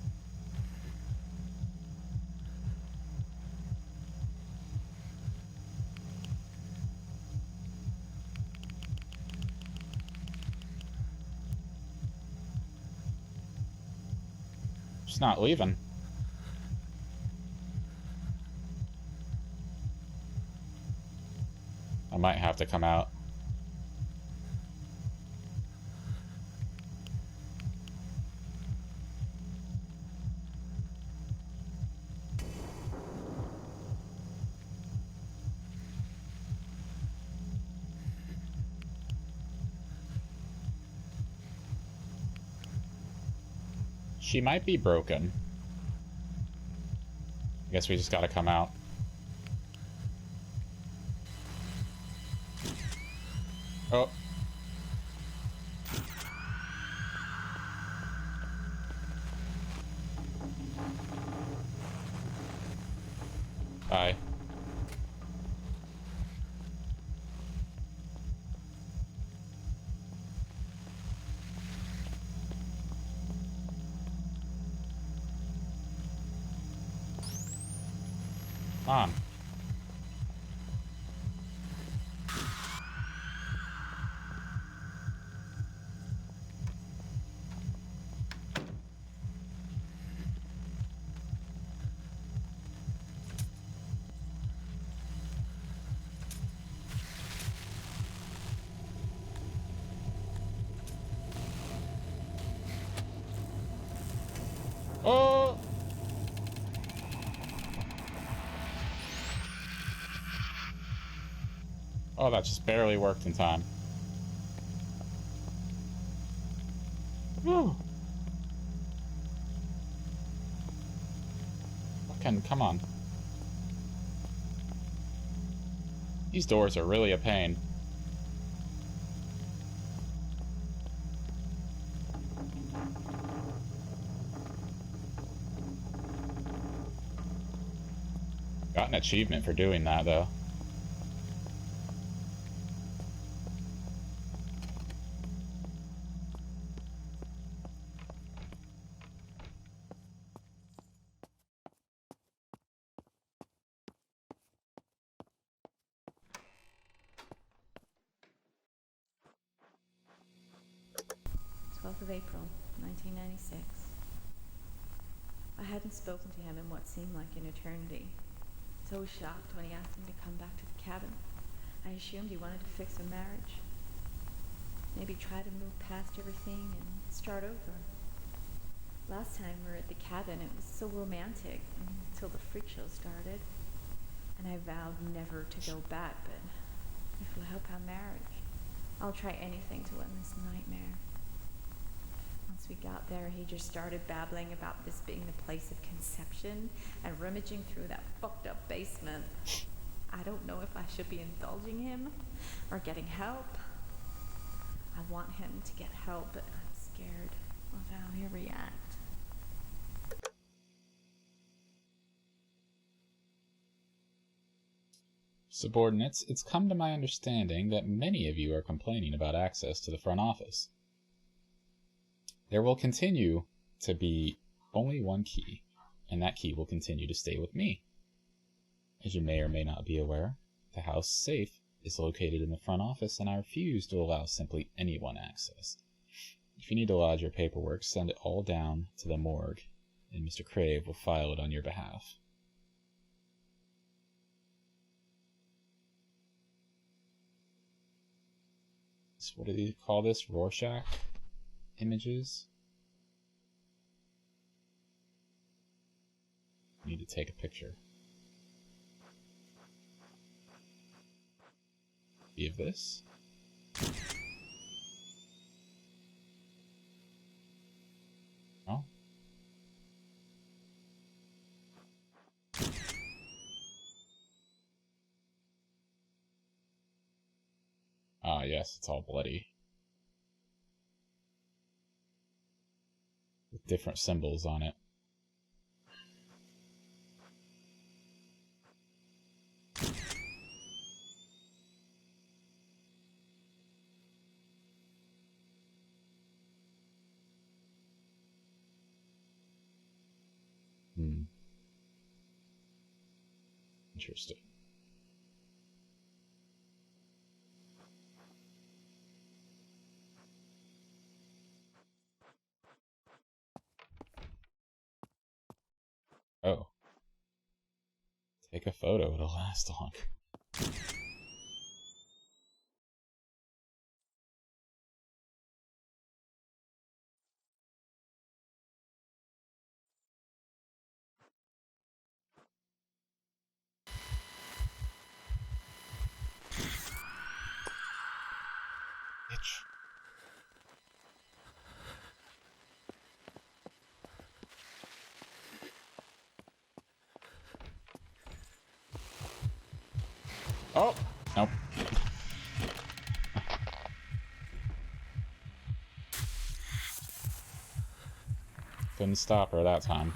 She's not leaving. I might have to come out. She might be broken. I guess we just gotta come out. Oh. Bye. Come on. Oh! Oh, that just barely worked in time. Whew. Come on. These doors are really a pain. Got an achievement for doing that, though. of April, 1996. I hadn't spoken to him in what seemed like an eternity. So I was shocked when he asked me to come back to the cabin. I assumed he wanted to fix a marriage. Maybe try to move past everything and start over. Last time we were at the cabin, it was so romantic until the freak show started. And I vowed never to go back, but if it'll help our marriage, I'll try anything to end this nightmare. Once we got there, he just started babbling about this being the place of conception and rummaging through that fucked up basement. I don't know if I should be indulging him or getting help. I want him to get help, but I'm scared of how he'll react. Subordinates, it's come to my understanding that many of you are complaining about access to the front office. There will continue to be only one key, and that key will continue to stay with me. As you may or may not be aware, the house safe is located in the front office, and I refuse to allow simply anyone access. If you need to lodge your paperwork, send it all down to the morgue, and Mr. Crave will file it on your behalf. So what do you call this? Rorschach images? Need to take a picture. Of this. Oh. Ah, yes, it's all bloody. With different symbols on it. Interesting. Oh. Take a photo, it'll last long. Oh! Nope. Couldn't stop her that time.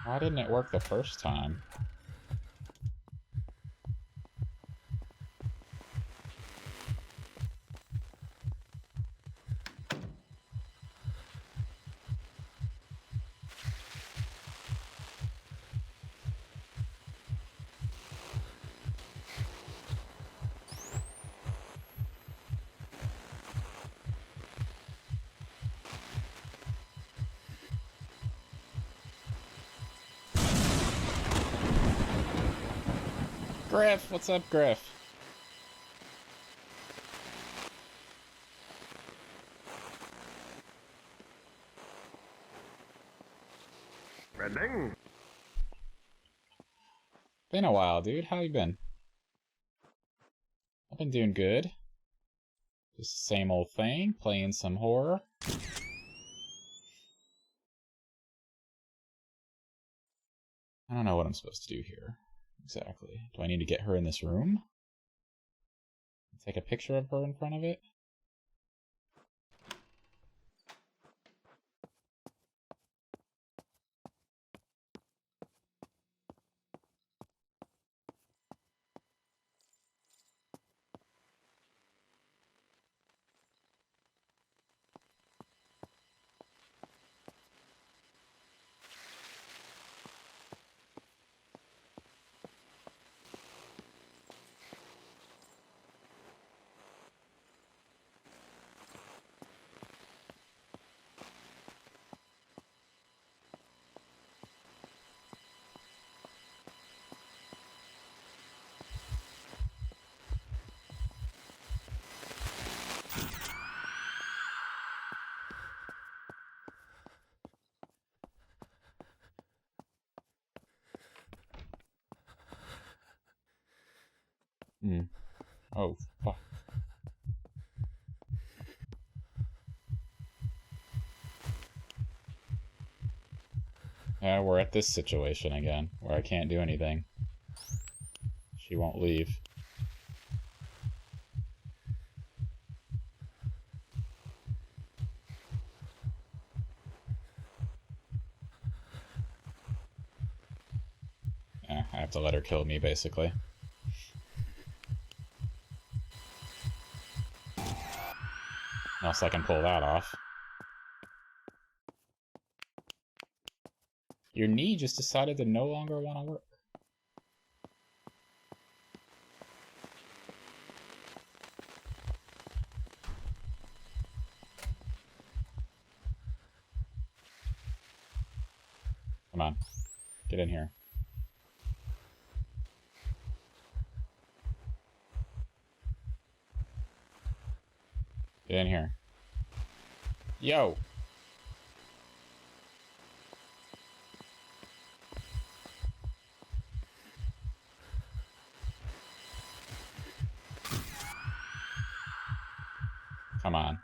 Why didn't it work the first time? Griff, what's up, Griff? Redding. Been a while, dude. How you been? I've been doing good. Just the same old thing, playing some horror. I don't know what I'm supposed to do here. Exactly. Do I need to get her in this room? Take a picture of her in front of it. Oh, fuck. Yeah, we're at this situation again, where I can't do anything. She won't leave. Yeah, I have to let her kill me, basically. Unless I can pull that off. Your knee just decided to no longer want to work. Come on. Get in here. Get in here. Yo! Come on.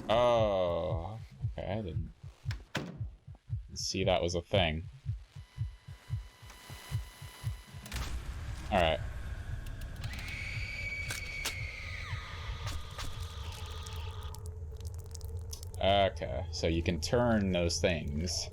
Oh, okay, I didn't see that was a thing. Alright. Okay, so you can turn those things.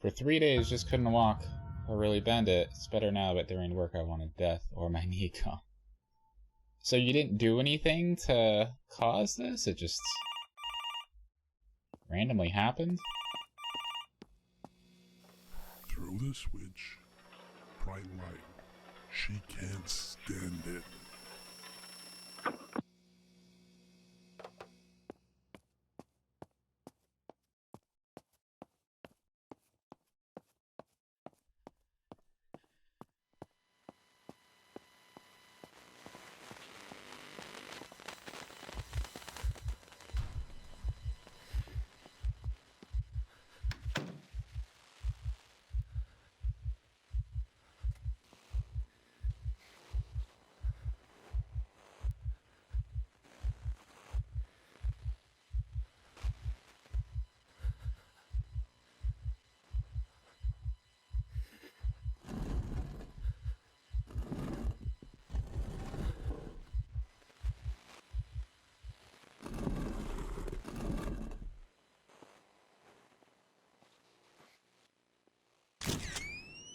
For 3 days, just couldn't walk or really bend it. It's better now, but during work I wanted death or my knee gone. So you didn't do anything to cause this? It just randomly happened? Throw the switch. Bright light. She can't stand it.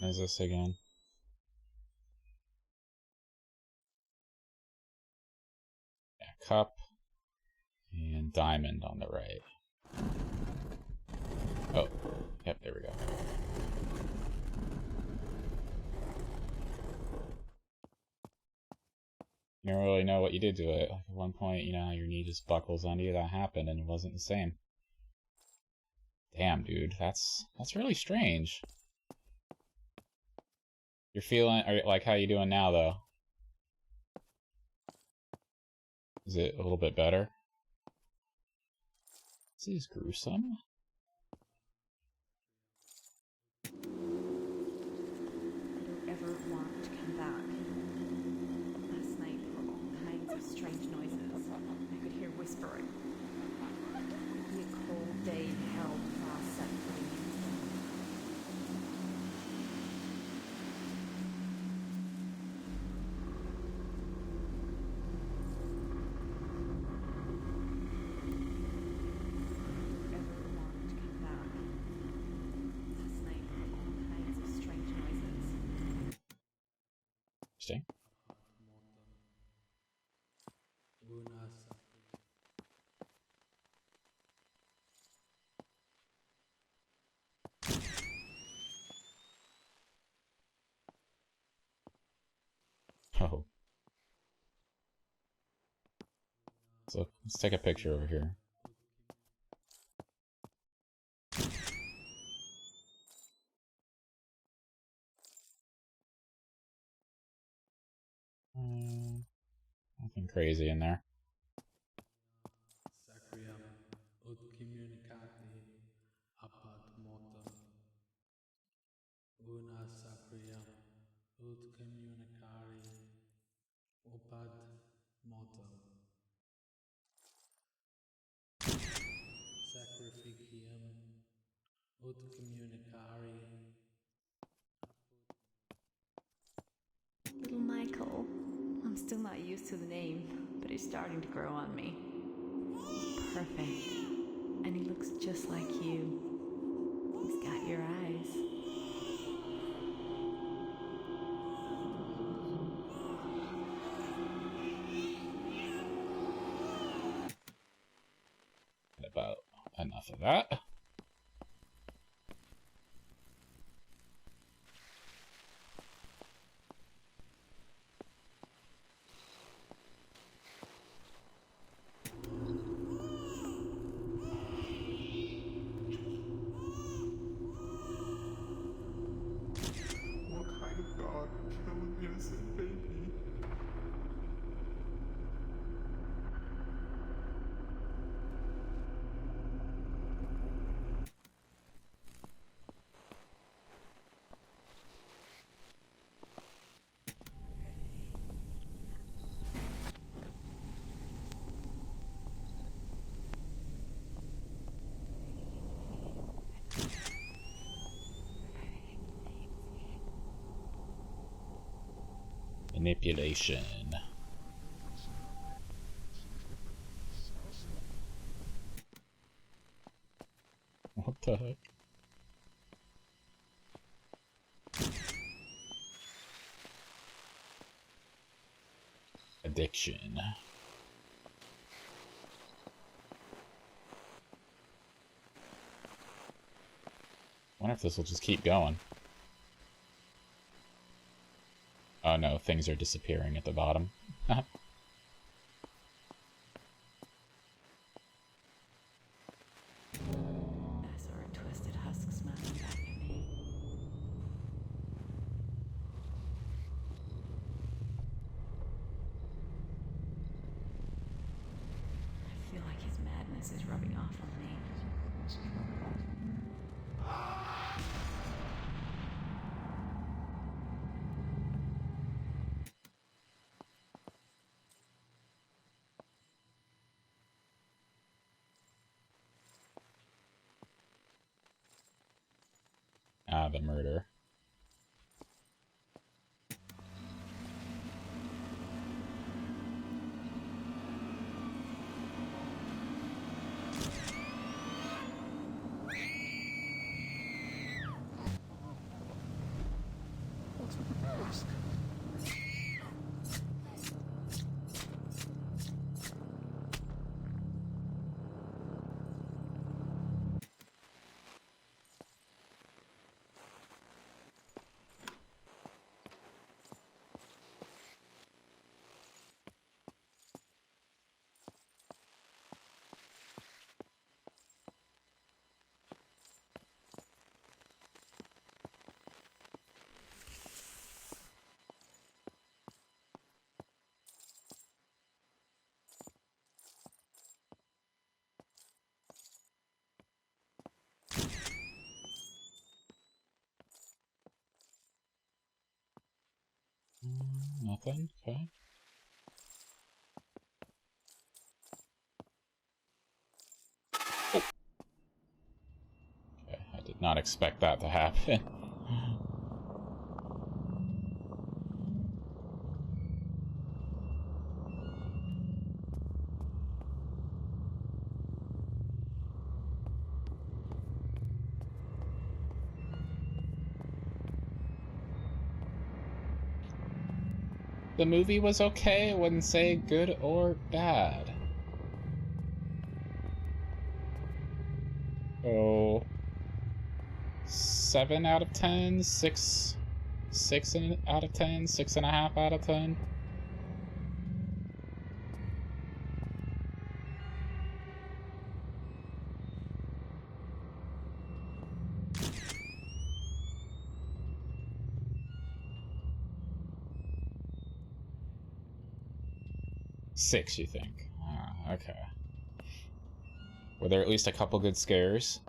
What is this again? Yeah, cup and diamond on the right. Oh, yep, there we go. You don't really know what you did to it. Like at one point, you know, your knee just buckles under you. That happened, and it wasn't the same. Damn, dude, that's really strange. You're feeling, like, how you doing now, though? Is it a little bit better? This is gruesome. Interesting. Oh. So let's take a picture over here. Nothing crazy in there. Little Michael. I'm still not used to the name, but it's starting to grow on me. He's perfect. And he looks just like you. He's got your eyes. About enough of that. What kind of dog killed an innocent baby? Manipulation. What the heck? Addiction. Wonder if this will just keep going. Oh no, things are disappearing at the bottom. I saw a twisted husk smiling back at me. I feel like his madness is rubbing off on me. Ah, the murder. What's with the mask? Nothing? Okay. Okay, I did not expect that to happen. The movie was okay. I wouldn't say good or bad. So 7 out of 10, 6 out of 10, 6.5 out of 10. Six, you think? Okay. Were there at least a couple good scares?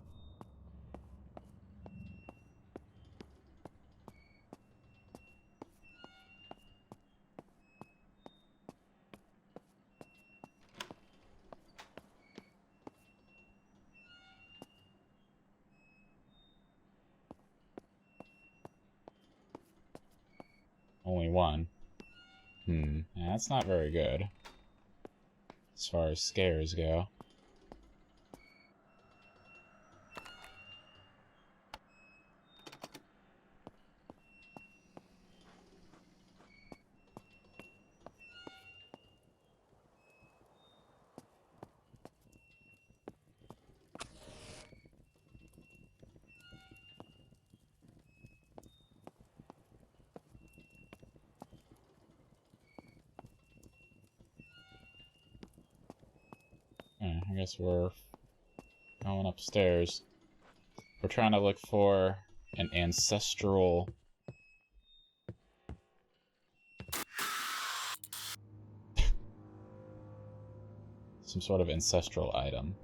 Only one. Yeah, that's not very good as far as scares go. I guess we're going upstairs. We're trying to look for an ancestral... some sort of ancestral item.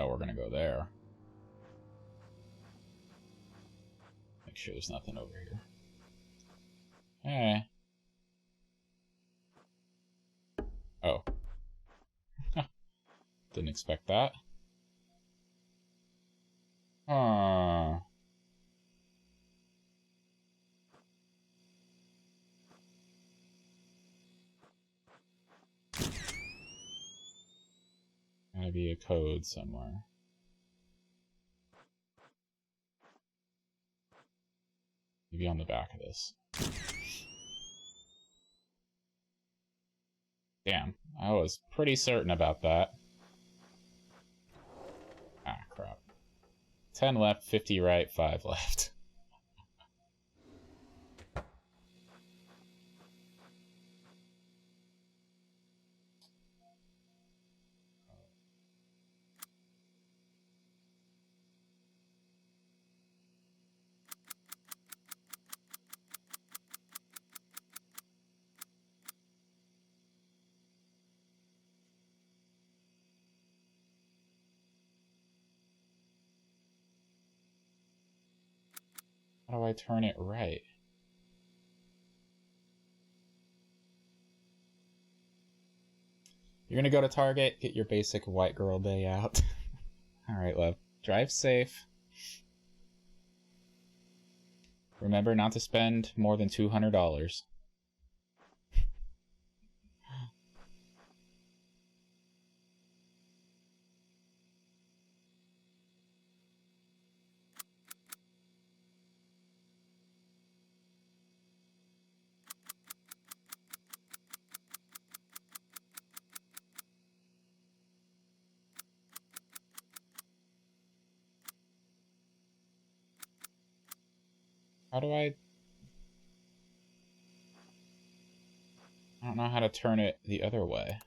We're gonna go there. Make sure there's nothing over here. Hey. Oh. Didn't expect that. Huh. Gotta be a code somewhere. Maybe on the back of this. Damn, I was pretty certain about that. Ah, crap. 10 left, 50 right, 5 left. How do I turn it right? You're gonna go to Target, get your basic white girl day out. Alright, love. Drive safe. Remember not to spend more than $200. How do I don't know how to turn it the other way.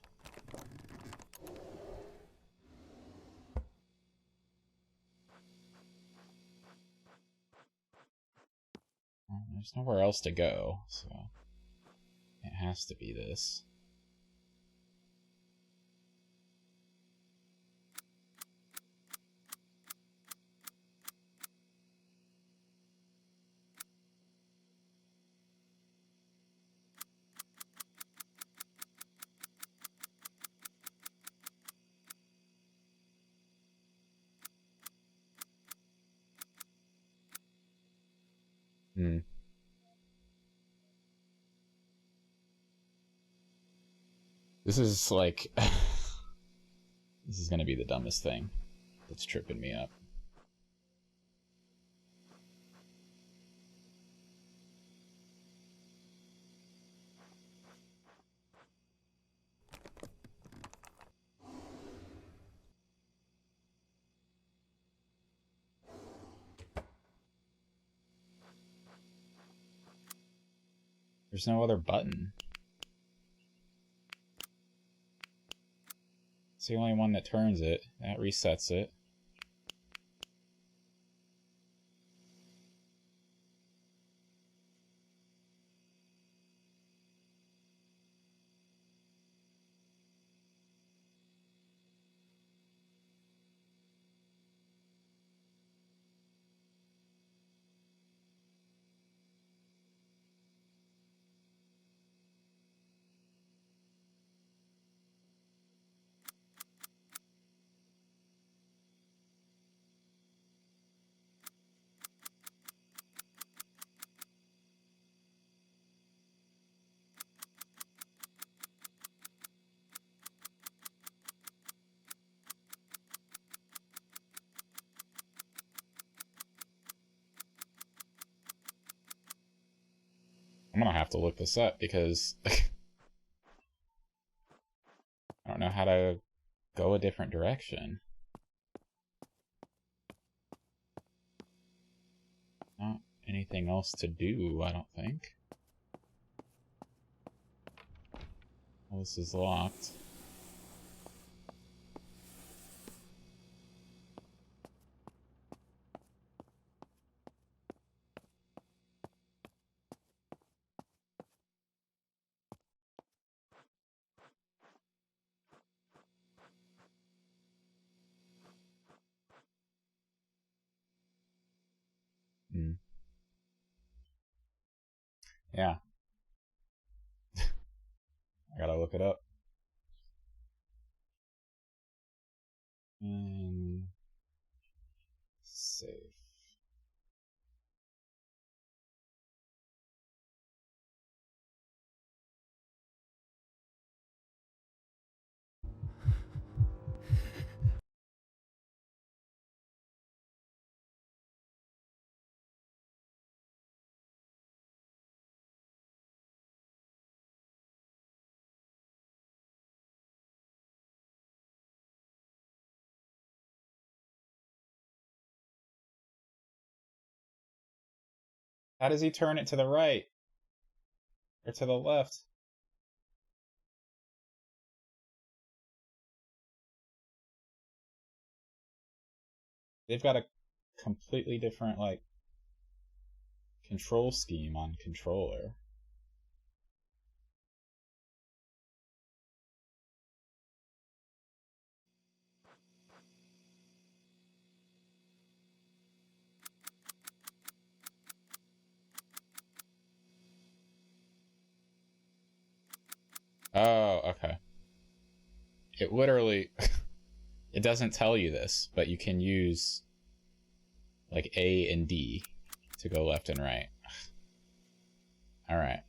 Well, there's nowhere else to go, so can't has to be this. This is like... this is gonna be the dumbest thing that's tripping me up. There's no other button. It's the only one that turns it. That resets it. I'm gonna have to look this up because I don't know how to go a different direction. Not anything else to do, I don't think. Well, this is locked. Yeah. I gotta look it up. And save. How does he turn it to the right? Or to the left? They've got a completely different, like, control scheme on controller. Oh, okay. It literally... it doesn't tell you this, but you can use like A and D to go left and right. Alright.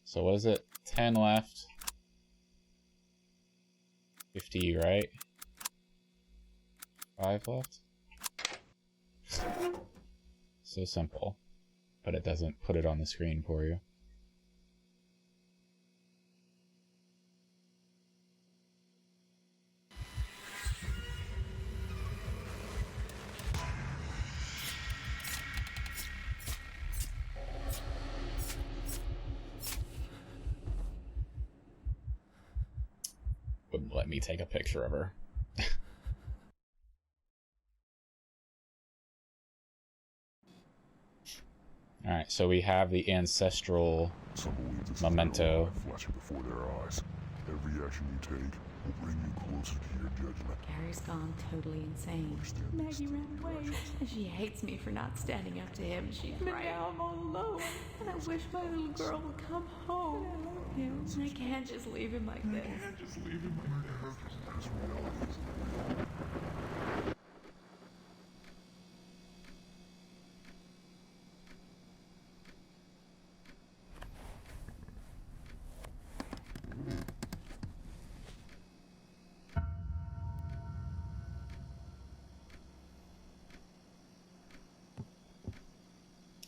So what is it? 10 left. 50 right. 5 left. So simple. But it doesn't put it on the screen for you. Wouldn't let me take a picture of her. Alright, so we have the ancestral Some believe this Memento. is their life flashing before their eyes. Every action you take will bring you closer to your judgment. Gary's gone totally insane. Maggie ran away, and she hates me for not standing up to him. She's right. Now I'm all alone, and I wish my little girl would come home. I love him, and I can't just leave him like this.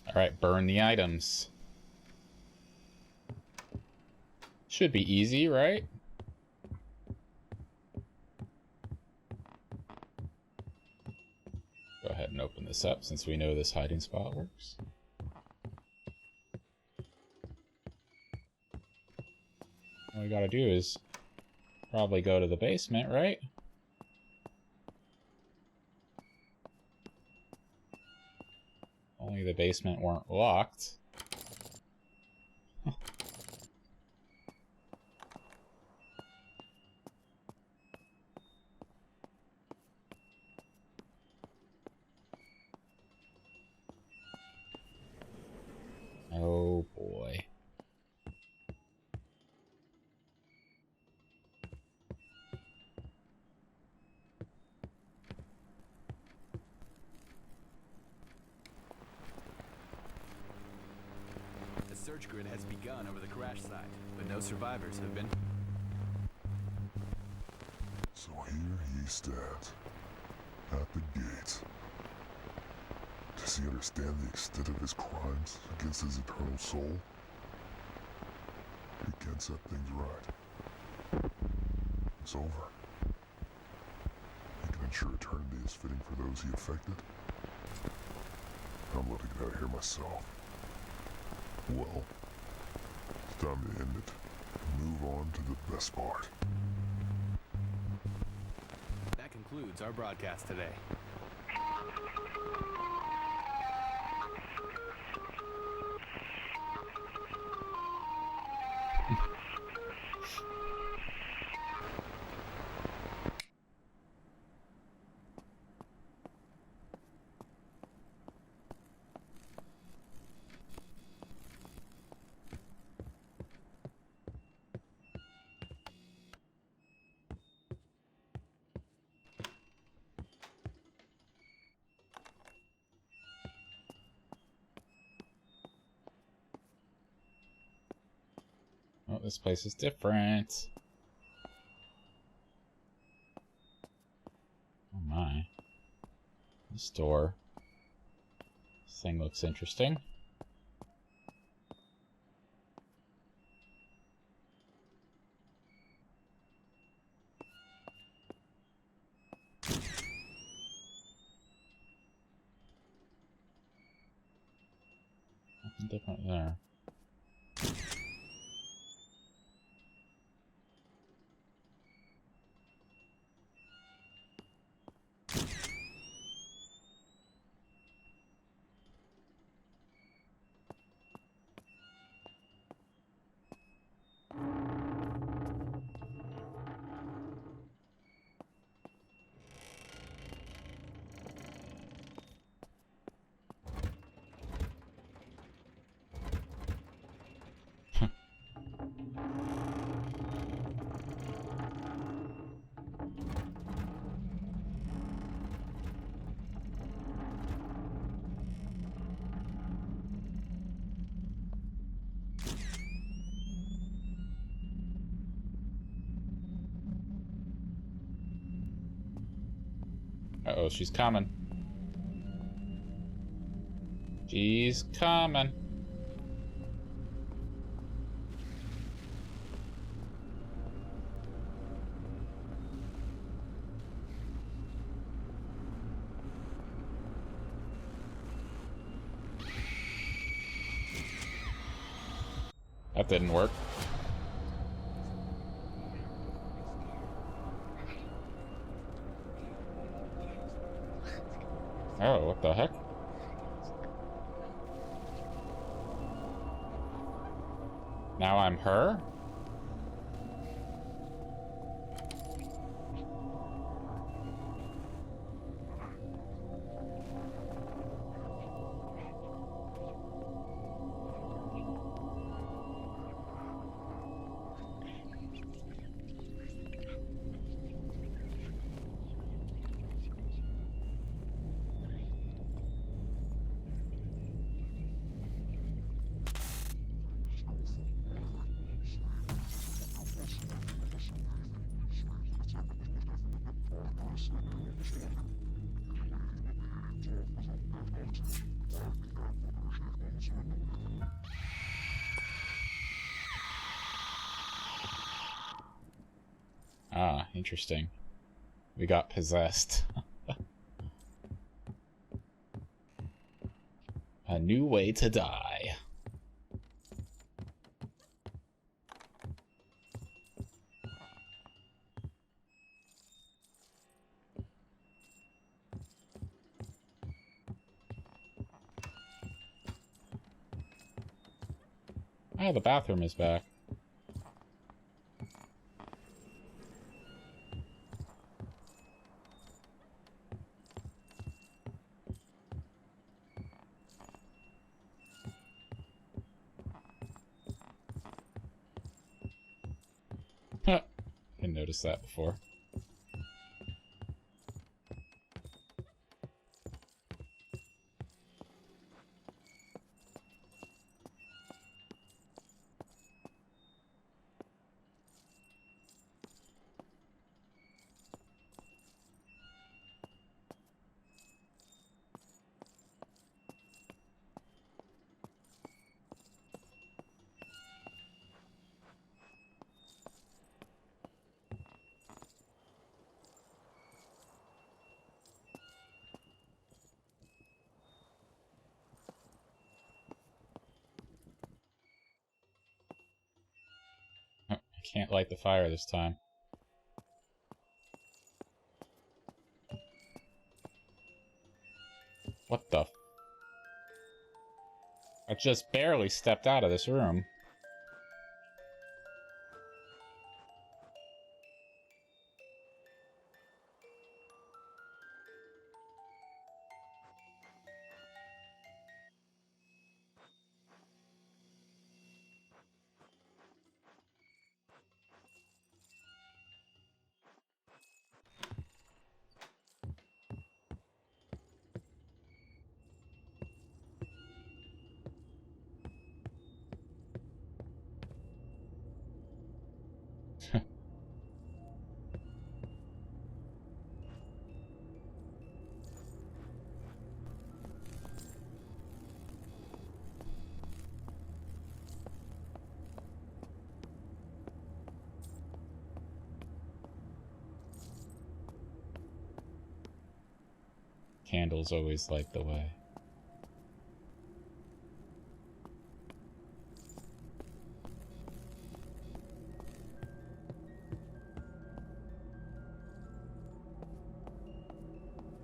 Alright, burn the items. Should be easy, right? Go ahead and open this up since we know this hiding spot works. All we gotta do is probably go to the basement, right? Only the basement weren't locked. Oh boy. The search grid has begun over the crash site, but no survivors have been. So here he stands, at the gate. Does he understand the extent of his crimes against his eternal soul? He can't set things right. It's over. He can ensure eternity is fitting for those he affected. I'm letting it out here myself. Well, it's time to end it and move on to the best part. That concludes our broadcast today. Oh, this place is different. Oh my. This door. This thing looks interesting. Nothing different there. Uh-oh, she's coming. She's coming. That didn't work. Oh, what the heck? Now I'm her? Ah, interesting. We got possessed. A new way to die. Oh, the bathroom is back. Huh. Didn't notice that before. Can't light the fire this time. What the? I just barely stepped out of this room. Candles always light the way.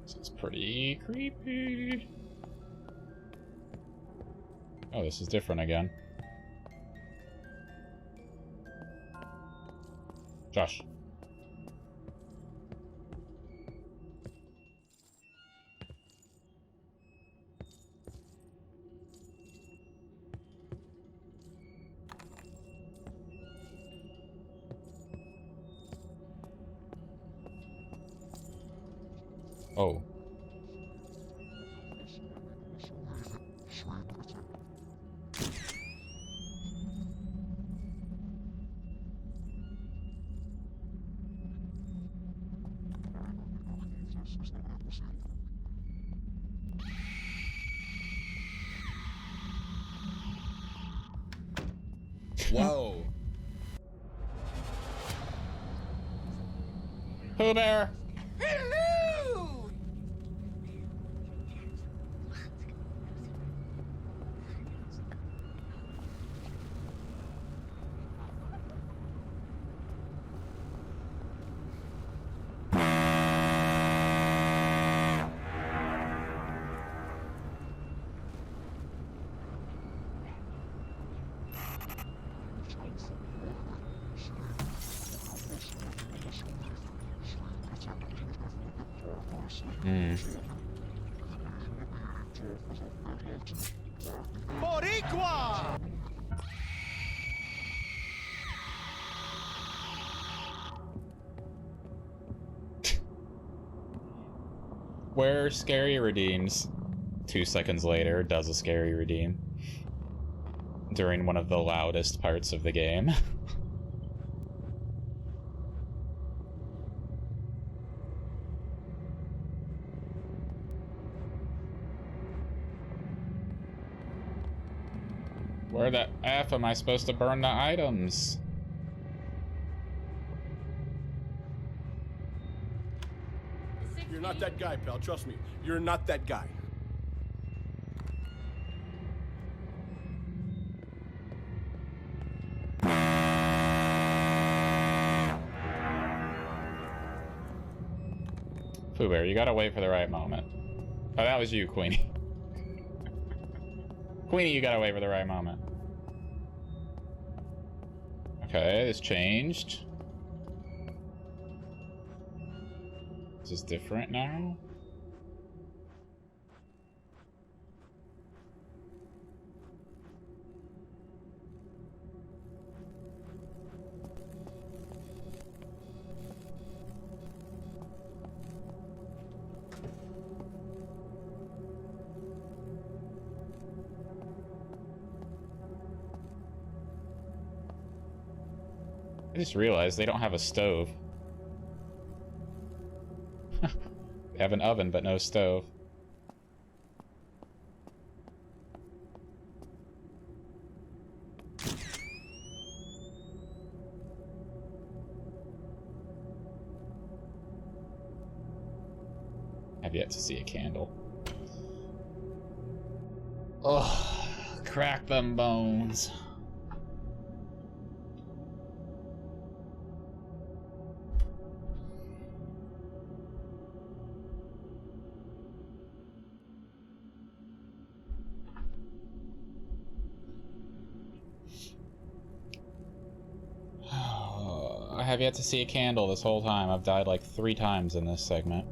This is pretty creepy. Oh, this is different again. Josh. Oh. Whoa. Pooh Bear. Hello! Boricua! Where Scary redeems 2 seconds later does a Scary redeem during one of the loudest parts of the game. Where the F am I supposed to burn the items? You're not that guy, pal. Trust me. You're not that guy. Pooh Bear, you gotta wait for the right moment. Oh, that was you, Queenie. Queenie, you gotta wait for the right moment. Okay, this changed. This is different now. I just realized they don't have a stove. They have an oven, but no stove. I've yet to see a candle. Oh, crack them bones. I have yet to see a candle this whole time. I've died like 3 times in this segment.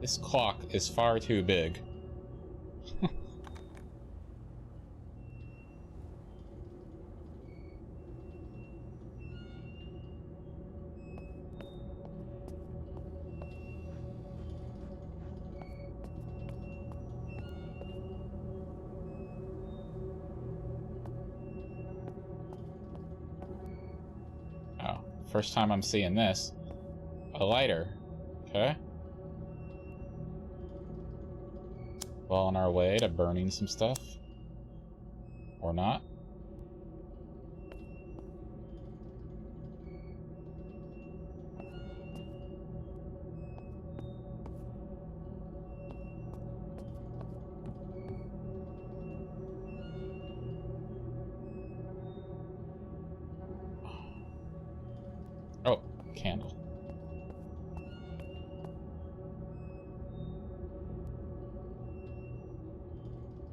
This clock is far too big. First time I'm seeing this. A lighter. Okay. Well, on our way to burning some stuff. Or not. Oh, candle.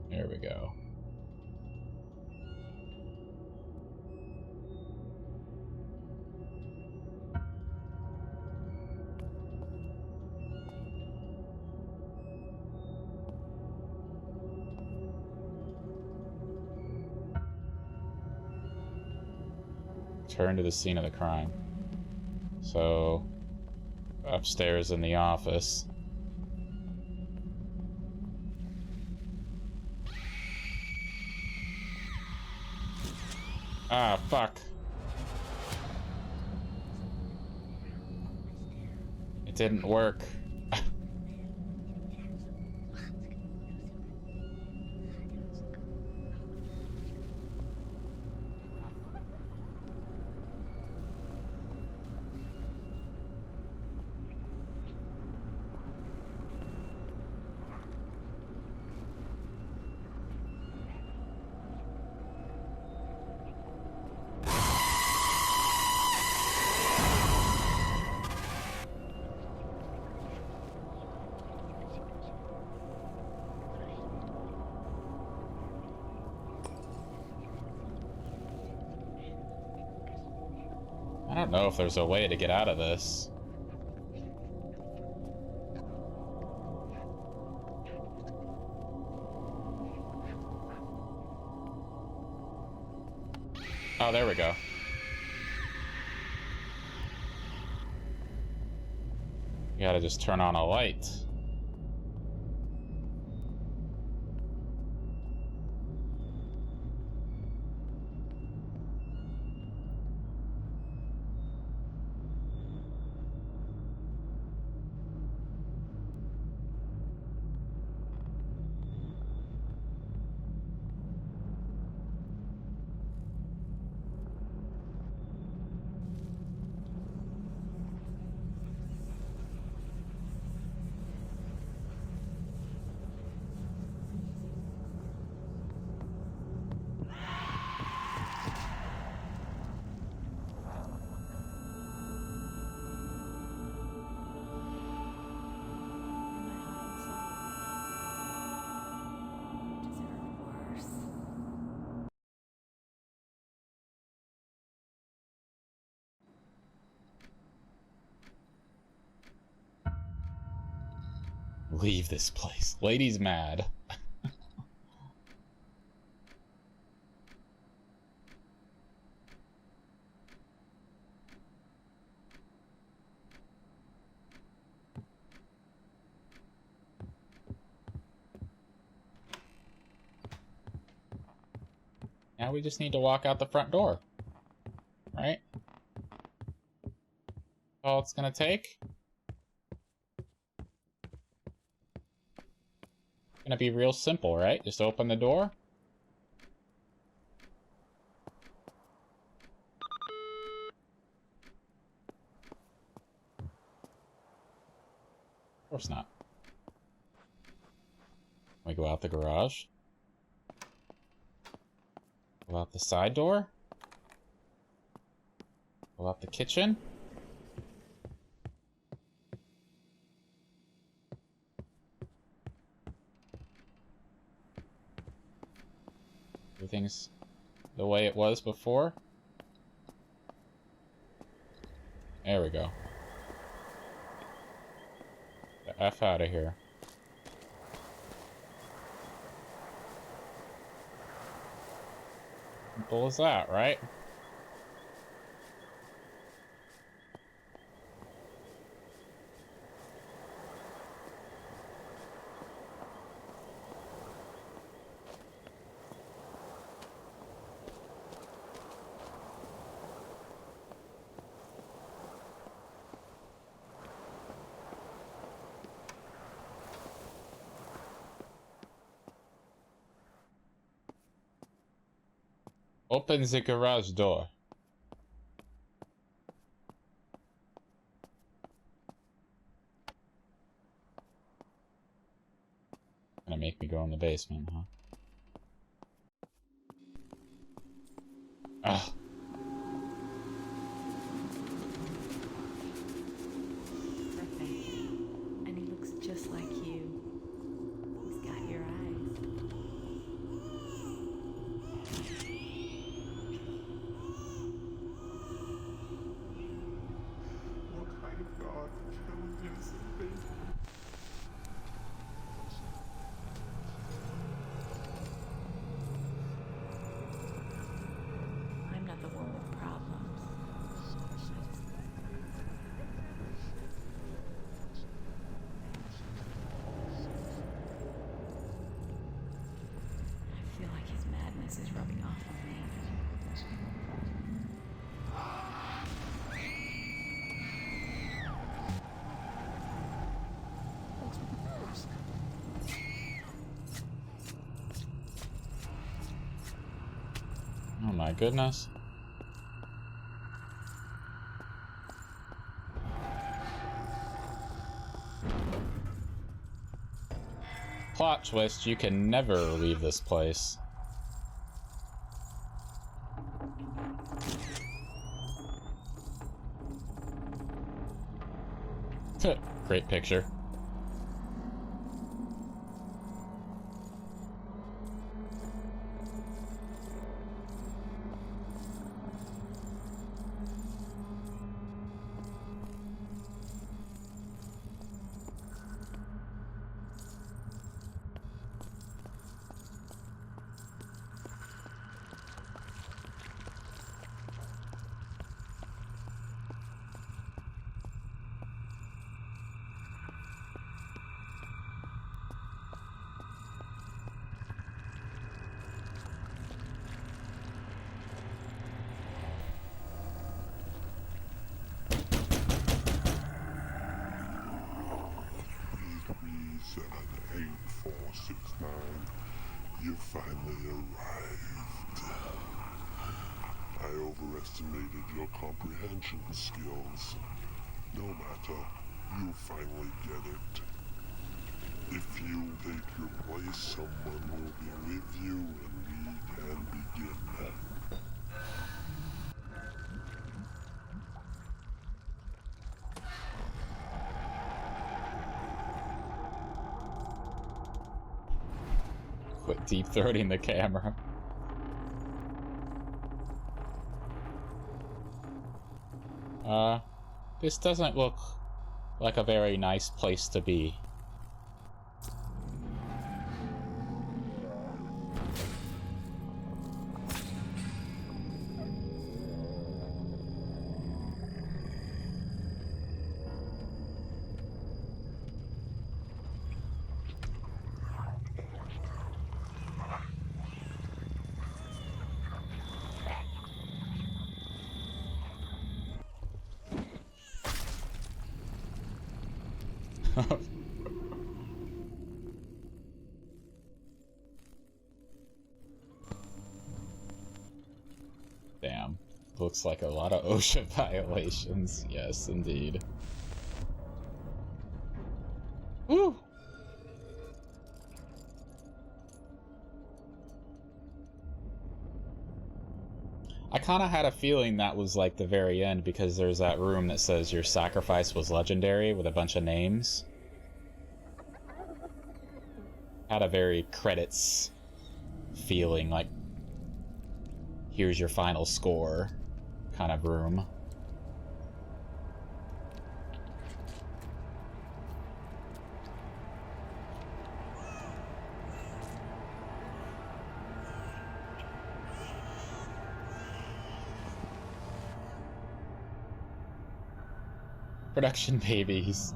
There we go. Turn to the scene of the crime. So, upstairs in the office. Ah, fuck. It didn't work. don't know if there's a way to get out of this. Oh, there we go. You gotta just turn on a light. Leave this place. Lady's mad. Now we just need to walk out the front door. Right? All it's gonna take. Gonna be real simple, right? Just open the door. Of course not. We go out the garage. Go out the side door. Go out the kitchen. Everything's the way it was before. There we go. The F out of here. Simple as that, right? Open the garage door. Gonna make me go in the basement, huh? Ugh. And he looks just like you. He's got your eyes. What kind of God killed innocent baby? I'm not the one with problems. I feel like his madness is rubbing off on me. Oh my goodness. Plot twist, you can never leave this place. Great picture. You finally arrived. I overestimated your comprehension skills. No matter, you finally get it. If you take your place, someone will be with you and we can begin. Quit deep-throating the camera. This doesn't look like a very nice place to be. Damn. Looks like a lot of OSHA violations. Yes, indeed. Woo! I kind of had a feeling that was like the very end because there's that room that says your sacrifice was legendary with a bunch of names. Had a very credits feeling, like here's your final score kind of room. Production babies.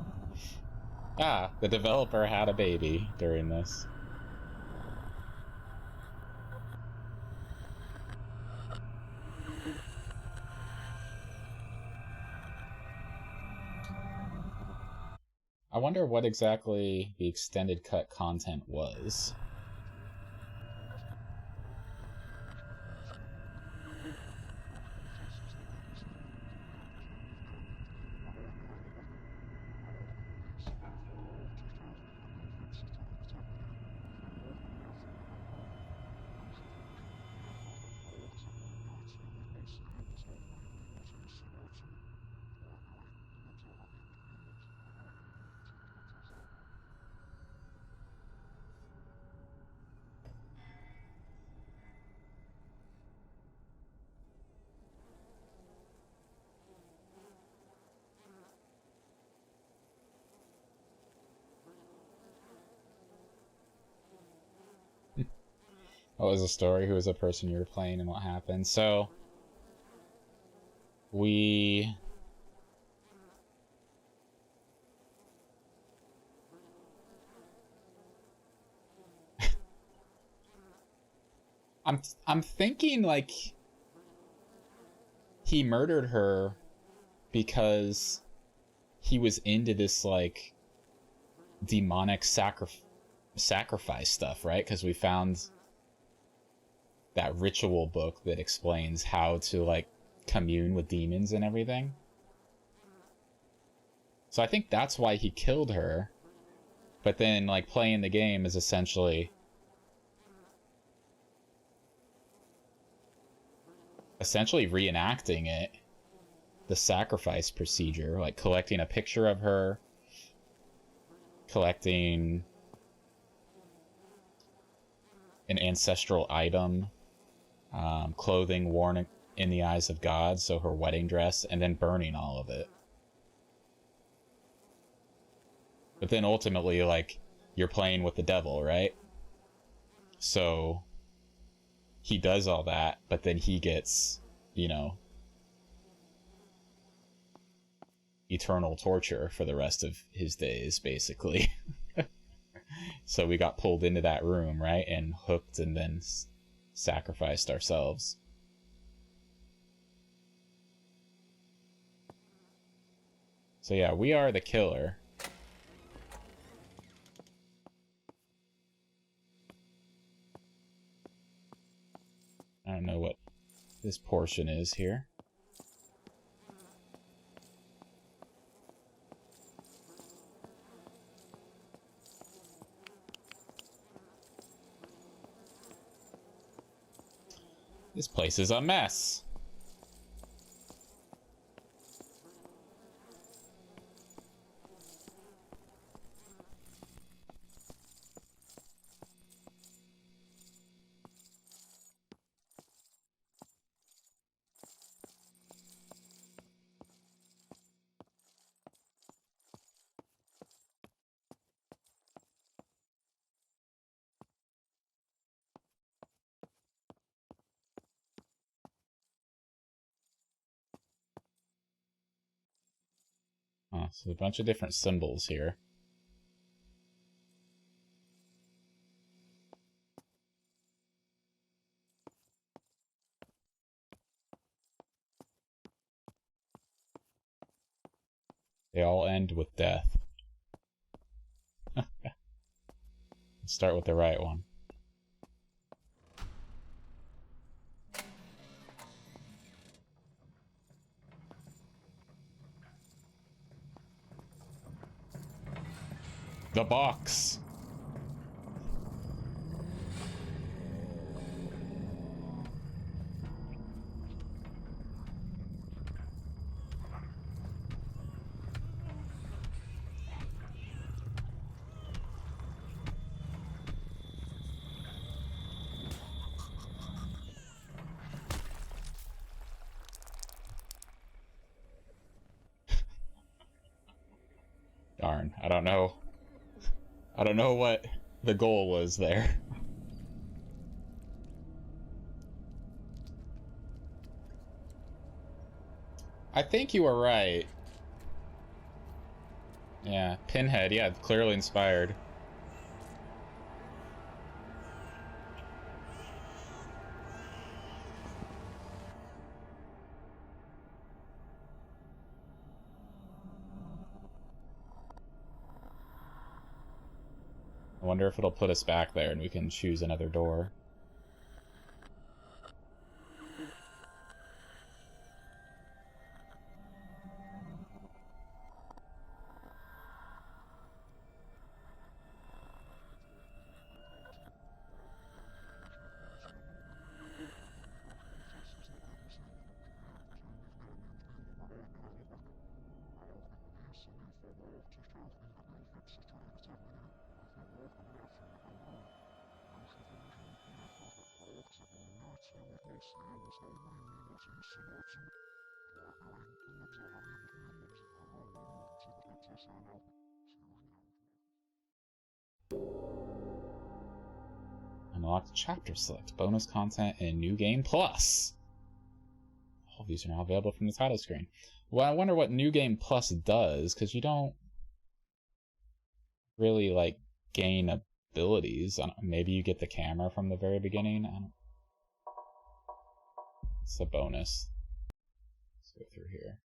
Ah, the developer had a baby during this. I wonder what exactly the extended cut content was. What was the story? Who was the person you were playing and what happened? So, we... I'm thinking, like, he murdered her because he was into this, like, demonic sacrifice stuff, right? Because we found that ritual book that explains how to, like, commune with demons and everything. So I think that's why he killed her. But then, like, playing the game is essentially reenacting it, the sacrifice procedure, like collecting a picture of her, collecting an ancestral item, clothing worn in the eyes of God, so her wedding dress, and then burning all of it. But then ultimately, like, you're playing with the devil, right? So he does all that, but then he gets, you know, eternal torture for the rest of his days, basically. So we got pulled into that room, right? And hooked and then sacrificed ourselves. So yeah, we are the killer. I don't know what this portion is here. This place is a mess. Oh, so a bunch of different symbols here. They all end with death. Let's start with the right one. The box. Darn, I don't know. I don't know what the goal was there. I think you were right. Yeah, Pinhead, yeah, clearly inspired. I wonder if it'll put us back there and we can choose another door. Unlocked chapter select. Bonus content in New Game Plus. All of these are now available from the title screen. Well, I wonder what New Game Plus does, because you don't really, like, gain abilities. Maybe you get the camera from the very beginning. It's a bonus. Let's go through here.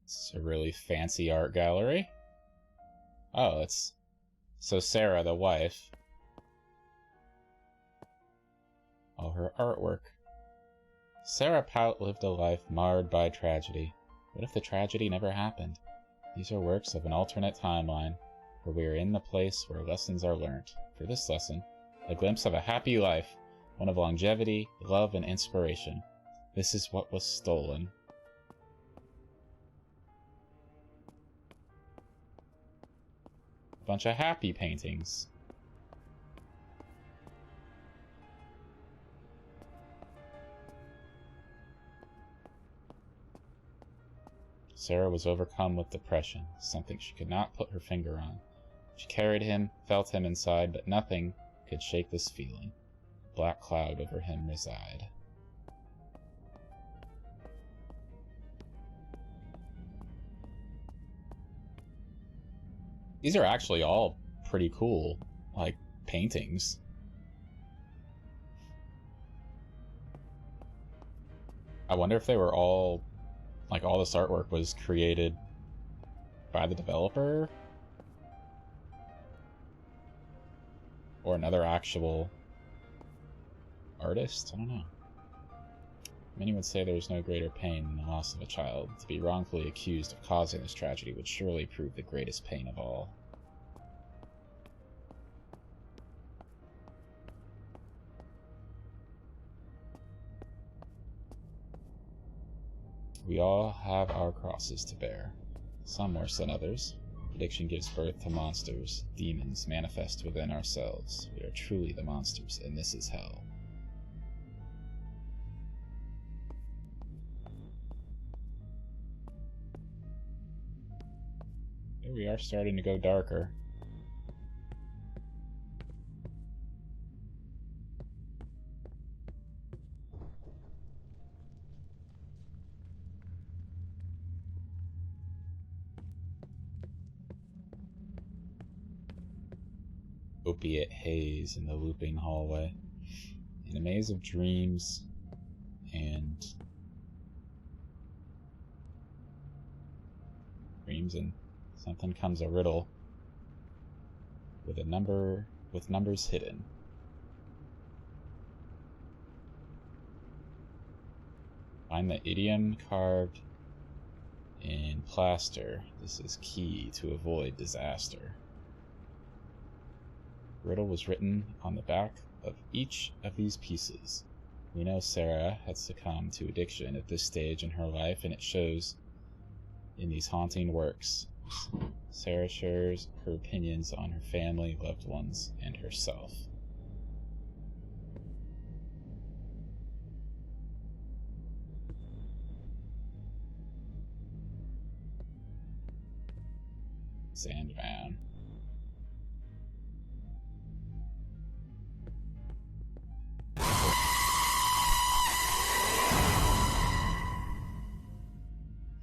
It's a really fancy art gallery. Oh, it's... So Sarah, the wife. Oh, her artwork. Sarah Pout lived a life marred by tragedy. What if the tragedy never happened? These are works of an alternate timeline, where we are in the place where lessons are learnt. For this lesson, a glimpse of a happy life, one of longevity, love, and inspiration. This is what was stolen. A bunch of happy paintings. Sarah was overcome with depression, something she could not put her finger on. She carried him, felt him inside, but nothing could shake this feeling. A black cloud over him reside. These are actually all pretty cool. Like, paintings. I wonder if they were all, like, all this artwork was created by the developer? Or another actual artist? I don't know. Many would say there is no greater pain than the loss of a child. To be wrongfully accused of causing this tragedy would surely prove the greatest pain of all. We all have our crosses to bear, some worse than others. Addiction gives birth to monsters. Demons manifest within ourselves. We are truly the monsters, and this is hell. Here we are starting to go darker. Opiate haze in the looping hallway. In a maze of dreams and something comes a riddle with numbers hidden. Find the idiom carved in plaster. This is key to avoid disaster. Riddle was written on the back of each of these pieces. We know Sarah had succumbed to addiction at this stage in her life, and it shows in these haunting works. Sarah shares her opinions on her family, loved ones, and herself. Sandman.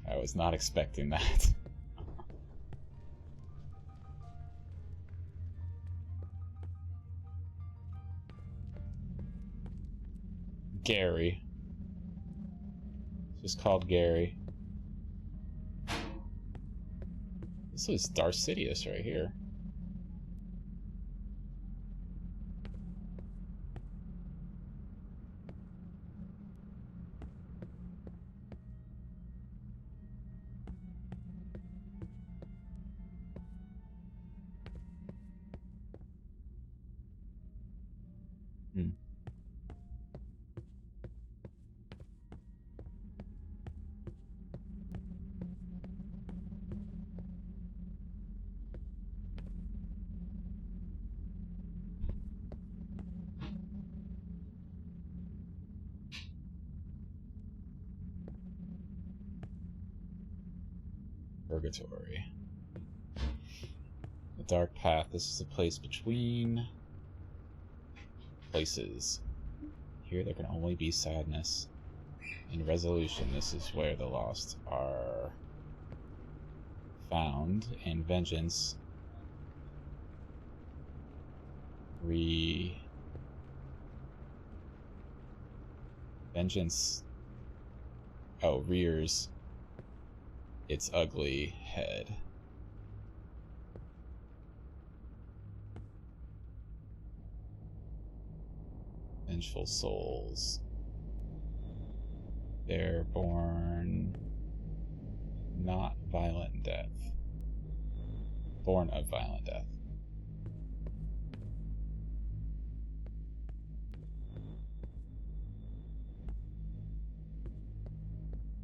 I was not expecting that. Gary. It's just called Gary. This is Darth Sidious right here. Purgatory. The dark path. This is a place between places. Here there can only be sadness. In resolution, this is where the lost are found, and vengeance rears its ugly head. Vengeful souls. They're born not violent death. Born of violent death.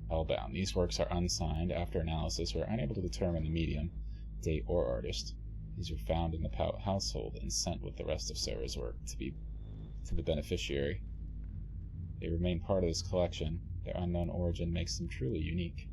Hellbound. These works are unsigned. After analysis, we're unable to determine the medium, date, or artist. These were found in the Pout household and sent with the rest of Sarah's work to the beneficiary. They remain part of this collection. Their unknown origin makes them truly unique.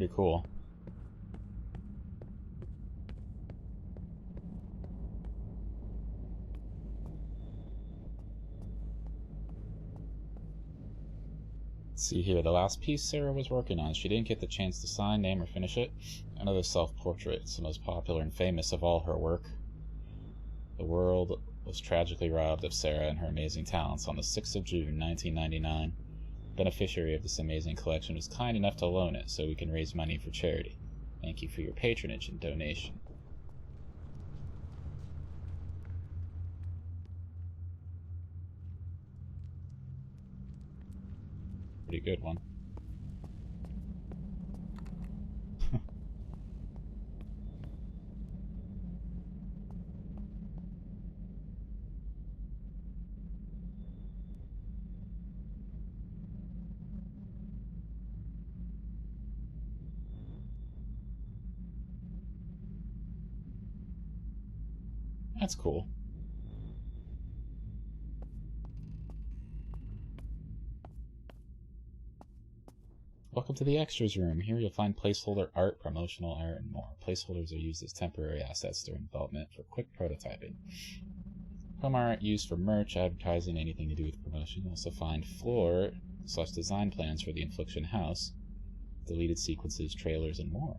Pretty cool. Let's see here, the last piece Sarah was working on. She didn't get the chance to sign, name, or finish it. Another self-portrait. It's the most popular and famous of all her work. The world was tragically robbed of Sarah and her amazing talents on the 6th of June, 1999. The beneficiary of this amazing collection was kind enough to loan it so we can raise money for charity. Thank you for your patronage and donation. Pretty good one. That's cool. Welcome to the extras room. Here you'll find placeholder art, promotional art, and more. Placeholders are used as temporary assets during development for quick prototyping. Some art used for merch, advertising, anything to do with promotion. You'll also find floor/design plans for the Infliction house, deleted sequences, trailers, and more.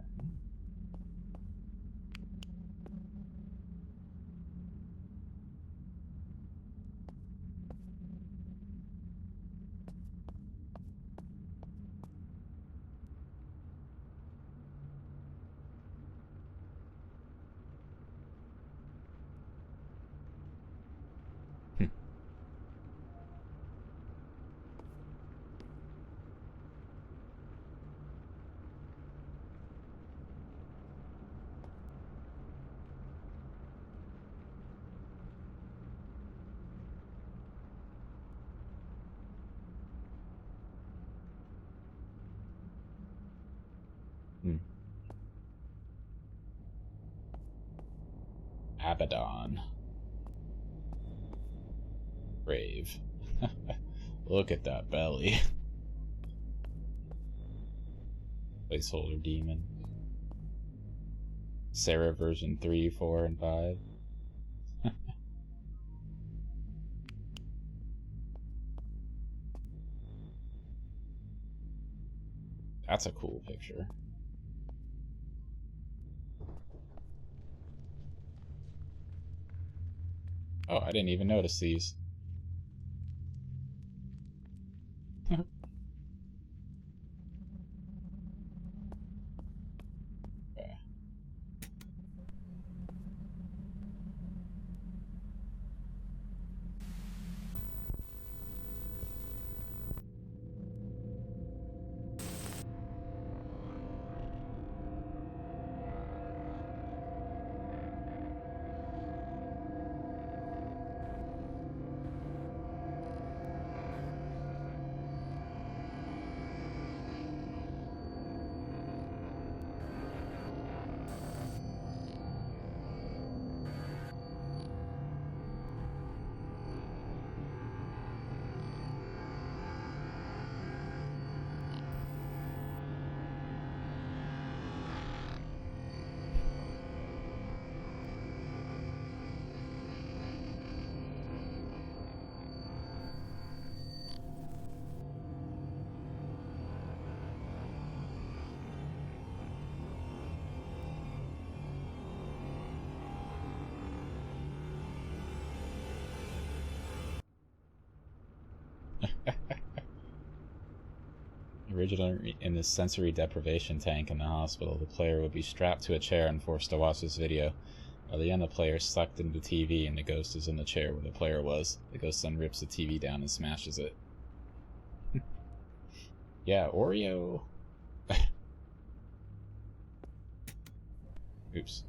Abaddon. Brave. Look at that belly. Placeholder demon. Sarah version 3, 4, and 5. That's a cool picture. Oh, I didn't even notice these. Okay. Originally in this sensory deprivation tank in the hospital, the player would be strapped to a chair and forced to watch this video. By the end, the player is sucked into the TV and the ghost is in the chair where the player was. The ghost then rips the TV down and smashes it. Yeah, Oreo! Oops.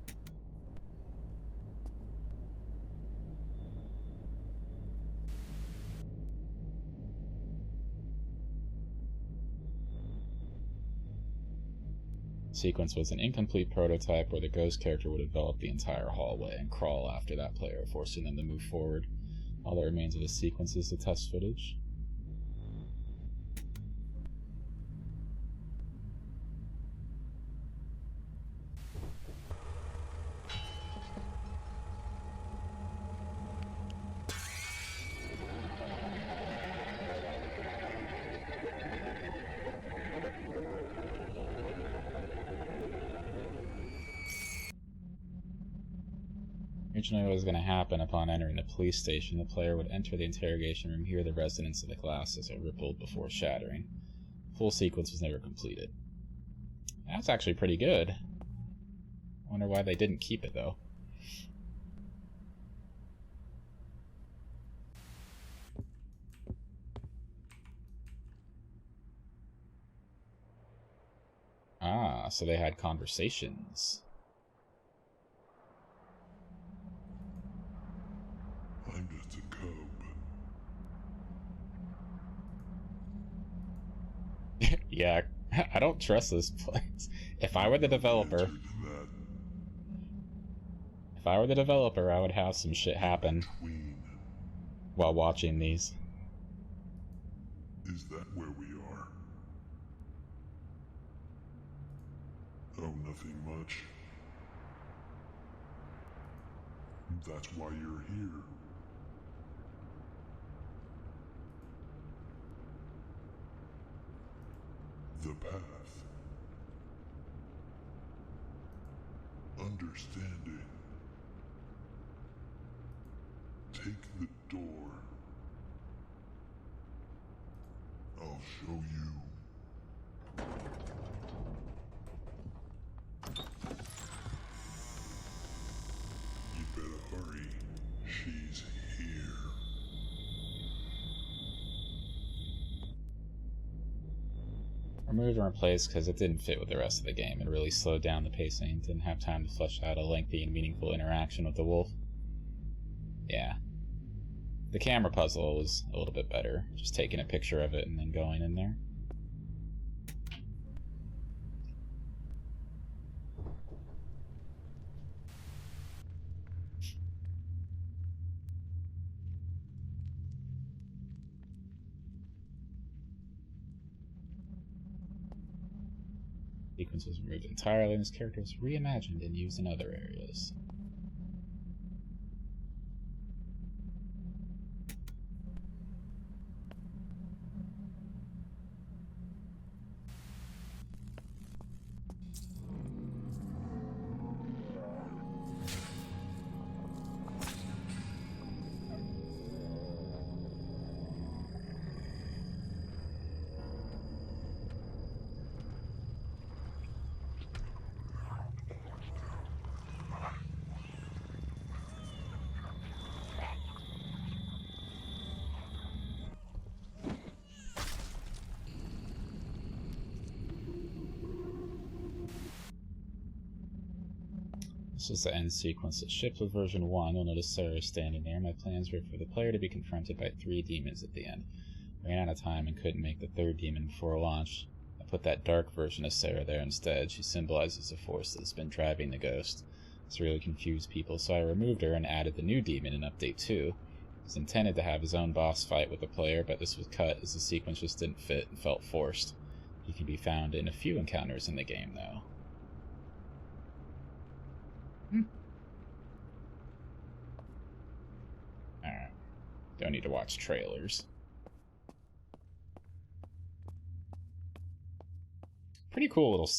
Sequence was an incomplete prototype where the ghost character would develop the entire hallway and crawl after that player, forcing them to move forward. All that remains of the sequence is the test footage. Originally, what was going to happen upon entering the police station, the player would enter the interrogation room, hear the resonance of the glass as it rippled before shattering. The full sequence was never completed. That's actually pretty good. I wonder why they didn't keep it, though. Ah, so they had conversations. I'm just a cub. Yeah, I don't trust this place. If I were the developer, I would have some shit happen while watching these. Is that where we are? Oh, nothing much. That's why you're here. The path. Understanding. Take the door. I'll show you. You better hurry. She's here. Removed and replaced because it didn't fit with the rest of the game. It really slowed down the pacing. Didn't have time to flesh out a lengthy and meaningful interaction with the wolf. Yeah. The camera puzzle was a little bit better. Just taking a picture of it and then going in there. Sequence was removed entirely, and his character was reimagined and used in other areas. This is the end sequence. It shipped with version 1. You'll notice Sarah is standing there. My plans were for the player to be confronted by 3 demons at the end. Ran out of time and couldn't make the 3rd demon before launch. I put that dark version of Sarah there instead. She symbolizes the force that's been driving the ghost. It's really confused people, so I removed her and added the new demon in Update 2. It was intended to have his own boss fight with the player, but this was cut as the sequence just didn't fit and felt forced. He can be found in a few encounters in the game, though. Alright. Don't need to watch trailers. Pretty cool little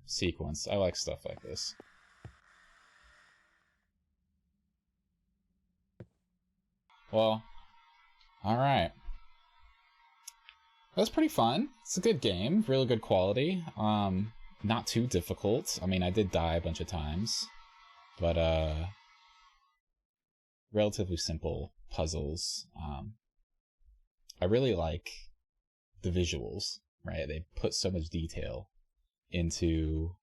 sequence. I like stuff like this. Well, alright. That's pretty fun. It's a good game. Really good quality. Not too difficult. I mean, I did die a bunch of times. But, relatively simple puzzles. I really like the visuals, right? They put so much detail into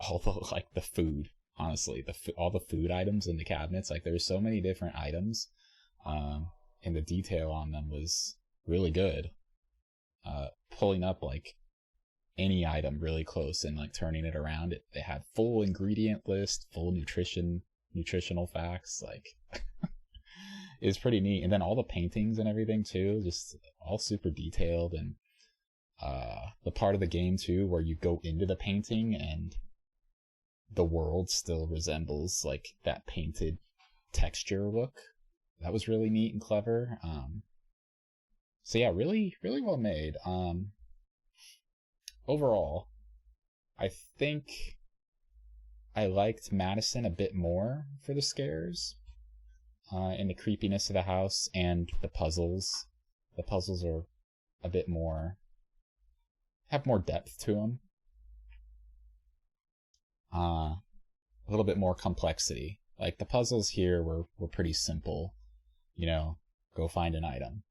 all the, like, the food, honestly. All the food items in the cabinets. Like, there's so many different items, and the detail on them was really good. Pulling up, like, any item really close and like turning it around. They had full ingredient list, full nutritional facts. Like, it's pretty neat. And then all the paintings and everything too, just all super detailed. And the part of the game too where you go into the painting and the world still resembles like that painted texture look. That was really neat and clever. So yeah, really well made. Overall, I think I liked Madison a bit more for the scares, and the creepiness of the house, and the puzzles. The puzzles are a bit more, have more depth to them. A little bit more complexity. Like, the puzzles here were pretty simple. You know, go find an item.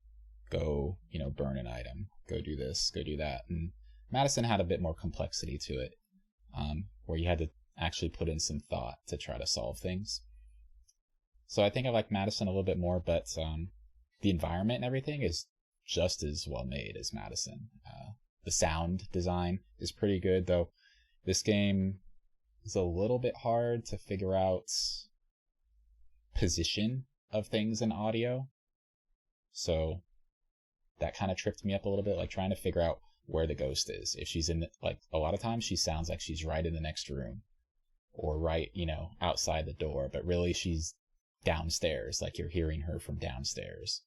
Go, you know, burn an item. Go do this, go do that. And Madison had a bit more complexity to it, where you had to actually put in some thought to try to solve things. So I think I like Madison a little bit more, but the environment and everything is just as well made as Madison. The sound design is pretty good, though this game is a little bit hard to figure out position of things in audio. So that kind of tripped me up a little bit, like trying to figure out where the ghost is. If she's in, like, a lot of times she sounds like she's right in the next room, or right, you know, outside the door, but really she's downstairs, like you're hearing her from downstairs.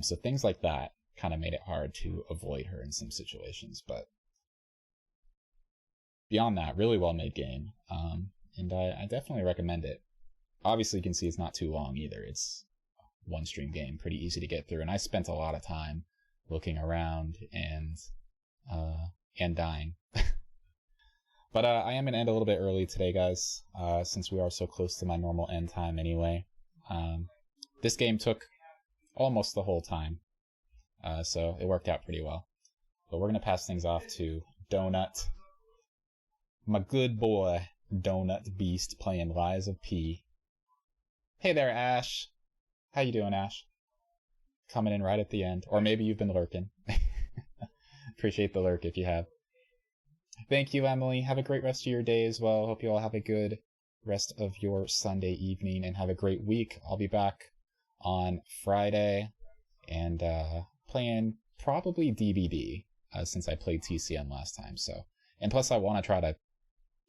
So things like that kind of made it hard to avoid her in some situations, but beyond that, really well made game, and I definitely recommend it. Obviously, you can see it's not too long either. It's one stream game, pretty easy to get through, and I spent a lot of time looking around and dying. But I am going to end a little bit early today, guys, since we are so close to my normal end time anyway. This game took almost the whole time, so it worked out pretty well. But we're going to pass things off to Donut, my good boy, Donut Beast, playing Lies of P. Hey there, Ash. How you doing, Ash? Coming in right at the end. Or maybe you've been lurking. Appreciate the lurk if you have. Thank you, Emily. Have a great rest of your day as well. Hope you all have a good rest of your Sunday evening and have a great week. I'll be back on Friday and playing probably DVD since I played TCN last time. So, and plus I want to try to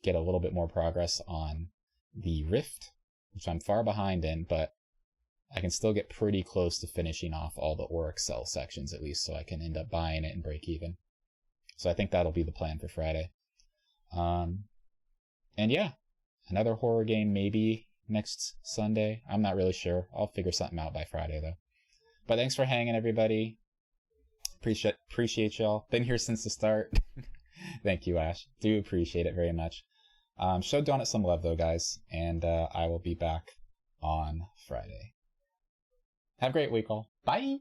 get a little bit more progress on the Rift, which I'm far behind in, but I can still get pretty close to finishing off all the Oryx Cell sections at least, so I can end up buying it and break even. So I think that'll be the plan for Friday. And yeah, another horror game maybe next Sunday. I'm not really sure. I'll figure something out by Friday though. But thanks for hanging, everybody. Appreciate y'all. Been here since the start. Thank you, Ash. Do appreciate it very much. Show Donut some love though, guys, and I will be back on Friday. Have a great week, all. Bye!